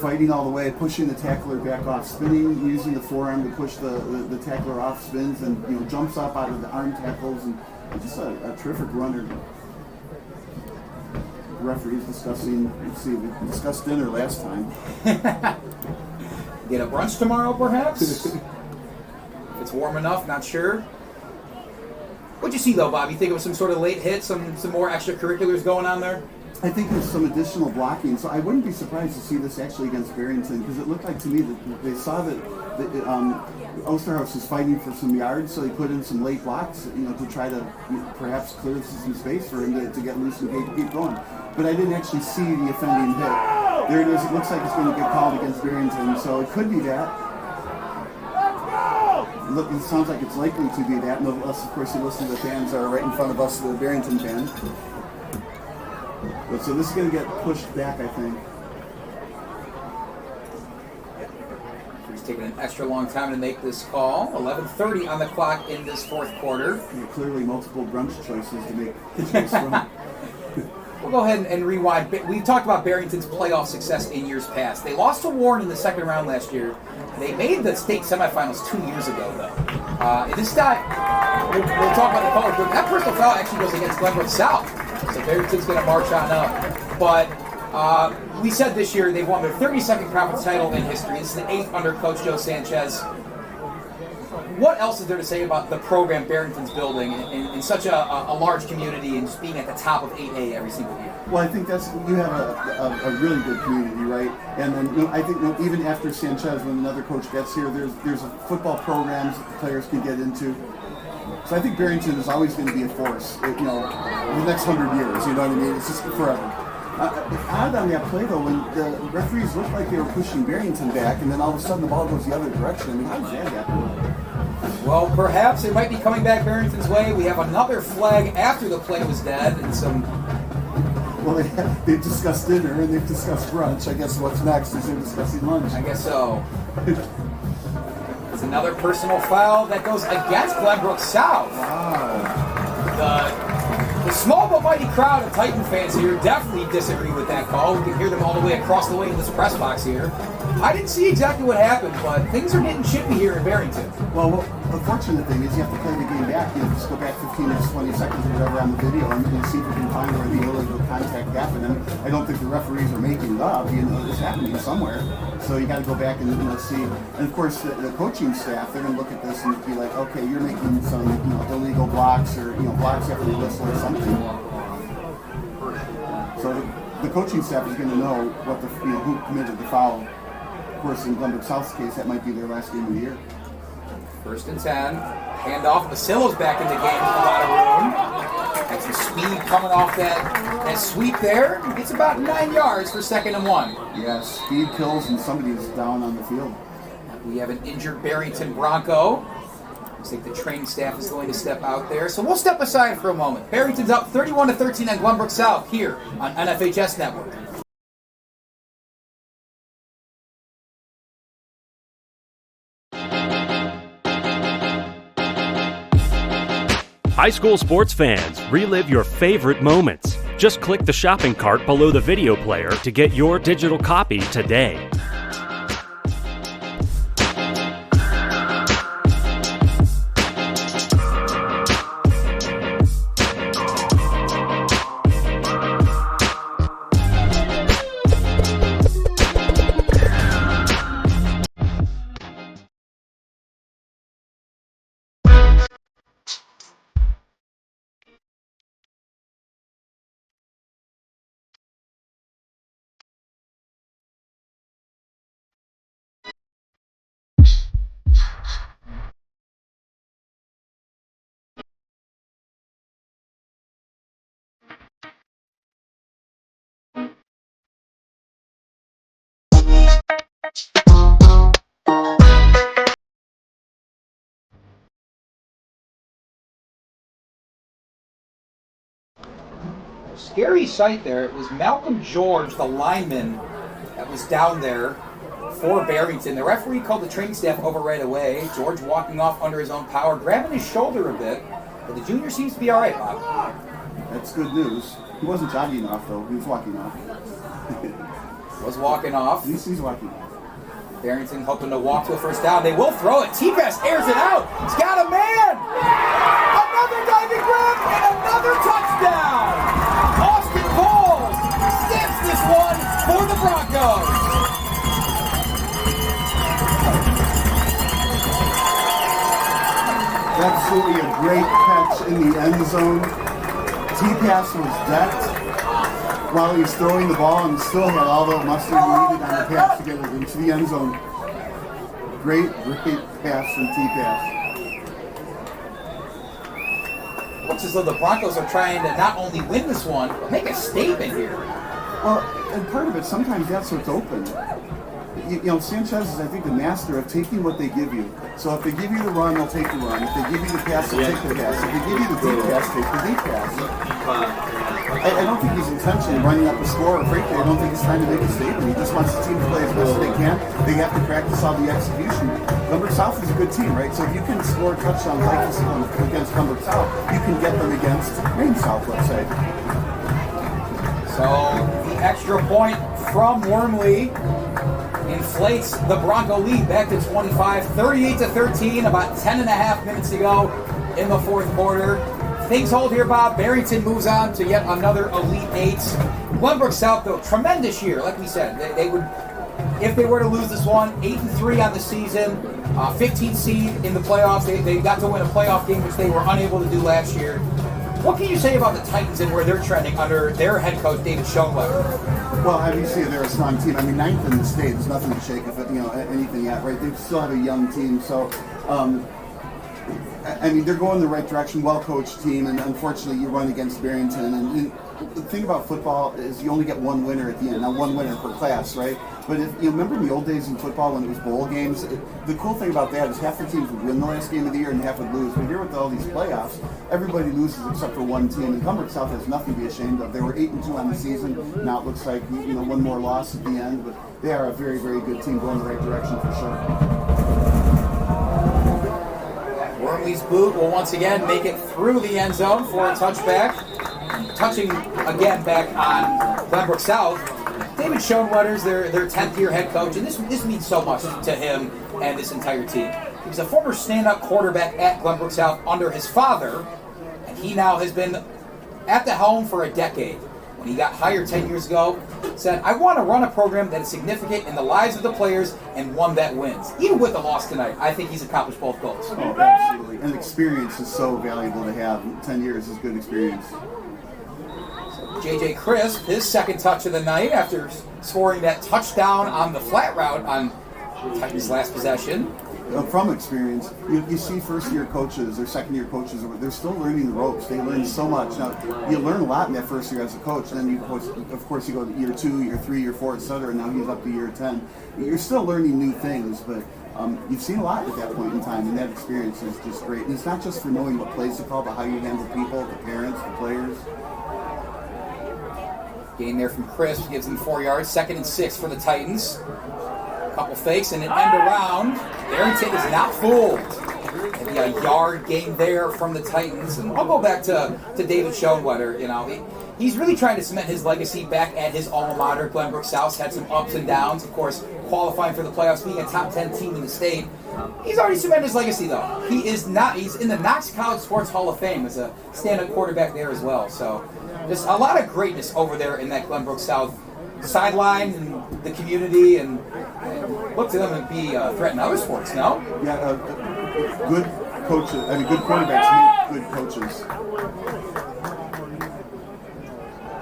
Fighting all the way, pushing the tackler back off, spinning, using the forearm to push the tackler off, spins, and jumps up out of the arm tackles, and just a terrific runner. The referee's discussing, we discussed dinner last time. Get a brunch tomorrow, perhaps? It's warm enough, not sure. What'd you see, though, Bob? You think it was some sort of late hit, some more extracurriculars going on there? I think there's some additional blocking, so I wouldn't be surprised to see this actually against Barrington, because it looked like to me that they saw that Osterhaus was fighting for some yards, so they put in some late blocks, to try to perhaps clear some space for him to get loose and keep going. But I didn't actually see the offending hit. There it is. It looks like it's going to get called against Barrington, so it could be that. Look, it sounds like it's likely to be that, unless, of course, you listen to the fans that are right in front of us, the Barrington fans. But so this is going to get pushed back, I think. He's taking an extra long time to make this call. 11:30 on the clock in this fourth quarter. Clearly multiple brunch choices to make the choice from. We'll go ahead and rewind. We talked about Barrington's playoff success in years past. They lost to Warren in the second round last year. They made the state semifinals 2 years ago, though. This time, we'll talk about the color. That personal foul actually goes against Glenbrook South. So Barrington's going to march on up. But we said this year they've won their 32nd conference title in history. This is the 8th under Coach Joe Sanchez. What else is there to say about the program Barrington's building in such a large community and just being at the top of 8A every single year? Well, I think you have a really good community, right? And then I think even after Sanchez, when another coach gets here, there's football programs that the players can get into. So I think Barrington is always going to be a force, the next 100 years. You know what I mean? It's just forever. Odd on that play though, when the referees looked like they were pushing Barrington back, and then all of a sudden the ball goes the other direction. I mean, how does that happen? Well, perhaps it might be coming back Barrington's way. We have another flag after the play was dead, and some. Well, they've discussed dinner and they've discussed brunch. I guess what's next is they're discussing lunch. I guess so. It's another personal foul that goes against Glenbrook South. Wow. The small but mighty crowd of Titan fans here definitely disagree with that call. We can hear them all the way across the way in this press box here. I didn't see exactly what happened, but things are getting chippy here in Barrington. Well, the fortunate thing is you have to play the game back. You just go back 15 minutes, 20 seconds or whatever on the video and see if you can find where the illegal contact happened. And I don't think the referees are making it up. It's happening somewhere. So you got to go back and see. And of course, the coaching staff, they're going to look at this and be like, okay, you're making some illegal blocks or blocks after the whistle or something. So the coaching staff is going to know what who committed the foul. Of course, in Glenbrook South's case, that might be their last game of the year. 1st and 10. Handoff. Basilo's back in the game with a lot of room. Got some speed coming off that sweep there. It's about 9 yards for 2nd and 1. Yeah, speed kills and somebody's down on the field. We have an injured Barrington Bronco. Looks like the training staff is going to step out there. So we'll step aside for a moment. Barrington's up 31-13 on Glenbrook South here on NFHS Network. High school sports fans, relive your favorite moments. Just click the shopping cart below the video player to get your digital copy today. Scary sight there. It was Malcolm George, the lineman, that was down there for Barrington. The referee called the training staff over right away. George walking off under his own power, grabbing his shoulder a bit. But the junior seems to be all right, Bob. That's good news. He wasn't jogging off, though. He was walking off. Was walking off. He's walking off. Barrington hoping to walk to a first down. They will throw it. T-Pass airs it out. He's got a man. Another diving grab and another touchdown. Austin Bowles stamps this one for the Broncos. Absolutely a great catch in the end zone. T-Pass was decked while he was throwing the ball and still had all the mustard he needed on the pass to get it into the end zone. Great pass from T-Pass. Looks as though the Broncos are trying to not only win this one, but make a statement here. Well, and part of it, sometimes that's what's open. Sanchez is, I think, the master of taking what they give you. So if they give you the run, they'll take the run. If they give you the pass, they'll take the pass. If they give you the deep pass, take the deep pass. I don't think he's intentionally running up the score, or frankly, I don't think he's trying to make a statement. He just wants the team to play as best as they can. They have to practice all the execution. Glenbrook South is a good team, right? So if you can score touchdowns like this against Glenbrook South, you can get them against Maine South, let's say. So the extra point from Wormley inflates the Bronco lead back to 25, 38-13, about 10 and a half minutes to go in the fourth quarter. Things hold here, Bob. Barrington moves on to yet another Elite Eight. Glenbrook South, though, tremendous year. Like we said, they would, if they were to lose this one, 8-3 on the season, 15 seed in the playoffs. They got to win a playoff game, which they were unable to do last year. What can you say about the Titans and where they're trending under their head coach, David Schoenweber? Well, obviously they're a strong team. I mean, 9th in the state. There's nothing to shake if it, anything yet, right? They still have a young team, so. I mean, they're going the right direction, well-coached team, and unfortunately you run against Barrington. And the thing about football is you only get one winner at the end, not one winner per class, right? But if you remember in the old days in football when it was bowl games, the cool thing about that is half the teams would win the last game of the year and half would lose. But here with all these playoffs, everybody loses except for one team. And Glenbrook South has nothing to be ashamed of. They were 8-2 on the season. Now it looks like one more loss at the end, but they are a very, very good team going the right direction for sure. Wormley's boot will once again make it through the end zone for a touchback. Touching again back on Glenbrook South. David Schoenweber's their 10th year head coach, and this means so much to him and this entire team. He was a former stand-up quarterback at Glenbrook South under his father, and he now has been at the helm for a decade. When he got hired 10 years ago, said, I want to run a program that is significant in the lives of the players and one that wins. Even with the loss tonight, I think he's accomplished both goals. Oh, absolutely. And experience is so valuable to have. 10 years is good experience. J.J. Crisp, his second touch of the night after scoring that touchdown on the flat route on Titans' last possession. From experience, you see first-year coaches or second-year coaches, they're still learning the ropes. They learn so much. Now, you learn a lot in that first year as a coach, and then, of course, you go to year 2, year 3, year 4, etc., and now he's up to year 10. You're still learning new things, but you've seen a lot at that point in time, and that experience is just great. And it's not just for knowing what plays to call, but how you handle people, the parents, the players. Gain there from Crisp gives them 4 yards. 2nd and 6 for the Titans. Couple fakes and an end around. Barrington is not fooled. Maybe a yard gain there from the Titans. And I'll go back to David Schoenweber. He's really trying to cement his legacy back at his alma mater. Glenbrook South had some ups and downs. Of course, qualifying for the playoffs, being a top 10 team in the state. He's already cemented his legacy, though. He's in the Knox College Sports Hall of Fame as a stand-up quarterback there as well. So just a lot of greatness over there in that Glenbrook South sideline and the community, and look to them and be a threat in other sports, no? Yeah, good coaches. I mean, good quarterbacks make good coaches.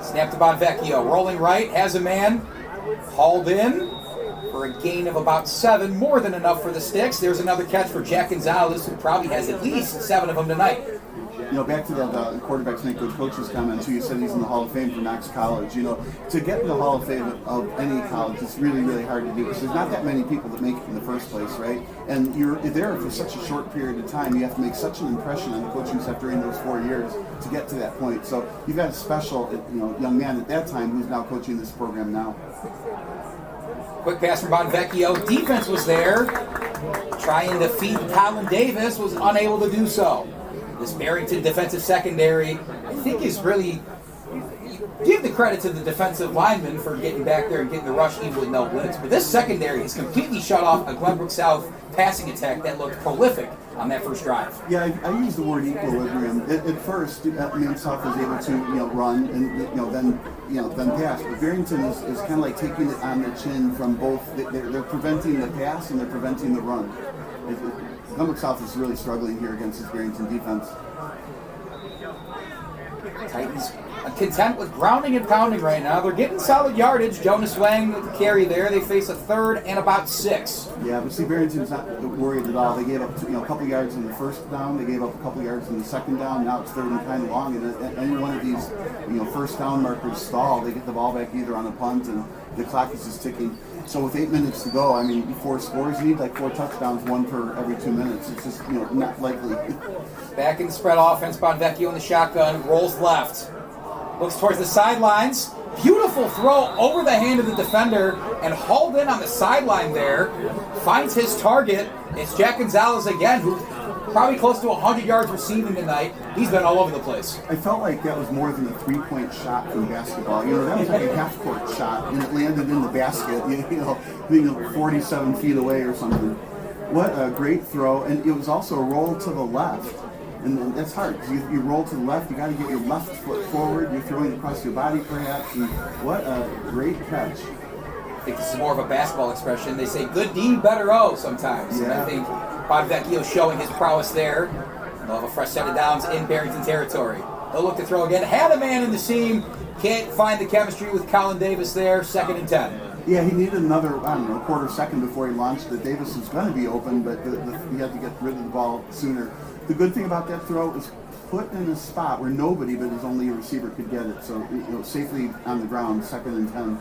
Snap to Bonvecchio, rolling right, has a man, hauled in for a gain of about 7, more than enough for the Sticks. There's another catch for Jack Gonzalez, who probably has at least 7 of them tonight. Back to that quarterbacks make good coaches comment too. You said he's in the Hall of Fame for Knox College. To get in the Hall of Fame of any college, it's really, really hard to do because there's not that many people that make it in the first place, right? And you're there for such a short period of time. You have to make such an impression on the coaching staff during those 4 years to get to that point. So you've got a special, young man at that time who's now coaching this program now. Quick pass from Bonvecchio. Defense was there, trying to feed Colin Davis, was unable to do so. This Barrington defensive secondary, I think, is really, give the credit to the defensive linemen for getting back there and getting the rush even with no blitz. But this secondary has completely shut off a Glenbrook South passing attack that looked prolific on that first drive. Yeah, I use the word equilibrium. At first, South was able to run and then pass. But Barrington is kind of like taking it on the chin from both. They're preventing the pass and they're preventing the run. Glenbrook South is really struggling here against this Barrington defense. Titans content with grounding and pounding right now. They're getting solid yardage. Jonas Wang with the carry there. They face a 3rd and about 6. Yeah, but see, Barrington's not worried at all. They gave up a couple yards in the first down. They gave up a couple yards in the second down. Now it's 3rd and kind of long. And any one of these first down markers stall, they get the ball back either on a punt, and the clock is just ticking. So with 8 minutes to go, 4 scores, you need like 4 touchdowns, 1 per every 2 minutes. It's just not likely. Back in the spread offense, Bonvecchio in the shotgun, rolls left. Looks towards the sidelines. Beautiful throw over the hand of the defender and hauled in on the sideline there. Finds his target. It's Jack Gonzalez again, who probably close to 100 yards receiving tonight. He's been all over the place. I felt like that was more than a 3-point shot from basketball. That was like a half-court shot, and it landed in the basket, being 47 feet away or something. What a great throw. And it was also a roll to the left. And that's hard, because you roll to the left, you got to get your left foot forward, you're throwing across your body perhaps, and what a great catch. I think this is more of a basketball expression. They say good D, better O sometimes. Yeah. And I think Bonvecchio showing his prowess there. They'll have a fresh set of downs in Barrington territory. They'll look to throw again. Had a man in the seam. Can't find the chemistry with Colin Davis there. 2nd and 10. Yeah, he needed another, quarter second before he launched it. Davis was going to be open, but he had to get rid of the ball sooner. The good thing about that throw is put in a spot where nobody but his only receiver could get it. So, safely on the ground, 2nd and 10.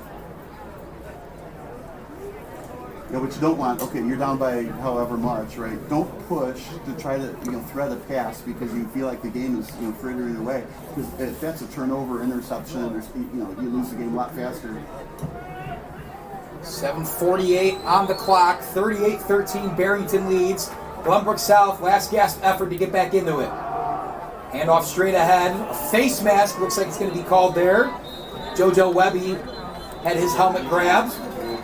Yeah, what you don't want, okay, you're down by however much, right? Don't push to try to, thread a pass because you feel like the game is, frittering away. Because if that's a turnover, interception, you lose the game a lot faster. 7:48 on the clock. 38-13, Barrington leads. Glenbrook South, last gasp effort to get back into it. Handoff straight ahead. A face mask looks like it's going to be called there. JoJo Webby had his helmet grabbed.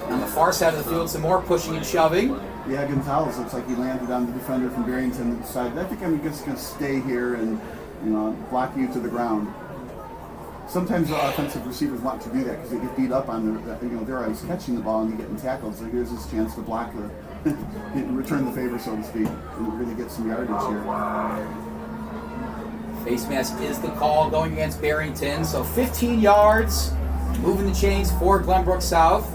On the far side of the field, some more pushing and shoving. Yeah, Gonzalez looks like he landed on the defender from Barrington and decided, I think I'm just going to stay here and block you to the ground. Sometimes the offensive receivers want to do that because they get beat up on they're always catching the ball and you getting tackled. So here's his chance to block return the favor, so to speak. And we're going to get some yardage here. Face mask is the call going against Barrington. So 15 yards, moving the chains for Glenbrook South.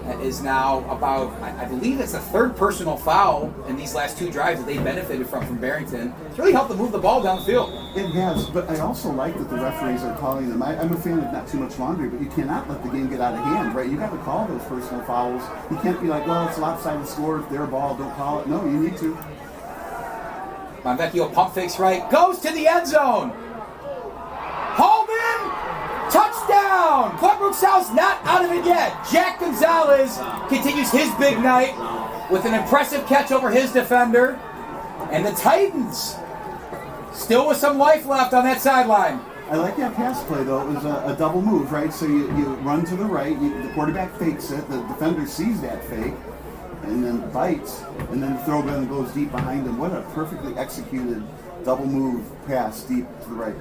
That is now about, I believe it's the 3rd personal foul in these last 2 drives that they benefited from Barrington. It's really helped them move the ball down the field. It has, but I also like that the referees are calling them. I'm a fan of not too much laundry, but you cannot let the game get out of hand, right? You got to call those personal fouls. You can't be like, well, it's a lopsided score. If their ball, don't call it. No, you need to. Bonvecchio pump fakes right, goes to the end zone. Hauled in. Touchdown! Glenbrook South's not out of it yet. Jack Gonzalez continues his big night with an impressive catch over his defender. And the Titans still with some life left on that sideline. I like that pass play, though. It was a double move, right? So you run to the right, the quarterback fakes it, the defender sees that fake, and then bites, and then the throw gun goes deep behind him. What a perfectly executed double move pass deep to the right.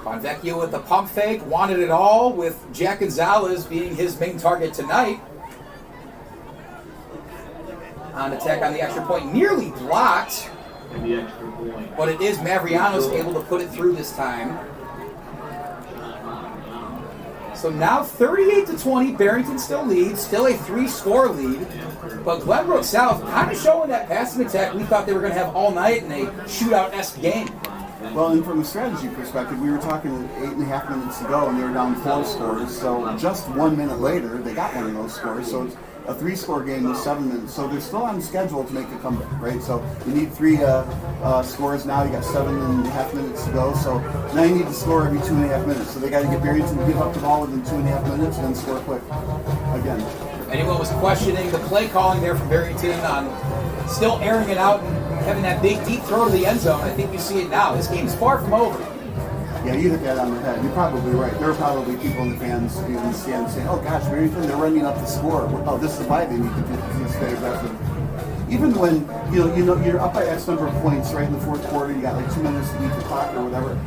Bonvecchio with the pump fake, wanted it all, with Jack Gonzalez being his main target tonight. On attack on the extra point, nearly blocked, but it is Mavrianos able to put it through this time. So now 38-20, Barrington still leads, still a 3-score lead, but Glenbrook South kind of showing that passing attack we thought they were going to have all night in a shootout-esque game. Well, and from a strategy perspective, we were talking 8.5 minutes to go, and they were down 4 scores. So just 1 minute later, they got one of those scores. So it's a 3-score game with 7 minutes. So they're still on schedule to make a comeback, right? So you need 3 scores now. You got 7.5 minutes to go. So now you need to score every 2.5 minutes. So they got to get Barrington to give up the ball within 2.5 minutes and then score quick again. If anyone was questioning the play calling there from Barrington on still airing it out and having that big deep throw to the end zone, I think you see it now. This game is far from over. Yeah, you hit that on the head. You're probably right. There are probably people in the fans in the stands saying, oh gosh, Barrington, they're running up the score. Oh, this is why they need to stay aggressive. Even when you're up by X number of points right in the 4th quarter, you got like 2 minutes to beat the clock or whatever.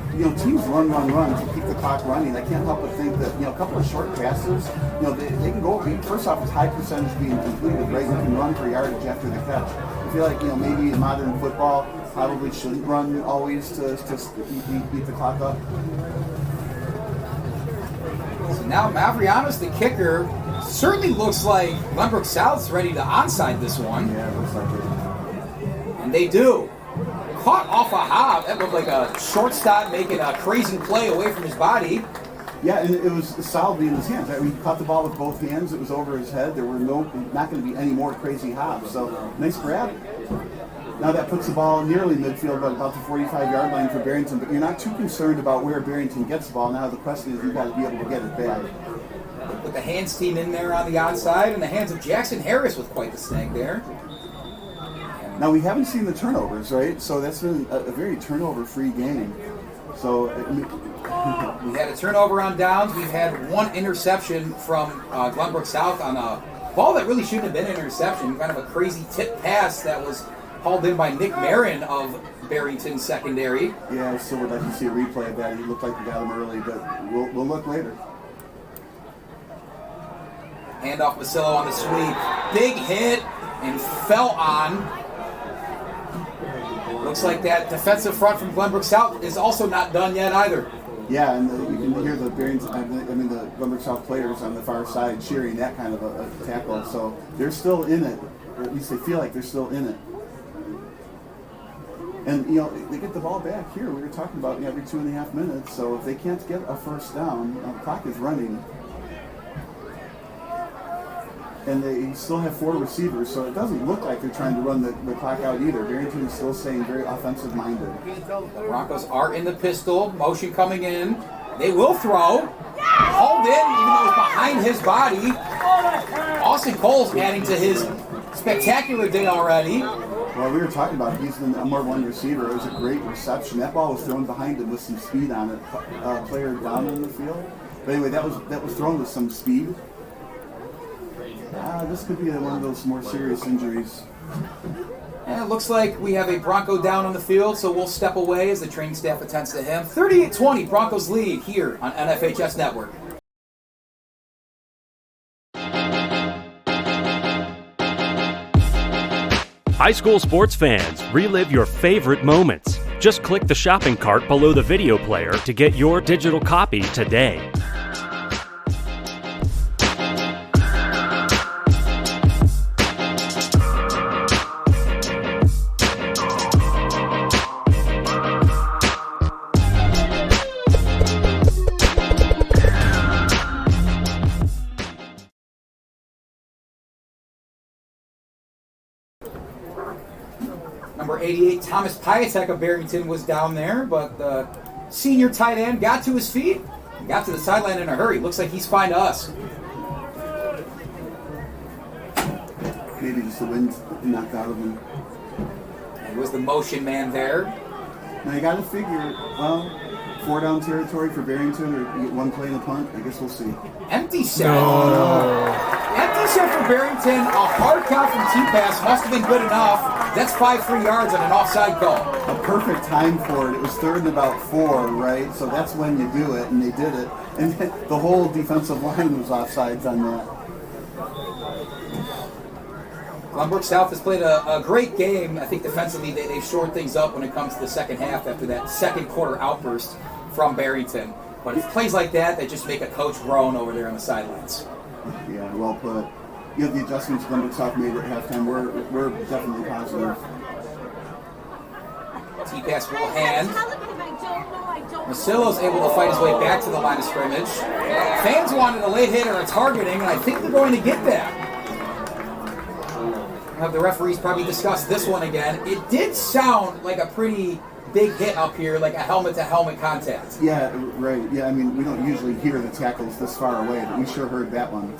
Teams run to keep the clock running. I can't help but think that a couple of short passes, they can go. First off, it's high percentage being completed, right? You can run for yardage after the catch. I feel like maybe in modern football probably shouldn't run always to beat the clock up. So now Mavrianos, the kicker, certainly looks like Glenbrook South's ready to onside this one. Yeah, it looks like it. And they do. Caught off a hop. That looked like a shortstop making a crazy play away from his body. Yeah, and it was solidly in his hands. Right? He caught the ball with both hands. It was over his head. There were not going to be any more crazy hops. So nice grab. Now that puts the ball nearly midfield, but about the 45-yard line for Barrington. But you're not too concerned about where Barrington gets the ball. Now the question is you've got to be able to get it back. With the hands team in there on the outside, and the hands of Jackson Harris with quite the snag there. Now we haven't seen the turnovers, right? So that's been a very turnover-free game. So we had a turnover on downs. We've had 1 interception from Glenbrook South on a ball that really shouldn't have been an interception. Kind of a crazy tip pass that was hauled in by Nick Marin of Barrington secondary. Yeah, I still would like to see a replay of that. He looked like we got him early, but we'll look later. Handoff Basillo on the sweep. Big hit and fell on. looks like that defensive front from Glenbrook South is also not done yet either. Yeah, and you can hear the Barrington, the Glenbrook South players on the far side cheering that kind of a tackle. So they're still in it, or at least they feel like they're still in it. And they get the ball back here. We were talking about every 2.5 minutes. So if they can't get a first down, the clock is running. And they still have 4 receivers, so it doesn't look like they're trying to run the clock out either. Barrington is still staying very offensive-minded. The Broncos are in the pistol, motion coming in. They will throw. Hauled in, even though it's behind his body. Austin Cole's adding to his spectacular day already. Well, we were talking about he's the number 1 receiver. It was a great reception. That ball was thrown behind him with some speed on it. Player down on the field. But anyway, that was thrown with some speed. This could be one of those more serious injuries. And it looks like we have a Bronco down on the field, so we'll step away as the training staff attends to him. 38-20, Broncos lead here on NFHS Network. High school sports fans, relive your favorite moments. Just click the shopping cart below the video player to get your digital copy today. Number 88, Thomas Piatek of Barrington was down there, but the senior tight end got to his feet, got to the sideline in a hurry. Looks like he's fine to us. Maybe just the wind knocked out of him. He was the motion man there. Now you got to figure, 4 down territory for Barrington, or you get 1 play in the punt. I guess we'll see. Empty set. Empty set for Barrington. A hard count from T-pass must have been good enough. That's 5 free yards on an offside call. A perfect time for it. It was 3rd and about 4, right? So that's when you do it, and they did it. And the whole defensive line was offsides on that. Glenbrook South has played a great game. I think defensively they've shored things up when it comes to the second half after that second quarter outburst from Barrington. But it's plays like that just make a coach groan over there on the sidelines. Yeah, well put. The adjustments Glenbrook South made at halftime were definitely positive. T-pass will hand. Masillo's able to fight his way back to the line of scrimmage. Fans wanted a late hit or a targeting, and I think they're going to get that. We'll have the referees probably discuss this one again. It did sound like a pretty big hit up here, like a helmet-to-helmet contact. Yeah, right. Yeah, I mean, we don't usually hear the tackles this far away, but we sure heard that one.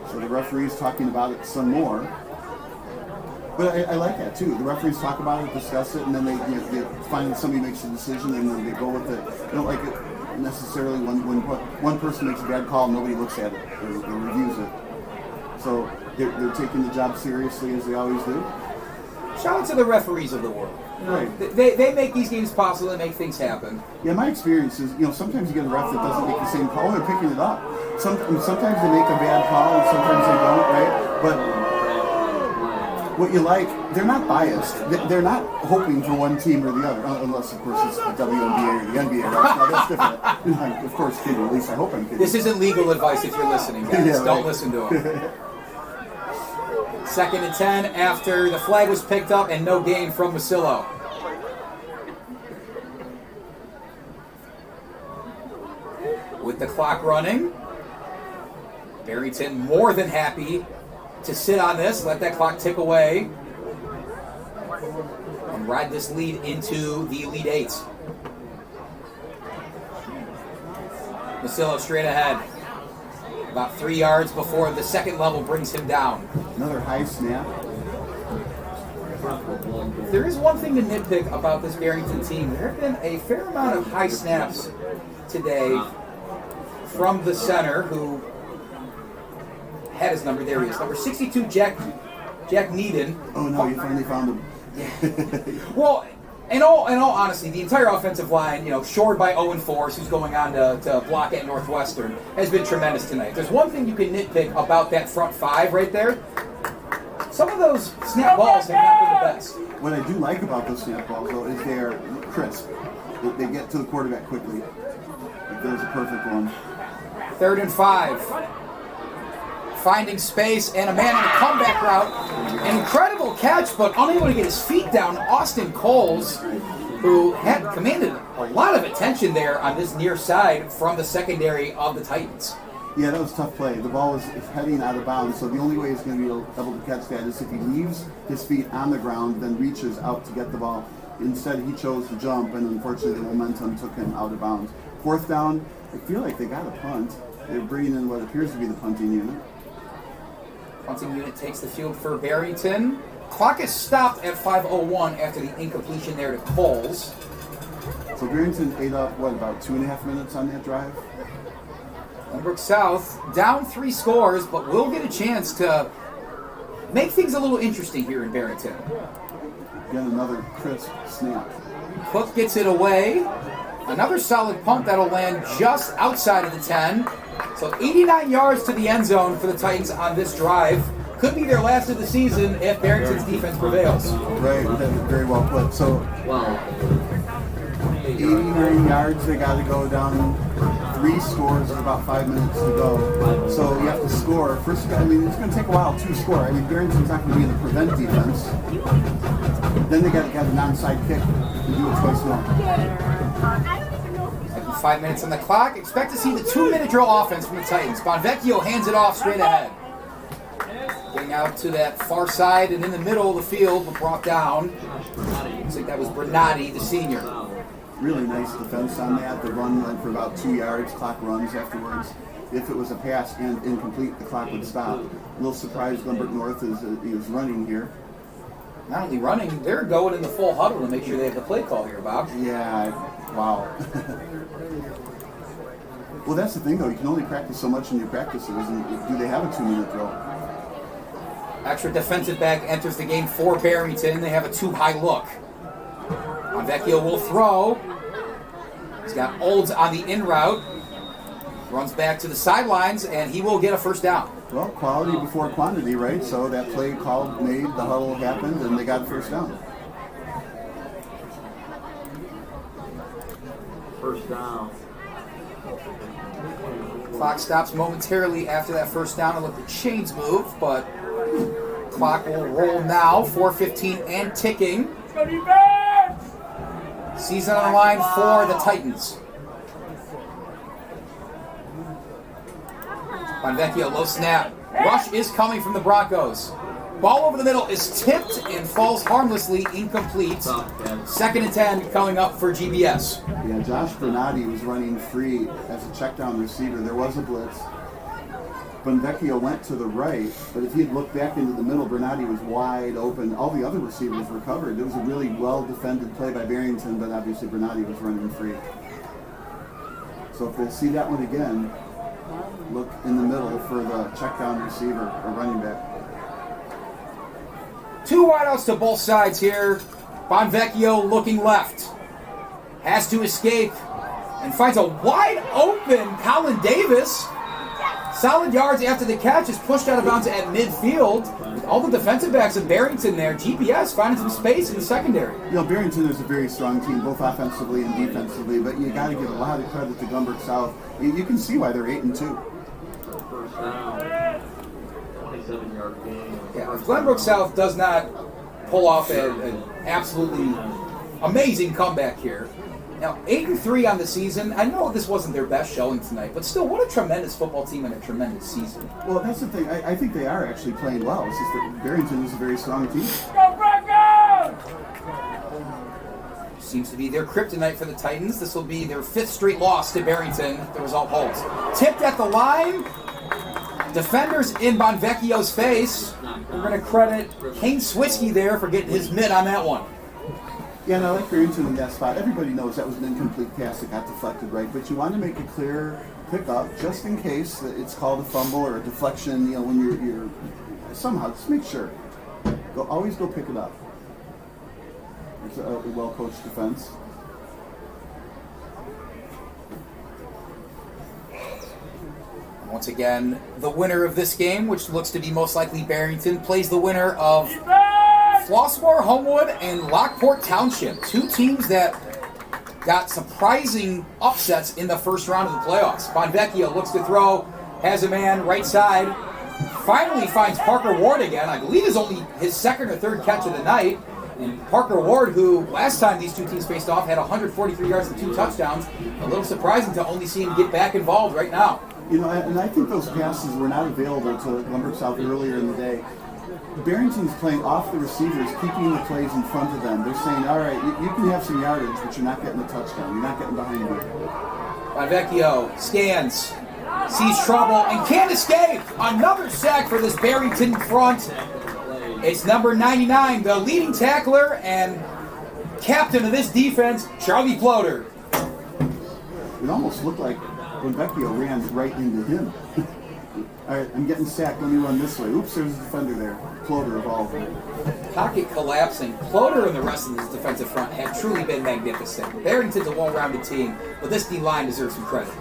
So the referee's talking about it some more. But I like that, too. The referees talk about it, discuss it, and then they finally somebody makes a decision, and then they go with it. I don't like it necessarily when one person makes a bad call, nobody looks at it or reviews it. So they're taking the job seriously, as they always do. Shout out to the referees of the world. Right. They make these games possible and make things happen. Yeah, my experience is, sometimes you get a ref that doesn't make the same call, they're picking it up. Sometimes they make a bad call, and sometimes they don't, right? But what you like, they're not biased. They're not hoping for one team or the other, unless, of course, it's the WNBA or the NBA. Right? No, that's different. Of course, kidding. At least I hope I'm kidding. This isn't legal advice if you're listening, guys. Yeah, right. Don't listen to them. 2nd and 10 after the flag was picked up and no gain from Masillo. With the clock running, Barrington more than happy to sit on this, let that clock tick away, and ride this lead into the Elite Eight. Masillo straight ahead. About 3 yards before the second level brings him down. Another high snap. There is one thing to nitpick about this Barrington team. There have been a fair amount of high snaps today from the center who had his number. There he is. Number 62, Jack Needon. Oh no, you finally found him. Well, in all honesty, the entire offensive line, shored by Owen Force, who's going on to block at Northwestern, has been tremendous tonight. There's one thing you can nitpick about that front five right there. Some of those snap balls have not been the best. What I do like about those snap balls, though, is they're crisp. They get to the quarterback quickly. Like there's a perfect one. 3rd and 5. Finding space and a man on a comeback route. Incredible catch, but unable to get his feet down. Austin Coles, who had commanded a lot of attention there on this near side from the secondary of the Titans. Yeah, that was a tough play. The ball was heading out of bounds, so the only way he's going to be able to catch that is if he leaves his feet on the ground, then reaches out to get the ball. Instead, he chose to jump, and unfortunately, the momentum took him out of bounds. 4th down, I feel like they got a punt. They're bringing in what appears to be the punting unit. Punting unit takes the field for Barrington. Clock is stopped at 5:01 after the incompletion there to Coles. So Barrington ate up, about 2.5 minutes on that drive? Glenbrook South down 3 scores, but will get a chance to make things a little interesting here in Barrington. Again, another crisp snap. Cook gets it away. Another solid punt that'll land just outside of the 10. So 89 yards to the end zone for the Titans on this drive. Could be their last of the season if Barrington's defense prevails. Right, very well put. So 89 yards, they got to go down 3 scores with about 5 minutes to go. So you have to score. First, it's going to take a while to score. Barrington's not going to be in the prevent defense. Then they got to get an onside kick and do it twice more. 5 minutes on the clock. Expect to see the 2-minute drill offense from the Titans. Bonvecchio hands it off straight ahead. Getting out to that far side and in the middle of the field, but brought down. Looks like that was Bernardi, the senior. Really nice defense on that. The run went for about 2 yards. Clock runs afterwards. If it was a pass and incomplete, the clock would stop. A little surprised Glenbrook North is running here. Not only running, they're going in the full huddle to make sure they have the play call here, Bob. Yeah, wow. Well, that's the thing, though. You can only practice so much in your practices. And do they have a 2-minute drill? Extra defensive back enters the game for Barrington. They have a 2-high look. Bonvecchio will throw. He's got Olds on the in route. Runs back to the sidelines, and he will get a first down. Well, quality before quantity, right? So that play called, made, the huddle happened, and they got first down. First down. Clock stops momentarily after that first down and let the chains move, but clock will roll now. 4:15 and ticking. Season on the line for the Titans. Bonvecchio, low snap. Rush is coming from the Broncos. Ball over the middle is tipped and falls harmlessly, incomplete. 2nd and 10 coming up for GBS. Yeah, Josh Bernardi was running free as a check down receiver. There was a blitz. Bonvecchio went to the right, but if he had looked back into the middle, Bernardi was wide open. All the other receivers were covered. It was a really well-defended play by Barrington, but obviously Bernardi was running free. So if they see that one again, look in the middle for the check down receiver or running back. 2 wideouts to both sides here. Bonvecchio looking left. Has to escape and finds a wide open Colin Davis. Solid yards after the catch is pushed out of bounds at midfield. With all the defensive backs of Barrington there, GPS finding some space in the secondary. Barrington is a very strong team, both offensively and defensively, but you got to give a lot of credit to Glenbrook South. You can see why they're 8-2. First down. 27-yard gain. Yeah, if Glenbrook South does not pull off an absolutely amazing comeback here. Now, 8-3 on the season. I know this wasn't their best showing tonight, but still, what a tremendous football team and a tremendous season. Well, that's the thing. I think they are actually playing well. It's just that Barrington is a very strong team. Go Broncos! Seems to be their kryptonite for the Titans. This will be their 5th straight loss to Barrington if the result holds. Tipped at the line. Defenders in Bonvecchio's face. We're going to credit Kane Swisky there for getting his mitt on that one. Yeah, and I like Barrington in that spot. Everybody knows that was an incomplete pass that got deflected, right? But you want to make a clear pickup just in case that it's called a fumble or a deflection. When you're somehow just make sure. Always go pick it up. It's a well-coached defense. Once again, the winner of this game, which looks to be most likely Barrington, plays the winner of Flossmoor, Homewood, and Lockport Township. Two teams that got surprising upsets in the first round of the playoffs. Bonvecchio looks to throw, has a man right side, finally finds Parker Ward again. I believe is only his second or third catch of the night. And Parker Ward, who last time these two teams faced off had 143 yards and 2 touchdowns. A little surprising to only see him get back involved right now. You know, and I think those passes were not available to Glenbrook South earlier in the day. Barrington's playing off the receivers, keeping the plays in front of them. They're saying, all right, you can have some yardage, but you're not getting a touchdown. You're not getting behind me. Bonvecchio scans, sees trouble, and can't escape. Another sack for this Barrington front. It's number 99, the leading tackler and captain of this defense, Charlie Ploder. It almost looked like Bonvecchio ran right into him. All right, I'm getting sacked. Let me run this way. Oops, there's a defender there. Ploder of all. Pocket collapsing. Ploder and the rest of this defensive front have truly been magnificent. Barrington's a well-rounded team, but this D-line deserves some credit.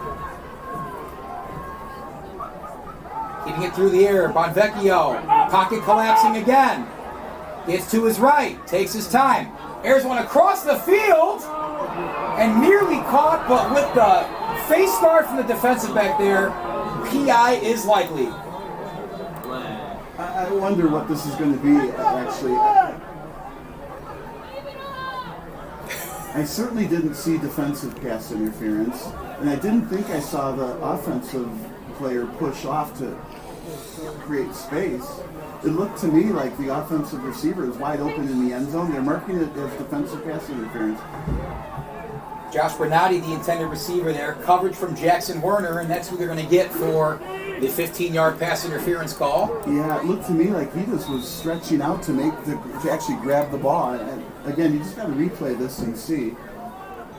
Keeping it through the air, Bonvecchio. Pocket collapsing again. Gets to his right, takes his time. Airs one across the field, and nearly caught, but with the face guard from the defensive back there, PI is likely. I wonder what this is going to be, actually. I certainly didn't see defensive pass interference, and I didn't think I saw the offensive player push off to create space. It looked to me like the offensive receiver is wide open in the end zone. They're marking it as defensive pass interference. Josh Bernardi, the intended receiver there, coverage from Jackson Werner, and that's who they're going to get for the 15-yard pass interference call. Yeah, it looked to me like he just was stretching out to actually grab the ball. And again, you just got to replay this and see.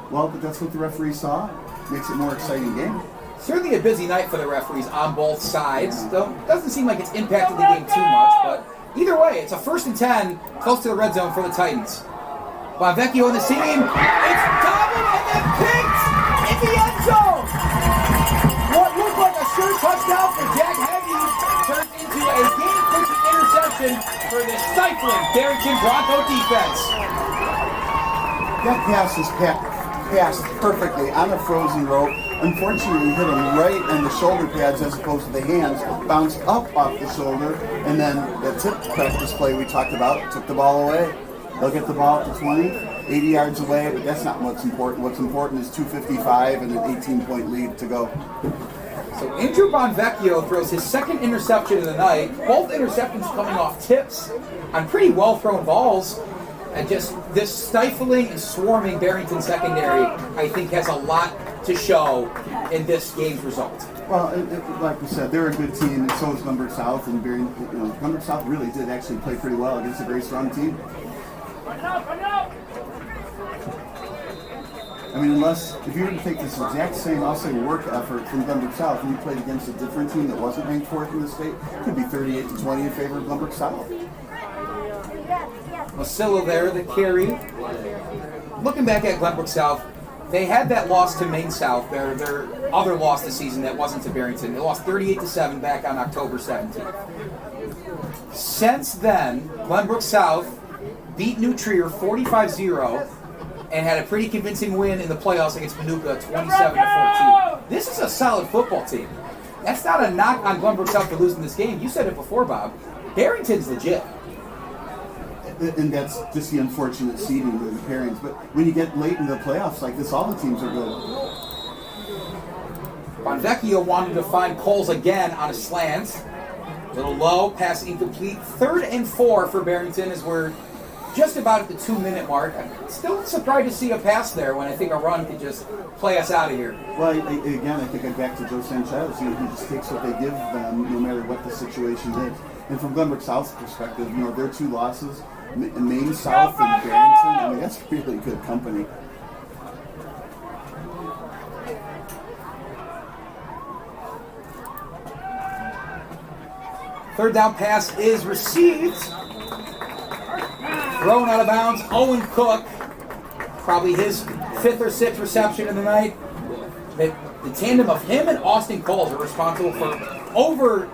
Well, but that's what the referee saw. Makes it a more exciting game. Certainly a busy night for the referees on both sides. Though doesn't seem like it's impacted the game too much, but either way, it's a 1st and 10, close to the red zone for the Titans. Bonvecchio in the seam. It's gobbled and then picked in the end zone. What looked like a sure touchdown for Jack Hagee turned into a game-clinching interception for the stifling Barrington Bronco defense. That pass is passed perfectly on a frozen rope. Unfortunately, hit him right in the shoulder pads as opposed to the hands. Bounced up off the shoulder, and then the tip practice play we talked about took the ball away. They'll get the ball at the 20, 80 yards away, but that's not what's important. What's important is 2:55 and an 18-point lead to go. So Andrew Bonvecchio throws his second interception of the night. Both interceptions coming off tips on pretty well-thrown balls. And just this stifling and swarming Barrington secondary, I think, has a lot to show in this game's result. Well, like we said, they're a good team, and so is Glenbrook South. And Glenbrook South really did actually play pretty well against a very strong team. I mean, if you were to take this exact same, I'll say, work effort from Glenbrook South, and you played against a different team that wasn't ranked 4th in the state, it could be 38-20 in favor of Glenbrook South. Masilla there, the carry. Looking back at Glenbrook South, they had that loss to Maine South, their other loss this season that wasn't to Barrington. They lost 38-7 back on October 17th. Since then, Glenbrook South beat New Trier 45-0 and had a pretty convincing win in the playoffs against Manuka 27-14. This is a solid football team. That's not a knock on Glenbrook South for losing this game. You said it before, Bob. Barrington's legit. And that's just the unfortunate seeding of the pairings. But when you get late in the playoffs like this, all the teams are good. Bonvecchio wanted to find Coles again on a slant. A little low, pass incomplete. 3rd and 4 for Barrington as we're just about at the 2-minute mark. I'm still surprised to see a pass there when I think a run could just play us out of here. Well, again, I think I'm back to Joe Sanchez. He just takes what they give them no matter what the situation is. And from Glenbrook South's perspective, their 2 losses, Maine South and Barrington, I mean, that's really good company. Third down pass is received. Thrown out of bounds. Owen Cook, probably his 5th or 6th reception of the night. The tandem of him and Austin Coles are responsible for over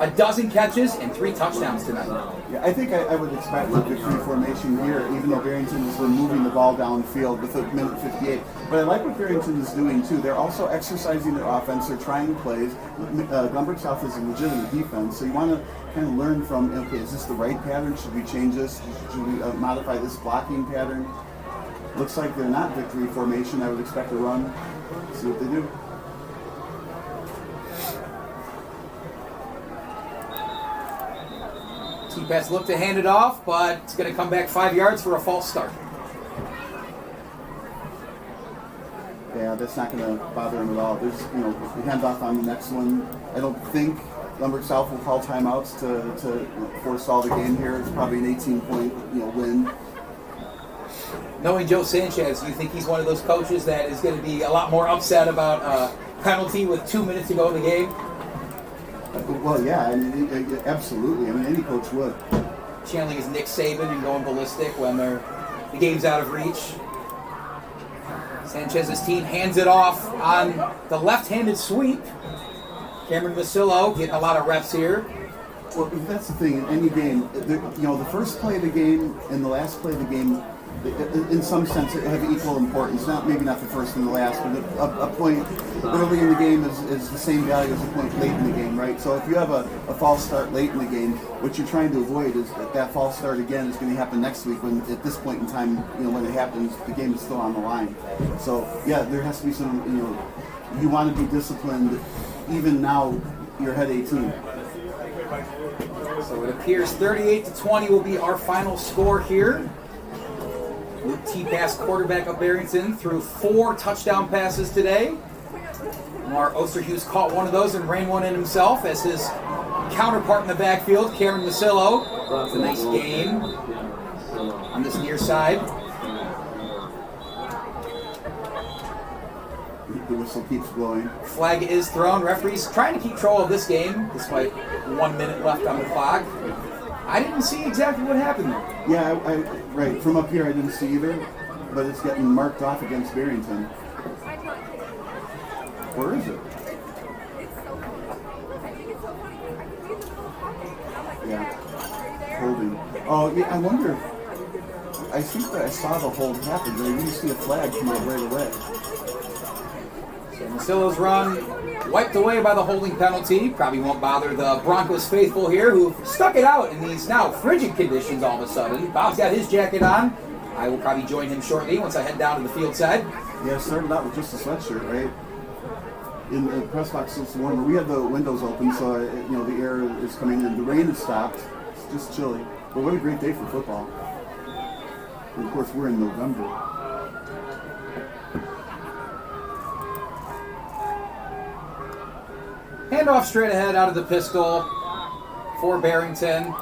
a dozen catches and 3 touchdowns tonight. Yeah, I think I would expect a victory formation here, even though Barrington is moving the ball downfield with a minute 58. But I like what Barrington is doing too. They're also exercising their offense. They're trying plays. Glenbrook South is a legitimate defense, so you want to kind of learn from, okay, is this the right pattern? Should we change this? Should we modify this blocking pattern? Looks like they're not victory formation. I would expect a run. See what they do. T-Pass looked to hand it off, but it's going to come back 5 yards for a false start. Yeah, that's not going to bother him at all. There's, the handoff on the next one. I don't think Glenbrook South will call timeouts to forestall the game here. It's probably an 18-point, win. Knowing Joe Sanchez, you think he's one of those coaches that is going to be a lot more upset about a penalty with 2 minutes to go in the game? Well, yeah, absolutely. I mean, any coach would. Channeling his Nick Saban and going ballistic when the game's out of reach. Sanchez's team hands it off on the left-handed sweep. Cameron Vasillo getting a lot of reps here. Well, that's the thing. In any game, the first play of the game and the last play of the game, in some sense, have equal importance. Maybe not the first and the last, but a point early in the game is the same value as a point late in the game, right? So if you have a false start late in the game, what you're trying to avoid is that false start again is going to happen next week. When at this point in time, when it happens, the game is still on the line. So yeah, there has to be some. You want to be disciplined, even now. You're ahead 18. So it appears 38-20 will be our final score here. Luke T-Pass, quarterback of Barrington, threw 4 touchdown passes today. Lamar Osterhus caught one of those and ran one in himself as his counterpart in the backfield, Cameron Vasillo. It's a nice game on this near side. The whistle keeps blowing. Flag is thrown. Referees trying to keep control of this game despite 1 minute left on the clock. I didn't see exactly what happened there. Yeah, right. From up here, I didn't see either, but it's getting marked off against Barrington. Where is it? Yeah, holding. Oh, yeah. I wonder. I think that I saw the hold happen, but I didn't see a flag come out right away. So Masillo's run wiped away by the holding penalty. Probably won't bother the Broncos faithful here who stuck it out in these now frigid conditions all of a sudden. Bob's got his jacket on. I will probably join him shortly once I head down to the field side. Yeah, started out with just a sweatshirt, right? In the press box, it's warmer. We have the windows open, so the air is coming in. The rain has stopped. It's just chilly. But what a great day for football. And of course, we're in November. Handoff straight ahead out of the pistol for Barrington.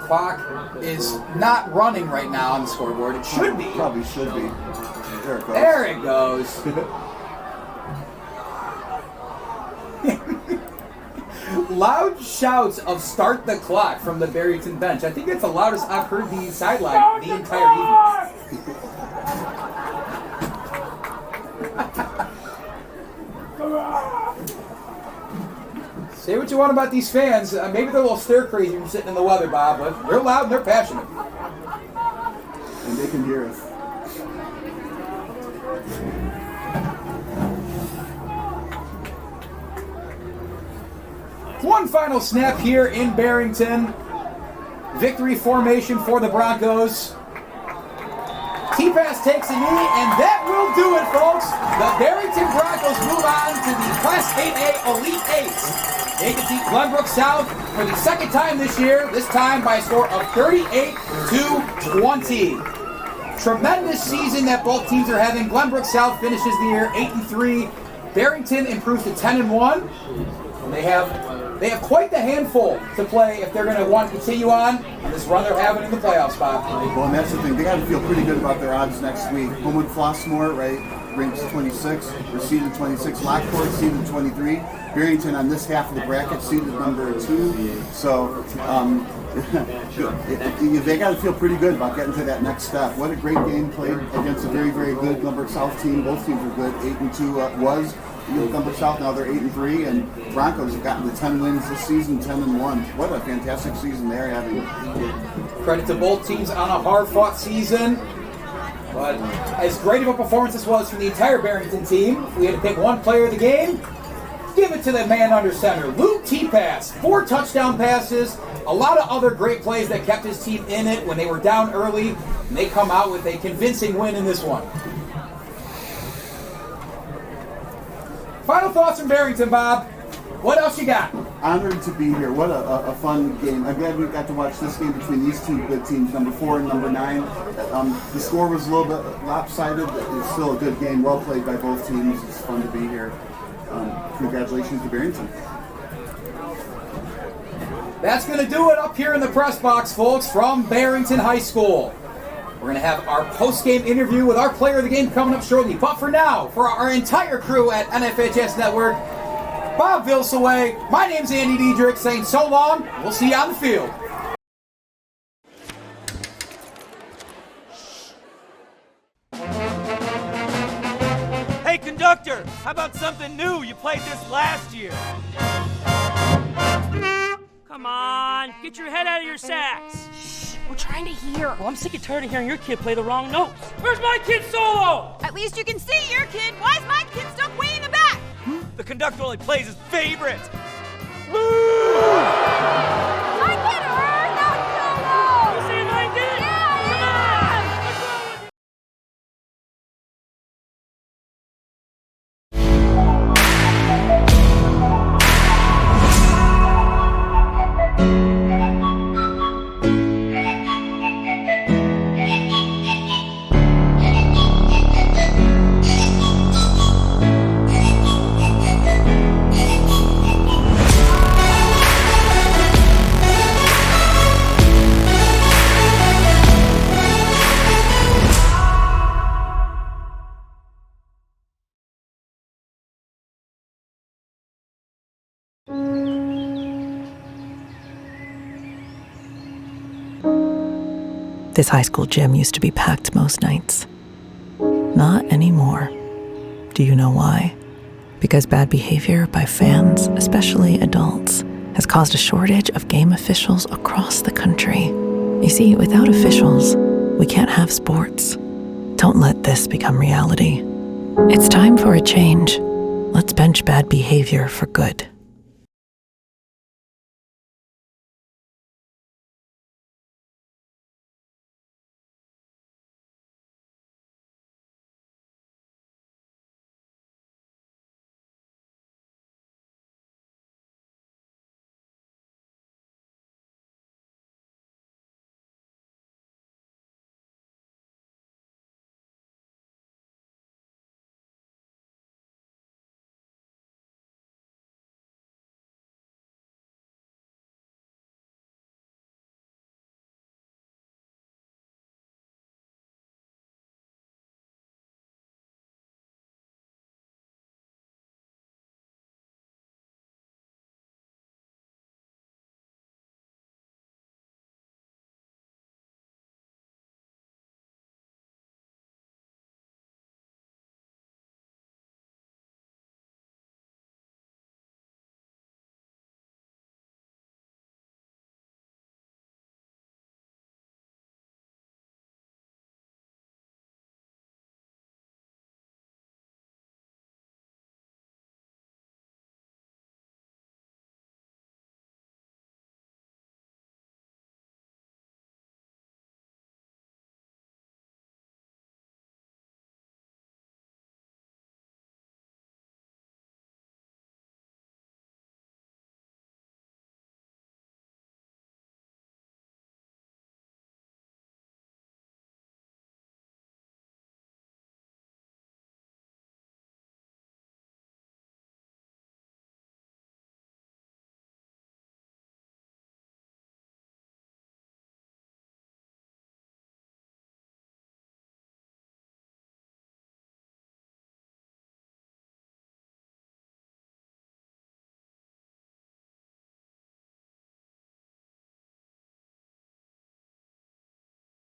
Clock is not running right now on the scoreboard. It should be. Probably should be. There it goes. There it goes. Loud shouts of "start the clock" from the Barrington bench. I think that's the loudest I've heard the sideline the entire evening. Say what you want about these fans. Maybe they're a little stir crazy from sitting in the weather, Bob, but they're loud and they're passionate. And they can hear us. One final snap here in Barrington. Victory formation for the Broncos. T-Pass takes a knee, and that will do it, folks. The Barrington Broncos move on to the Class 8A Elite 8. They defeat Glenbrook South for the second time this year, this time by a score of 38-20. Tremendous season that both teams are having. Glenbrook South finishes the year 8-3. Barrington improves to 10-1. And they have quite the handful to play if they're going to want to continue on this run they're having in the playoff spot. Well, and that's the thing. They got to feel pretty good about their odds next week. Homewood Flossmoor, right, ranks 26. We're seeded 26. Lockport seeded 23. Barrington on this half of the bracket seeded number 2. So They got to feel pretty good about getting to that next step. What a great game played against a very, very good Glenbrook South team. Both teams are good. 8-2 was Glenbrook South. Now they're 8-3, and Broncos have gotten to 10 wins this season, 10-1. What a fantastic season they're having. Credit to both teams on a hard-fought season. But as great of a performance this was from the entire Barrington team, if we had to pick one player of the game, give it to the man under center, Luke T-Pass. 4 touchdown passes, a lot of other great plays that kept his team in it when they were down early, and they come out with a convincing win in this one. Final thoughts from Barrington, Bob. What else you got? Honored to be here. What a fun game. I'm glad we got to watch this game between these two good teams, number 4 and number 9. The score was a little bit lopsided, but it's still a good game. Well played by both teams. It's fun to be here. Congratulations to Barrington. That's going to do it up here in the press box, folks, from Barrington High School. We're going to have our post-game interview with our player of the game coming up shortly. But for now, for our entire crew at NFHS Network, Bob Vilsaway, my name's Andy Diedrich, saying so long. We'll see you on the field. Hey, conductor, how about something new? You played this last year. Come on, get your head out of your sacks. We're trying to hear. Well, I'm sick and tired of hearing your kid play the wrong notes. Where's my kid solo? At least you can see your kid. Why is my kid stuck way in the back? The conductor only plays his favorite. My kid heard that solo! You see my kid? This high school gym used to be packed most nights. Not anymore. Do you know why? Because bad behavior by fans, especially adults, has caused a shortage of game officials across the country. You see, without officials, we can't have sports. Don't let this become reality. It's time for a change. Let's bench bad behavior for good.